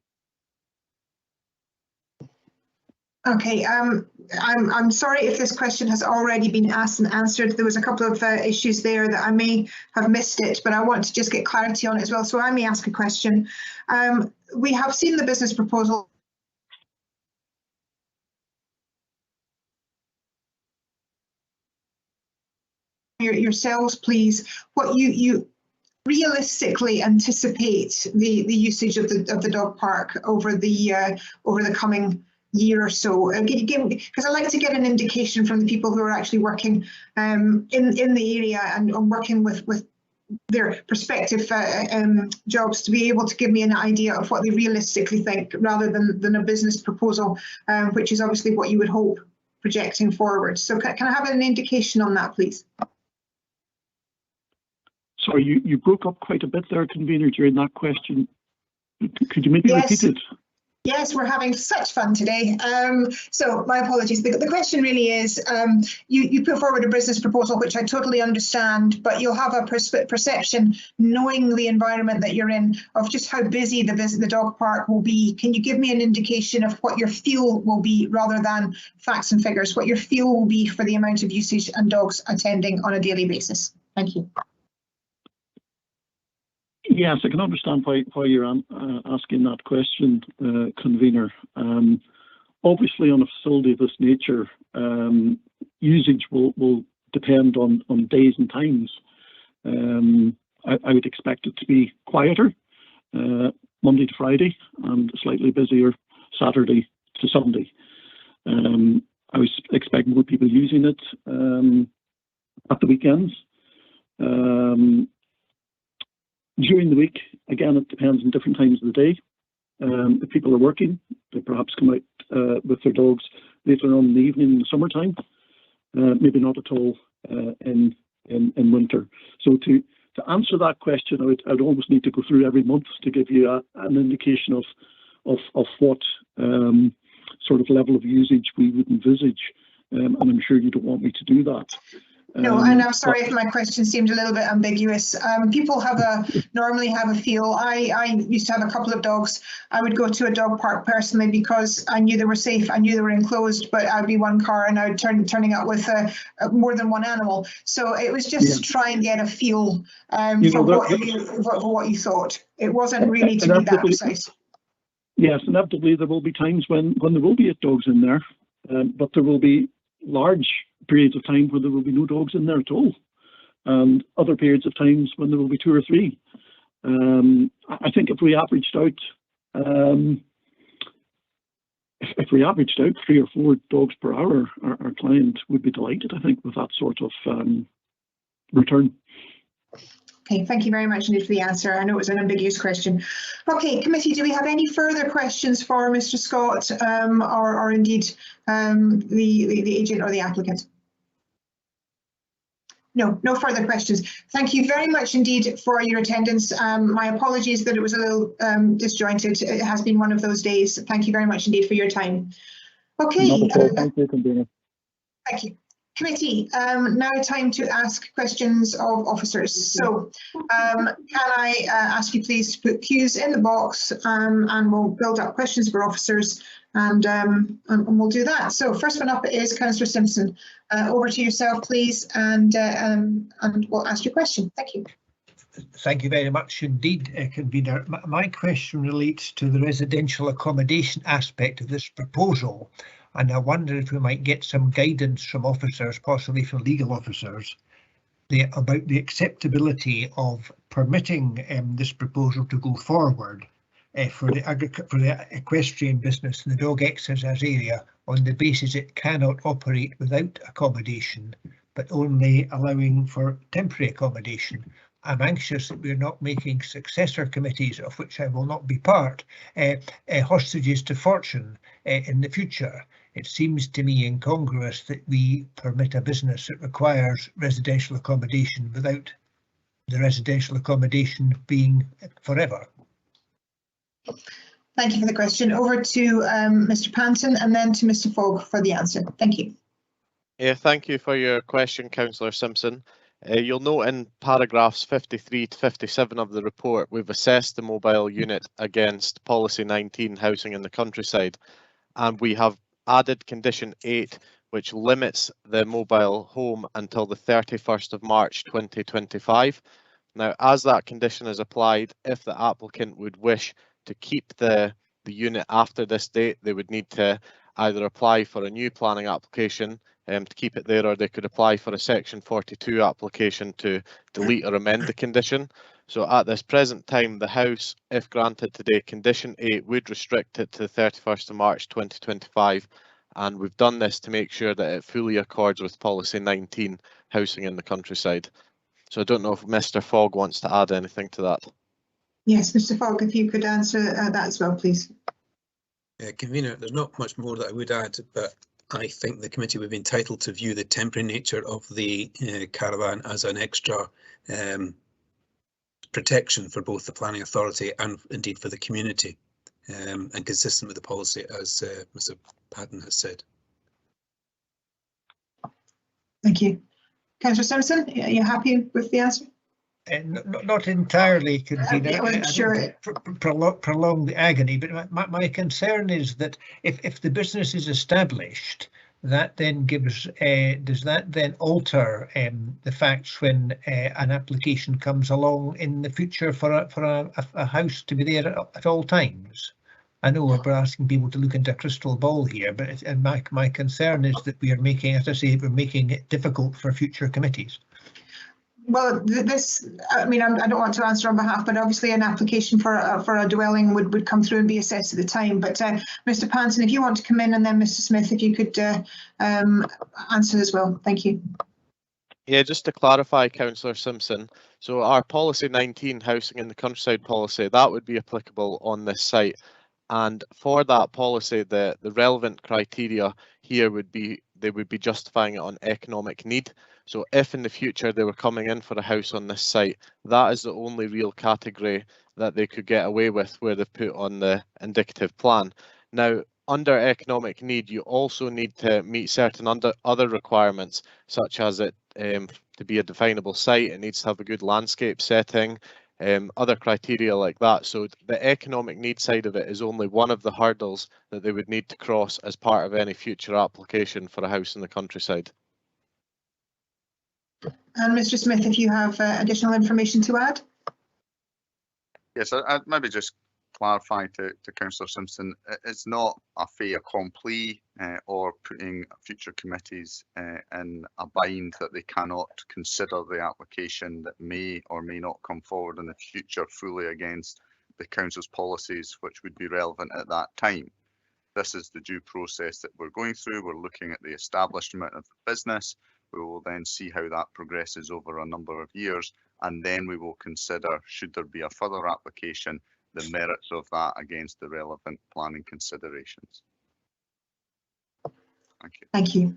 Okay, I'm sorry if this question has already been asked and answered. There was a couple of issues there that I may have missed it, but I want to just get clarity on it as well. So I may ask a question. We have seen the business proposal. Yourselves, please, what you realistically anticipate the usage of the dog park over the coming year or so, because I like to get an indication from the people who are actually working in the area and working with their prospective jobs to be able to give me an idea of what they realistically think, rather than a business proposal, which is obviously what you would hope projecting forward. So can I have an indication on that, please? Sorry, you broke up quite a bit there, convener, during that question. Could you maybe repeat it? Yes, we're having such fun today. So my apologies. The question really is, you put forward a business proposal, which I totally understand, but you'll have a perception, knowing the environment that you're in, of just how busy the dog park will be. Can you give me an indication of what your feel will be, rather than facts and figures, what your feel will be for the amount of usage and dogs attending on a daily basis? Thank you. Yes, I can understand why you're asking that question, convener. Obviously, on a facility of this nature, usage will depend on days and times. I would expect it to be quieter Monday to Friday and slightly busier Saturday to Sunday. I would expect more people using it at the weekends. During the week, again, it depends on different times of the day. If people are working, they perhaps come out with their dogs later on in the evening in the summertime. Maybe not at all in winter. So to answer that question, I'd almost need to go through every month to give you an indication of what sort of level of usage we would envisage. And I'm sure you don't want me to do that. No, and I'm sorry if my question seemed a little bit ambiguous. People normally have a feel. I used to have a couple of dogs. I would go to a dog park personally because I knew they were safe. I knew they were enclosed, but I'd be one car and I'd turning up with more than one animal. So it was just to try and get a feel for what you thought. It wasn't really to be that precise. Yes, inevitably there will be times when there will be dogs in there, but there will be large periods of time where there will be no dogs in there at all, and other periods of times when there will be 2 or 3. I think if we averaged out, 3 or 4 dogs per hour, our client would be delighted, I think, with that sort of return. Okay, thank you very much indeed for the answer. I know it was an ambiguous question. Okay, committee, do we have any further questions for Mr. Scott or indeed the agent or the applicant? No, no further questions. Thank you very much indeed for your attendance. My apologies that it was a little disjointed. It has been one of those days. Thank you very much indeed for your time. Okay. Thank you, convener. Thank you. Committee, now time to ask questions of officers. So can I ask you please to put Q's in the box and we'll build up questions for officers and we'll do that. So first one up is Councillor Simpson. Over to yourself, please, and we'll ask your question. Thank you. Thank you very much indeed, convener. My question relates to the residential accommodation aspect of this proposal. And I wonder if we might get some guidance from officers, possibly from legal officers, about the acceptability of permitting this proposal to go forward for the equestrian business in the dog exercise area on the basis it cannot operate without accommodation, but only allowing for temporary accommodation. I'm anxious that we're not making successor committees, of which I will not be part, hostages to fortune in the future. It seems to me incongruous that we permit a business that requires residential accommodation without the residential accommodation being forever. Thank you for the question. Over to Mr. Panton and then to Mr. Fogg for the answer. Thank you. Yeah, thank you for your question, Councillor Simpson. You'll note in paragraphs 53 to 57 of the report, we've assessed the mobile unit against policy 19, housing in the countryside, and we have added condition 8, which limits the mobile home until the 31st of March 2025. Now, as that condition is applied, if the applicant would wish to keep the unit after this date, they would need to either apply for a new planning application to keep it there, or they could apply for a section 42 application to delete or amend the condition. So at this present time, the house, if granted today, condition 8 would restrict it to the 31st of March 2025, and we've done this to make sure that it fully accords with policy 19, housing in the countryside. So I don't know if Mr. Fogg wants to add anything to that. Yes, Mr. Fogg, if you could answer that as well, please. Convener, there's not much more that I would add, but I think the committee would be entitled to view the temporary nature of the caravan as an extra protection for both the planning authority and indeed for the community, and consistent with the policy, as Mr. Patton has said. Thank you. Councillor Simpson, are you happy with the answer? Not entirely, convener. I wasn't sure. Prolong the agony, but my concern is that if the business is established, that then gives, does that then alter the facts when an application comes along in the future for a house to be there at all times? I know we're asking people to look into a crystal ball here, but my concern is that we are making, as I say, we're making it difficult for future committees. Well, this, I mean, I don't want to answer on behalf, but obviously an application for a dwelling would come through and be assessed at the time. But Mr. Panton, if you want to come in, and then Mr. Smith, if you could answer as well. Thank you. Yeah, just to clarify, Councillor Simpson, so our policy 19, housing in the countryside policy, that would be applicable on this site. And for that policy, the relevant criteria here would be, they would be justifying it on economic need. So if in the future they were coming in for a house on this site, that is the only real category that they could get away with where they've put on the indicative plan. Now, under economic need, you also need to meet certain other requirements, such as it to be a definable site, it needs to have a good landscape setting, other criteria like that. So the economic need side of it is only one of the hurdles that they would need to cross as part of any future application for a house in the countryside. And Mr. Smith, if you have additional information to add. Yes, I'd maybe just clarify to Councillor Simpson, it's not a fait accompli or putting future committees in a bind that they cannot consider the application that may or may not come forward in the future fully against the council's policies, which would be relevant at that time. This is the due process that we're going through. We're looking at the establishment of the business. We will then see how that progresses over a number of years and then we will consider, should there be a further application, the merits of that against the relevant planning considerations. Thank you. Thank you.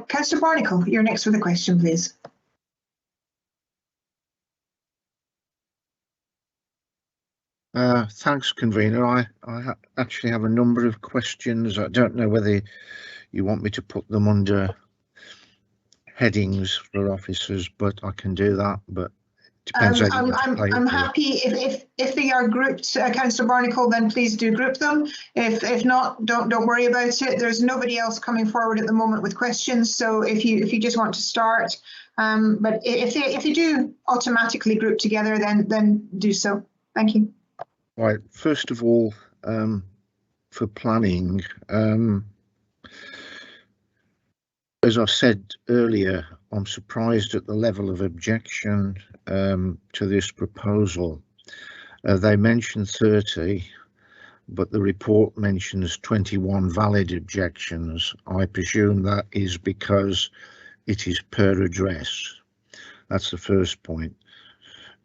Councillor Barnacle, you're next with a question, please. Thanks, convener. I actually have a number of questions. I don't know whether you want me to put them under headings for officers, but I can do that. But it depends how you want to play I'm it. happy if they are grouped, Councillor Barnacle, then please do group them. If not, don't worry about it. There's nobody else coming forward at the moment with questions. So if you just want to start, but if you do automatically group together, then do so. Thank you. Right. First of all, for planning, as I said earlier, I'm surprised at the level of objection to this proposal. They mention 30, but the report mentions 21 valid objections. I presume that is because it is per address. That's the first point.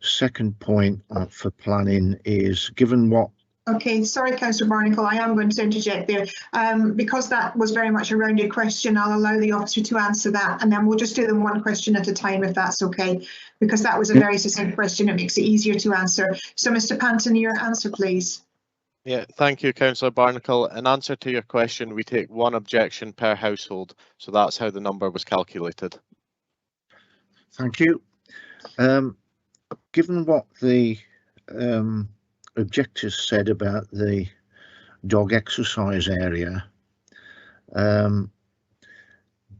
Second point for planning is, given what... Okay, sorry, Councillor Barnacle, I am going to interject there. Because that was very much a rounded question, I'll allow the officer to answer that, and then we'll just do them one question at a time, if that's okay, because that was a very succinct question. It makes it easier to answer. So, Mr. Panton, your answer, please. Yeah, thank you, Councillor Barnacle. In answer to your question, we take one objection per household, so that's how the number was calculated. Thank you. Given what the objectors said about the dog exercise area,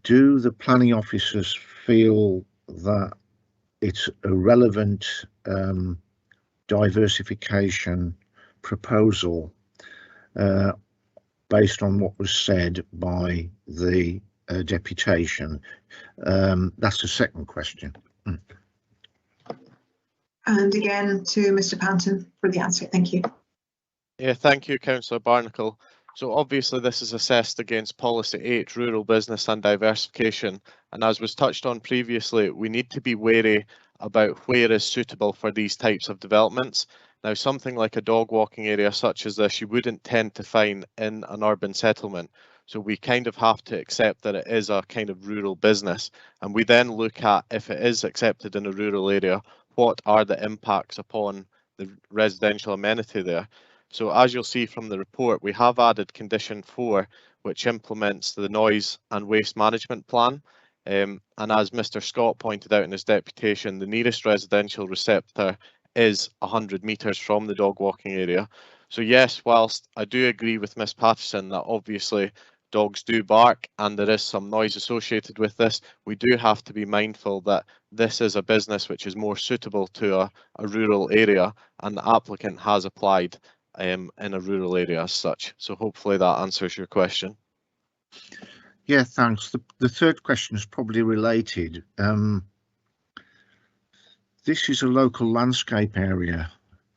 do the planning officers feel that it's a relevant diversification proposal based on what was said by the deputation? That's the second question. And again to Mr. Panton for the answer. Thank you. Yeah, thank you, Councillor Barnacle. So obviously this is assessed against Policy 8, Rural Business and Diversification. And as was touched on previously, we need to be wary about where is suitable for these types of developments. Now, something like a dog walking area such as this, you wouldn't tend to find in an urban settlement. So we kind of have to accept that it is a kind of rural business. And we then look at, if it is accepted in a rural area, what are the impacts upon the residential amenity there? So as you'll see from the report, we have added condition 4, which implements the noise and waste management plan. And as Mr. Scott pointed out in his deputation, the nearest residential receptor is 100 metres from the dog walking area. So yes, whilst I do agree with Ms. Patterson that obviously dogs do bark and there is some noise associated with this, we do have to be mindful that this is a business which is more suitable to a rural area, and the applicant has applied in a rural area as such. So hopefully that answers your question. Yeah, thanks. The third question is probably related. This is a local landscape area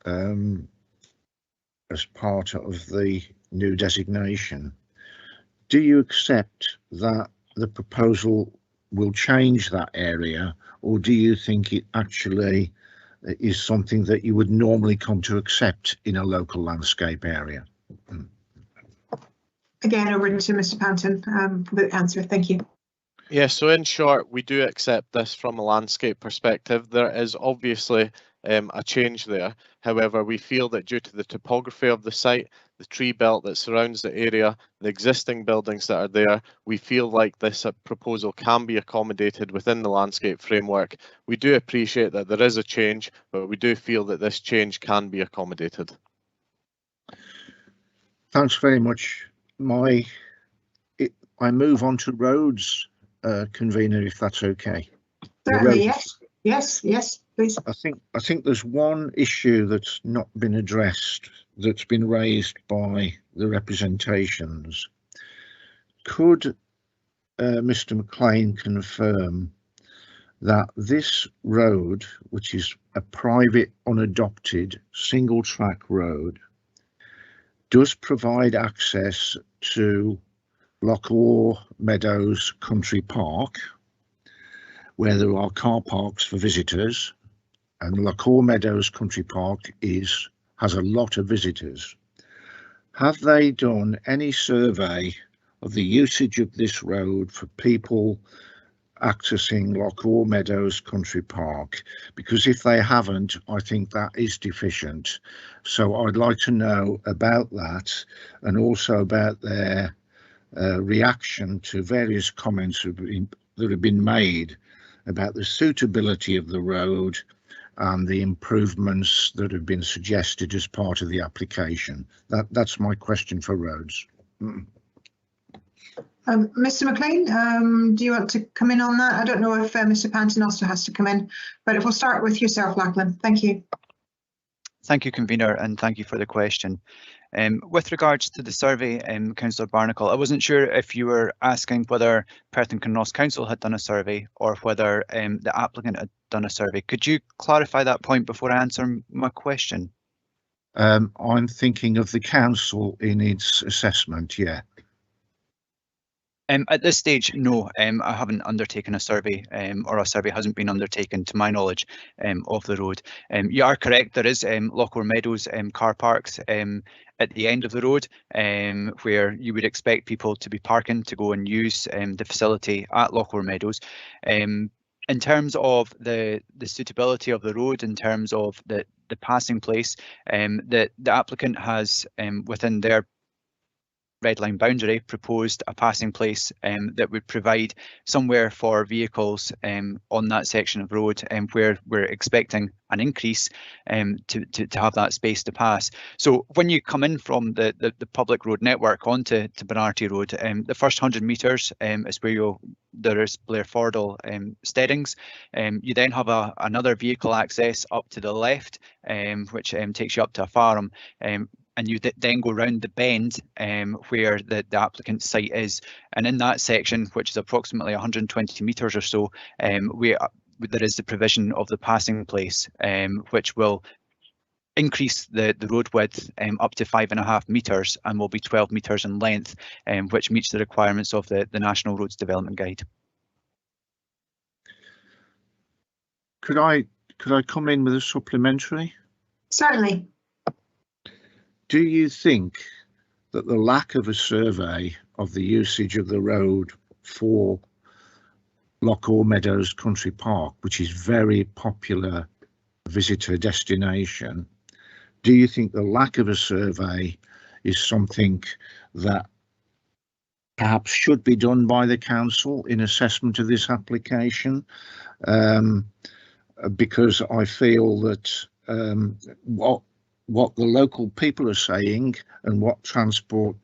as part of the new designation. Do you accept that the proposal will change that area, or do you think it actually is something that you would normally come to accept in a local landscape area? Again, over to Mr. Panton for the answer. Thank you. Yeah, so in short, we do accept this from a landscape perspective. There is obviously a change there. However, we feel that due to the topography of the site, the tree belt that surrounds the area, the existing buildings that are there, we feel like this proposal can be accommodated within the landscape framework. We do appreciate that there is a change, but we do feel that this change can be accommodated. Thanks very much. I move on to roads, convener, if that's okay. Certainly, yes, please. I think there's one issue that's not been addressed, that's been raised by the representations. Could Mr. McLean confirm that this road, which is a private, unadopted, single-track road, does provide access to Lochaw Meadows Country Park, where there are car parks for visitors, and Lochawe Meadows Country Park has a lot of visitors. Have they done any survey of the usage of this road for people accessing Lochawe Meadows Country Park? Because if they haven't, I think that is deficient. So I'd like to know about that, and also about their reaction to various comments that have been made about the suitability of the road and the improvements that have been suggested as part of the application. That's my question for roads. Mr. McLean, do you want to come in on that? I don't know if Mr. Panton also has to come in, but if we'll start with yourself, Lachlan. Thank you. Thank you, Convener, and thank you for the question. With regards to the survey, Councillor Barnacle, I wasn't sure if you were asking whether Perth and Kinross Council had done a survey or whether the applicant had done a survey. Could you clarify that point before I answer my question? I'm thinking of the council in its assessment, yeah. At this stage, no, I haven't undertaken a survey, or a survey hasn't been undertaken to my knowledge of the road. You are correct, there is Lochawe Meadows car parks at the end of the road, where you would expect people to be parking to go and use the facility at Lochawe Meadows. In terms of the suitability of the road, in terms of the passing place, the applicant has within their red line boundary proposed a passing place that would provide somewhere for vehicles on that section of road, where we're expecting an increase to have that space to pass. So when you come in from the public road network onto Bernardi Road, the first 100 metres is where there is Blair Fordle steadings. You then have another vehicle access up to the left, which takes you up to a farm. And you then go round the bend where the applicant's site is. And in that section, which is approximately 120 metres or so, there is the provision of the passing place, which will increase the road width up to 5.5 metres and will be 12 metres in length, which meets the requirements of the National Roads Development Guide. Could I come in with a supplementary? Certainly. Do you think that the lack of a survey of the usage of the road for Lochawe Meadows Country Park, which is very popular visitor destination, do you think the lack of a survey is something that perhaps should be done by the council in assessment of this application? Because I feel that what the local people are saying and what transport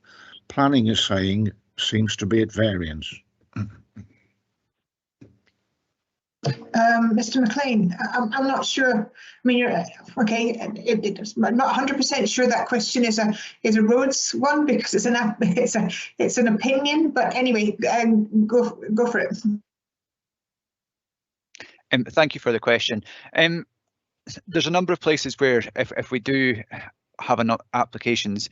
planning is saying seems to be at variance. Mr. McLean, I'm not sure. I mean, you're okay. I'm not 100% sure that question is a roads one, because it's an opinion. But anyway, go for it. Thank you for the question. There's a number of places where if we do have applications,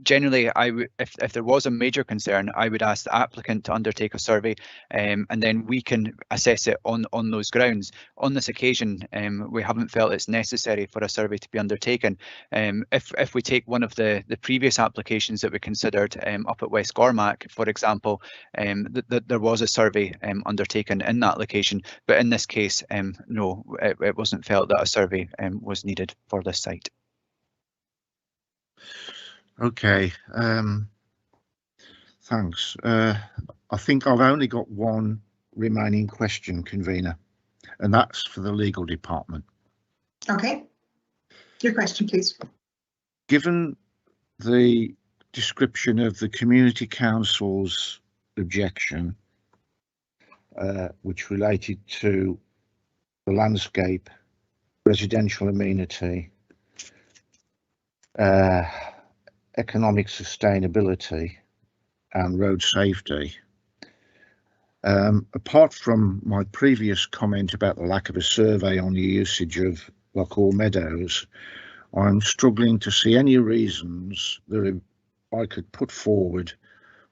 generally if there was a major concern, I would ask the applicant to undertake a survey, and then we can assess it on those grounds. On this occasion, we haven't felt it's necessary for a survey to be undertaken. If we take one of the previous applications that we considered up at West Gormack, for example, there was a survey undertaken in that location, but in this case, no, it wasn't felt that a survey was needed for this site. Okay, thanks. I think I've only got one remaining question, Convener, and that's for the legal department. Okay, your question, please. Given the description of the Community Council's objection, which related to the landscape, residential amenity, economic sustainability and road safety. Apart from my previous comment about the lack of a survey on the usage of Lochawe Meadows, I'm struggling to see any reasons that I could put forward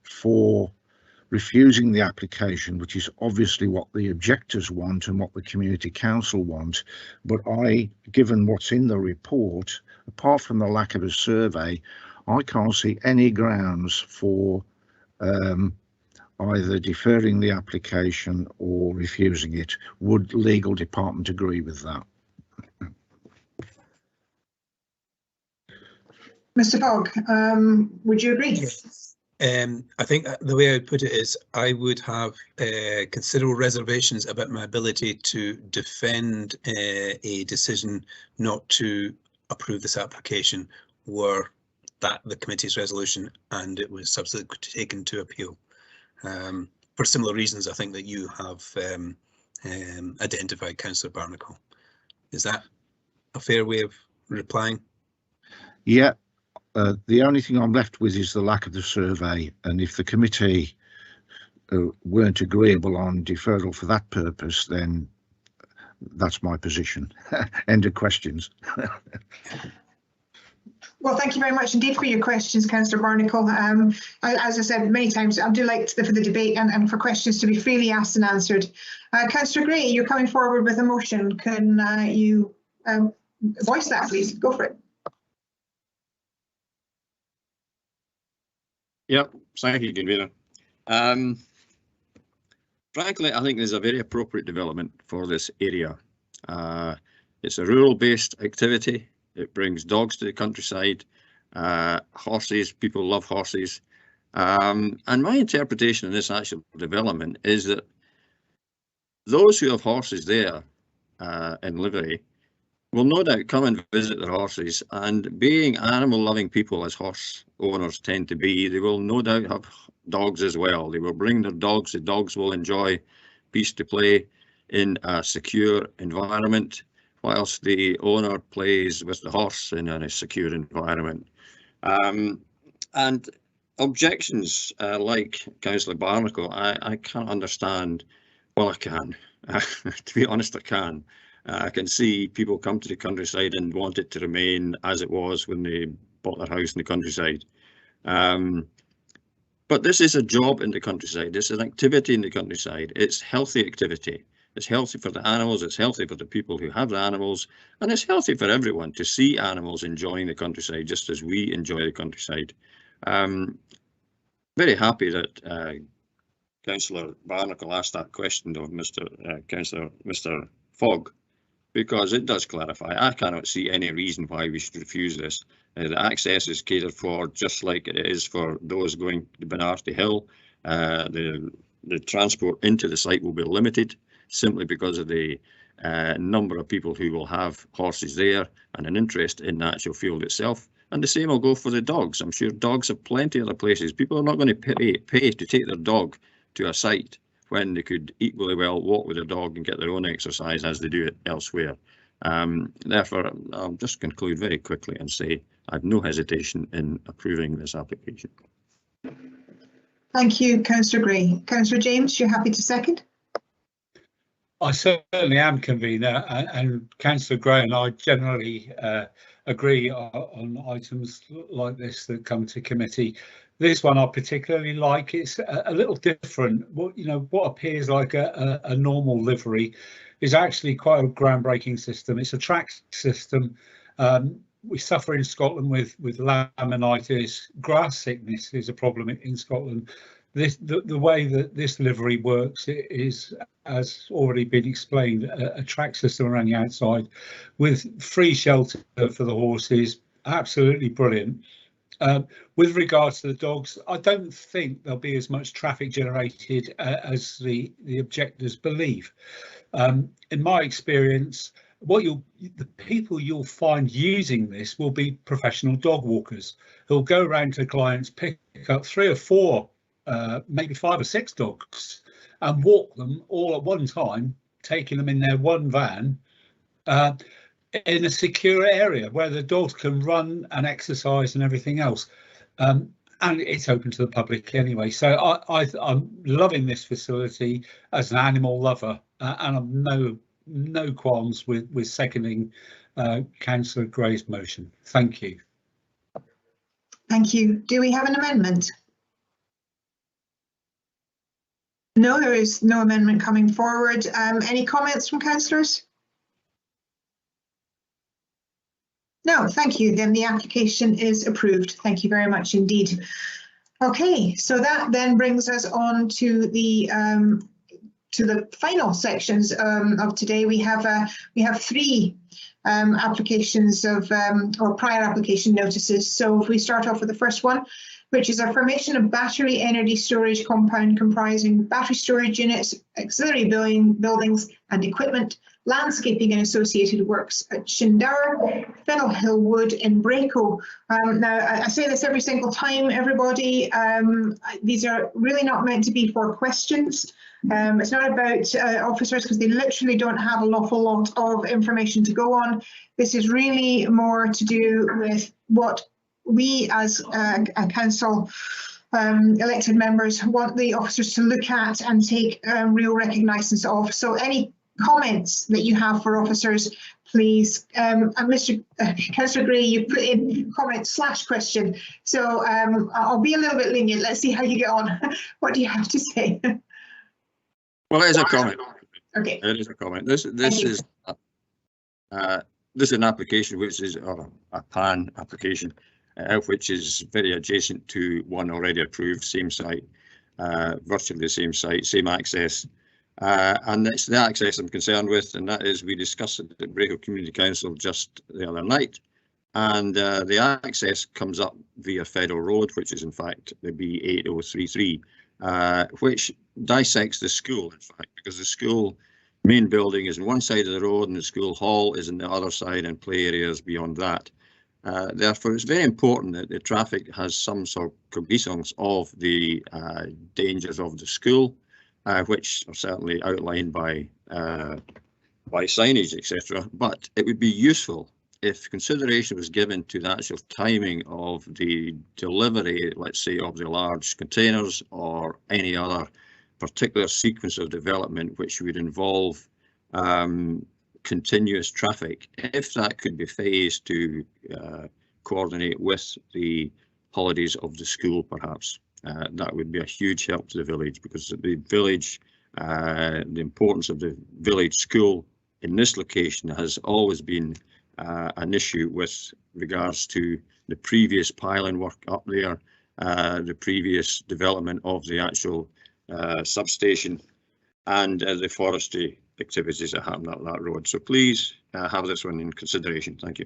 for refusing the application, which is obviously what the objectors want and what the Community Council want. But given what's in the report, apart from the lack of a survey, I can't see any grounds for either deferring the application or refusing it. Would legal department agree with that? Mr. Fogg, would you agree? I think the way I'd put it is I would have considerable reservations about my ability to defend a decision not to approve this application were that the committee's resolution and it was subsequently taken to appeal. For similar reasons, I think that you have identified, Councillor Barnacle. Is that a fair way of replying? Yeah. The only thing I'm left with is the lack of the survey, and if the committee weren't agreeable on deferral for that purpose, then that's my position. End of questions. Well, thank you very much indeed for your questions, Councillor Barnacle. As I said many times, I do like for the debate and for questions to be freely asked and answered. Councillor Gray, you're coming forward with a motion. Can you voice that, please? Go for it. Yep, thank you, Convener. Frankly, I think there's a very appropriate development for this area. It's a rural-based activity. It brings dogs to the countryside, horses, people love horses. And my interpretation of this actual development is that those who have horses there in livery will no doubt come and visit their horses, and being animal-loving people as horse owners tend to be, they will no doubt have dogs as well. They will bring their dogs. The dogs will enjoy peace to play in a secure environment, whilst the owner plays with the horse in a secure environment. And objections like Councillor Barnacle, I can't understand. Well, I can. To be honest, I can. I can see people come to the countryside and want it to remain as it was when they bought their house in the countryside. But this is a job in the countryside. This is an activity in the countryside. It's healthy activity. It's healthy for the animals. It's healthy for the people who have the animals. And it's healthy for everyone to see animals enjoying the countryside, just as we enjoy the countryside. Very happy that Councillor Barnacle asked that question of Mr. Fogg, because it does clarify. I cannot see any reason why we should refuse this. The access is catered for just like it is for those going to Bernardi Hill. The transport into the site will be limited simply because of the number of people who will have horses there and an interest in the actual field itself. And the same will go for the dogs. I'm sure dogs have plenty of other places. People are not going to pay to take their dog to a site when they could equally well walk with their dog and get their own exercise as they do it elsewhere. Therefore, I'll just conclude very quickly and say I have no hesitation in approving this application. Thank you, Councillor Gray. Councillor James, you're happy to second? I certainly am, Convener, and Councillor Gray and I generally agree on items like this that come to committee. This one I particularly like. It's a little different. What appears like a normal livery is actually quite a groundbreaking system. It's a track system. We suffer in Scotland with laminitis. Grass sickness is a problem in Scotland. The way that this livery works is, as already been explained, a track system around the outside with free shelter for the horses. Absolutely brilliant. With regards to the dogs, I don't think there'll be as much traffic generated as the objectors believe. In my experience, the people you'll find using this will be professional dog walkers who'll go around to clients, pick up 3 or 4, maybe 5 or 6 dogs and walk them all at one time, taking them in their one van in a secure area where the dogs can run and exercise and everything else. And it's open to the public anyway. So I'm loving this facility as an animal lover, and I've no qualms with seconding Councillor Gray's motion. Thank you. Thank you. Do we have an amendment? No, there is no amendment coming forward. Any comments from councillors? No, thank you. Then the application is approved. Thank you very much indeed. Okay, so that then brings us on to the final sections of today. We have three applications of or prior application notices. So if we start off with the first one, which is a formation of battery energy storage compound comprising battery storage units, auxiliary buildings and equipment, landscaping and associated works at Shindower, Fennel Hill Wood in Braco. Now, I say this every single time, everybody. These are really not meant to be for questions. It's not about officers because they literally don't have an awful lot of information to go on. This is really more to do with what we as a council elected members want the officers to look at and take real recognisance of. So any comments that you have for officers, please. And Mr. Councillor Gray, you put in comment / question. So I'll be a little bit lenient. Let's see how you get on. What do you have to say? Well, it is a comment. Okay. It is a comment. This is an application which is a PAN application, which is very adjacent to one already approved, same site, virtually the same site, same access. And it's the access I'm concerned with, and that is we discussed it at Braco Community Council just the other night. And the access comes up via Federal Road, which is in fact the B8033, which dissects the school, in fact, because the school main building is on one side of the road and the school hall is on the other side and play areas beyond that. Therefore, it's very important that the traffic has some sort of cognizance of the dangers of the school, which are certainly outlined by signage, etc. But it would be useful if consideration was given to the actual timing of the delivery, let's say, of the large containers or any other particular sequence of development which would involve continuous traffic, if that could be phased to coordinate with the holidays of the school, perhaps. That would be a huge help to the village, because the village, the importance of the village school in this location has always been an issue with regards to the previous piling work up there, the previous development of the actual substation, and the forestry activities that happen up that road. So please have this one in consideration. Thank you.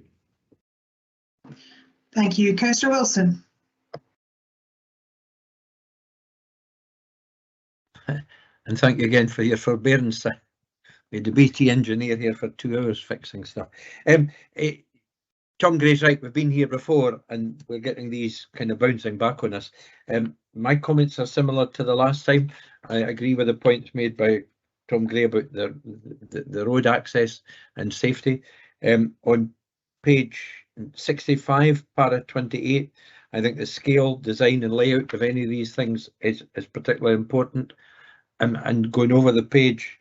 Thank you. Councillor Wilson. And thank you again for your forbearance. We had the BT engineer here for 2 hours fixing stuff. Tom Gray's right, we've been here before and we're getting these kind of bouncing back on us. My comments are similar to the last time. I agree with the points made by Tom Gray about the road access and safety. On page 65, para 28, I think the scale, design and layout of any of these things is particularly important. And going over the page,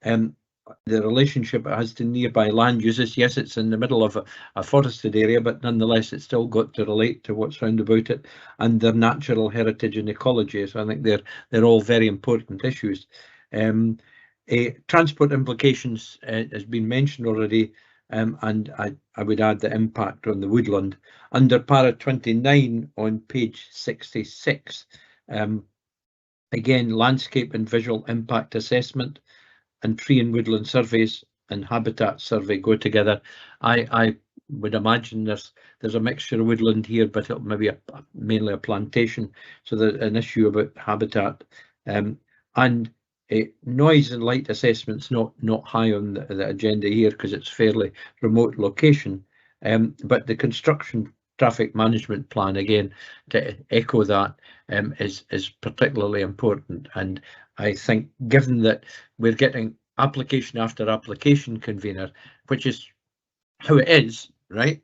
the relationship it has to nearby land uses. Yes, it's in the middle of a forested area, but nonetheless it's still got to relate to what's round about it and their natural heritage and ecology. So I think they're all very important issues. Transport implications has been mentioned already, and I would add the impact on the woodland. Under para 29 on page 66, again, landscape and visual impact assessment and tree and woodland surveys and habitat survey go together. I would imagine there's a mixture of woodland here, but it'll maybe mainly a plantation. So there's an issue about habitat, and noise and light assessments not high on the agenda here because it's fairly remote location. But the construction traffic management plan, again, to echo that, is particularly important. And I think, given that we're getting application after application, convener, which is how it is, right?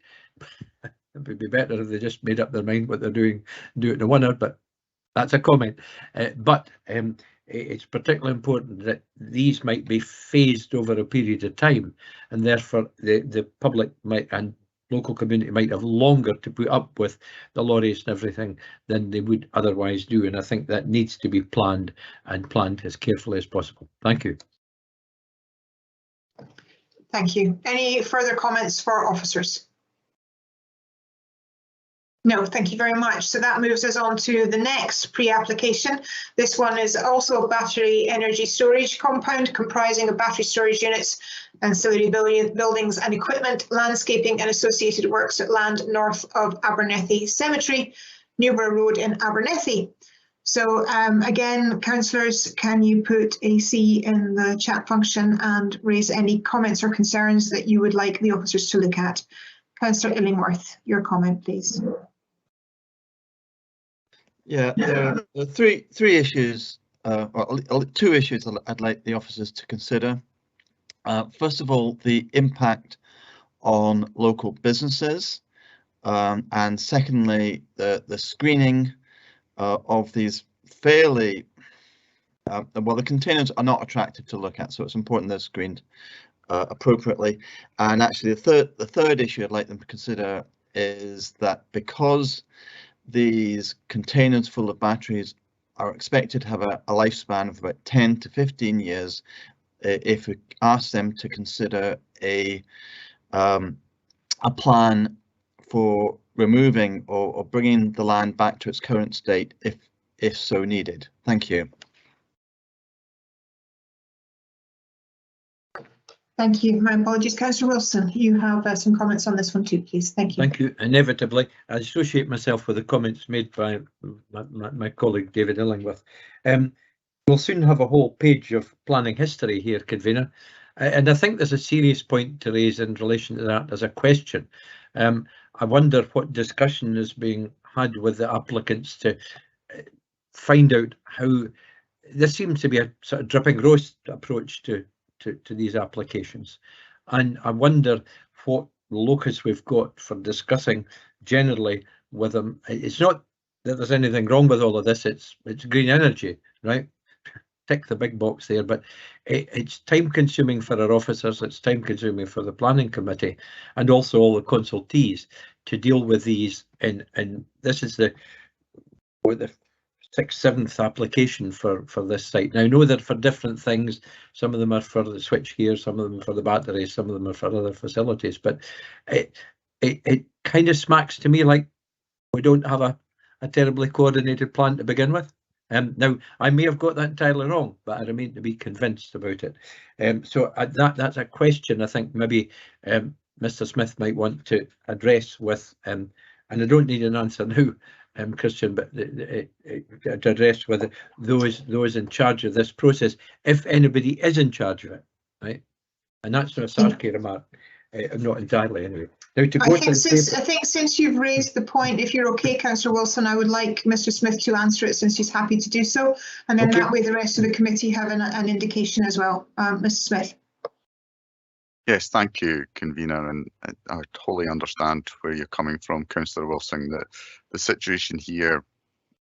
It would be better if they just made up their mind what they're doing, do it in a winner, but that's a comment. But it's particularly important that these might be phased over a period of time, and therefore the public might, and local community might have longer to put up with the lorries and everything than they would otherwise do. And I think that needs to be planned, and planned as carefully as possible. Thank you. Thank you. Any further comments for officers? No, thank you very much. So that moves us on to the next pre-application. This one is also a battery energy storage compound comprising of battery storage units, ancillary buildings and equipment, landscaping and associated works at land north of Abernethy Cemetery, Newborough Road in Abernethy. So again, councillors, can you put a C in the chat function and raise any comments or concerns that you would like the officers to look at? Councillor Illingworth, your comment, please. Yeah, there are three issues, or two issues I'd like the officers to consider. First of all, the impact on local businesses, and secondly, the screening of these fairly, well, the containers are not attractive to look at, so it's important they're screened appropriately. And actually, the third issue I'd like them to consider is that because these containers full of batteries are expected to have a lifespan of about 10 to 15 years, if we ask them to consider a plan for removing or bringing the land back to its current state if so needed. Thank you. Thank you. My apologies. Councillor Wilson, you have some comments on this one too, please. Thank you. Thank you. Inevitably, I associate myself with the comments made by my colleague David Illingworth. We'll soon have a whole page of planning history here, convener, and I think there's a serious point to raise in relation to that as a question. I wonder what discussion is being had with the applicants to find out how there seems to be a sort of dripping roast approach to these applications, and I wonder what locus we've got for discussing generally with them. It's not that there's anything wrong with all of this, it's green energy, right? Tick the big box there, but it's time consuming for our officers, it's time consuming for the planning committee and also all the consultees to deal with these, and this is the 6th, 7th application for this site. Now I know that for different things, some of them are for the switchgear, some of them are for the batteries, some of them are for other facilities, but it kind of smacks to me like we don't have a terribly coordinated plan to begin with. Now I may have got that entirely wrong, but I remain to be convinced about it. So that's a question I think maybe Mr. Smith might want to address with, and I don't need an answer now, Christian, but to address whether those in charge of this process, if anybody is in charge of it, right? And that's not a sarcastic remark, not entirely anyway. Now to go I think since you've raised the point, if you're okay, Councillor Wilson, I would like Mr. Smith to answer it since he's happy to do so, and then that way the rest of the committee have an indication as well. Mr. Smith. Yes, thank you, convener, and I totally understand where you're coming from, Councillor Wilson. That the situation here,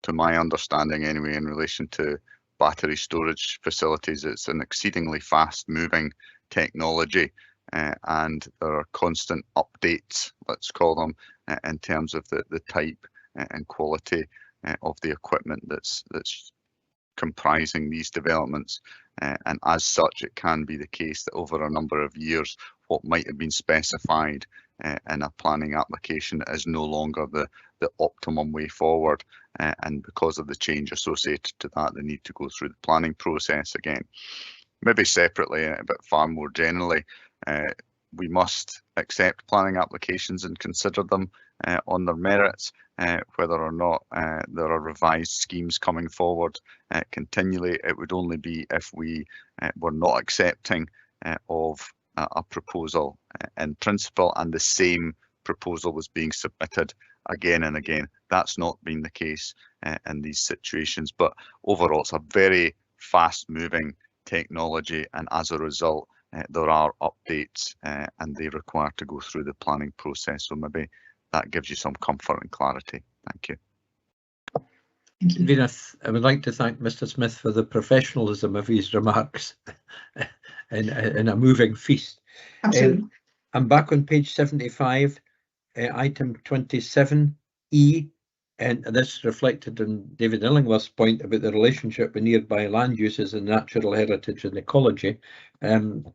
to my understanding anyway, in relation to battery storage facilities, it's an exceedingly fast-moving technology, and there are constant updates, let's call them, in terms of the type and quality of the equipment that's comprising these developments, and as such it can be the case that over a number of years what might have been specified in a planning application is no longer the optimum way forward, and because of the change associated to that they need to go through the planning process again. Maybe separately, but far more generally, we must accept planning applications and consider them on their merits, whether or not there are revised schemes coming forward continually. It would only be if we were not accepting of a proposal in principle and the same proposal was being submitted again and again. That's not been the case in these situations, but overall it's a very fast moving technology, and as a result there are updates and they require to go through the planning process. So maybe that gives you some comfort and clarity. Thank you. Venus, I would like to thank Mr. Smith for the professionalism of his remarks in a moving feast. Absolutely. I'm back on page 75. item 27E, and this reflected in David Illingworth's point about the relationship with nearby land uses and natural heritage and ecology. And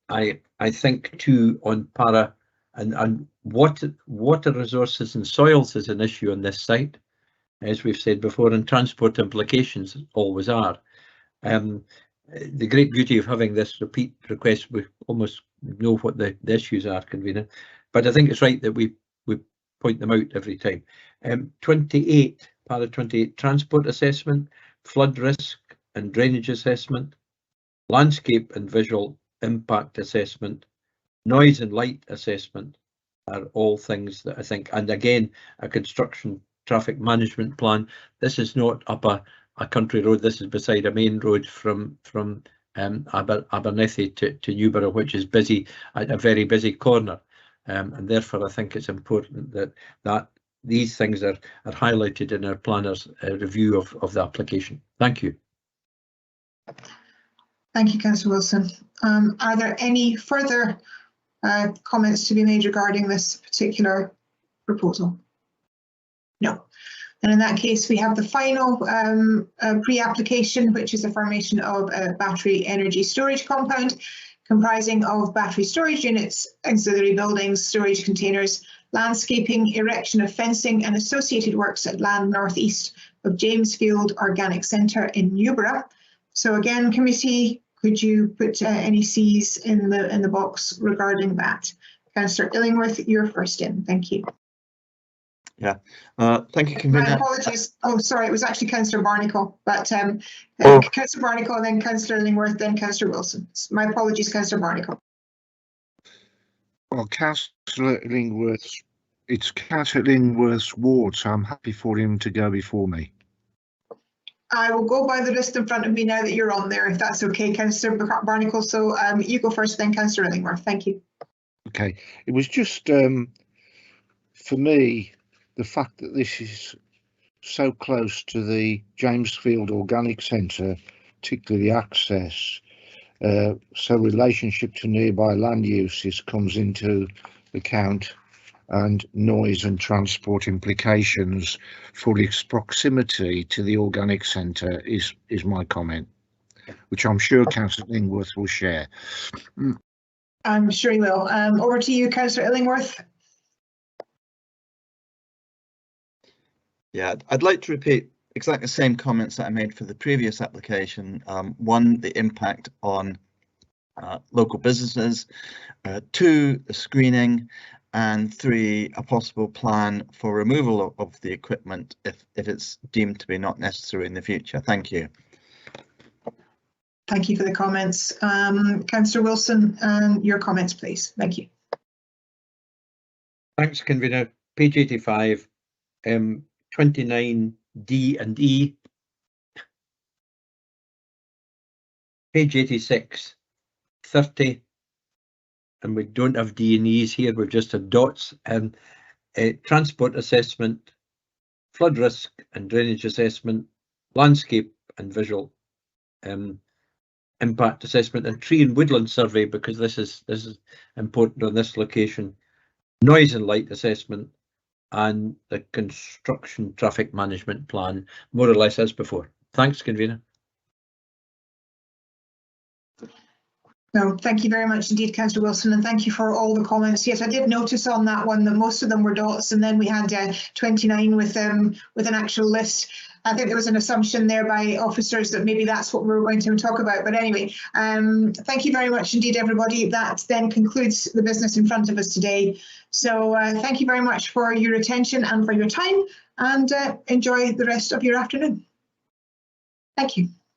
I think too on para and water resources and soils is an issue on this site, as we've said before, and transport implications always are. The great beauty of having this repeat request, we almost know what the issues are, convener, but I think it's right that we point them out every time. 28, para 28, transport assessment, flood risk and drainage assessment, landscape and visual impact assessment, noise and light assessment are all things that I think, and again, a construction traffic management plan. This is not up a country road, this is beside a main road from Abernethy to Newborough, which is busy, at a very busy corner. And therefore I think it's important that these things are highlighted in our planner's review of the application. Thank you. Thank you, Councillor Wilson. Are there any further comments to be made regarding this particular proposal? No. And in that case, we have the final pre-application, which is the formation of a battery energy storage compound comprising of battery storage units, auxiliary buildings, storage containers, landscaping, erection of fencing and associated works at land northeast of Jamesfield Organic Centre in Newborough. So again, committee, could you put any C's in the box regarding that? Councillor Illingworth, you're first in. Thank you. Yeah, thank you, Convener. My apologies. Oh, sorry, it was actually Councillor Barnacle, but Councillor Barnacle, then Councillor Illingworth, then Councillor Wilson. My apologies, Councillor Barnacle. Well, Councillor Illingworth, it's Councillor Illingworth's ward, so I'm happy for him to go before me. I will go by the list in front of me now that you're on there, if that's okay, Councillor Barnacle. So you go first, then Councillor Illingworth. Thank you. Okay, it was just for me, the fact that this is so close to the Jamesfield Organic Centre, particularly the access, so relationship to nearby land uses comes into account, and noise and transport implications for its proximity to the organic centre is my comment, which I'm sure Councillor Illingworth will share. I'm sure he will. Over to you, Councillor Illingworth. Yeah, I'd like to repeat exactly the same comments that I made for the previous application. One, the impact on local businesses. Two, the screening. And three, a possible plan for removal of the equipment if it's deemed to be not necessary in the future. Thank you. Thank you for the comments. Councillor Wilson, your comments, please. Thank you. Thanks, Convener. Page 85, 29D and E. Page 86, 30. And we don't have D and E's here, we've just had dots. Transport assessment, flood risk and drainage assessment, landscape and visual impact assessment, and tree and woodland survey, because this is important on this location, noise and light assessment, and the construction traffic management plan, more or less as before. Thanks, Convener. No, thank you very much indeed, Councillor Wilson, and thank you for all the comments. Yes, I did notice on that one that most of them were dots, and then we had 29 with an actual list. I think there was an assumption there by officers that maybe that's what we were going to talk about. But anyway, thank you very much indeed, everybody. That then concludes the business in front of us today. So thank you very much for your attention and for your time, and enjoy the rest of your afternoon. Thank you.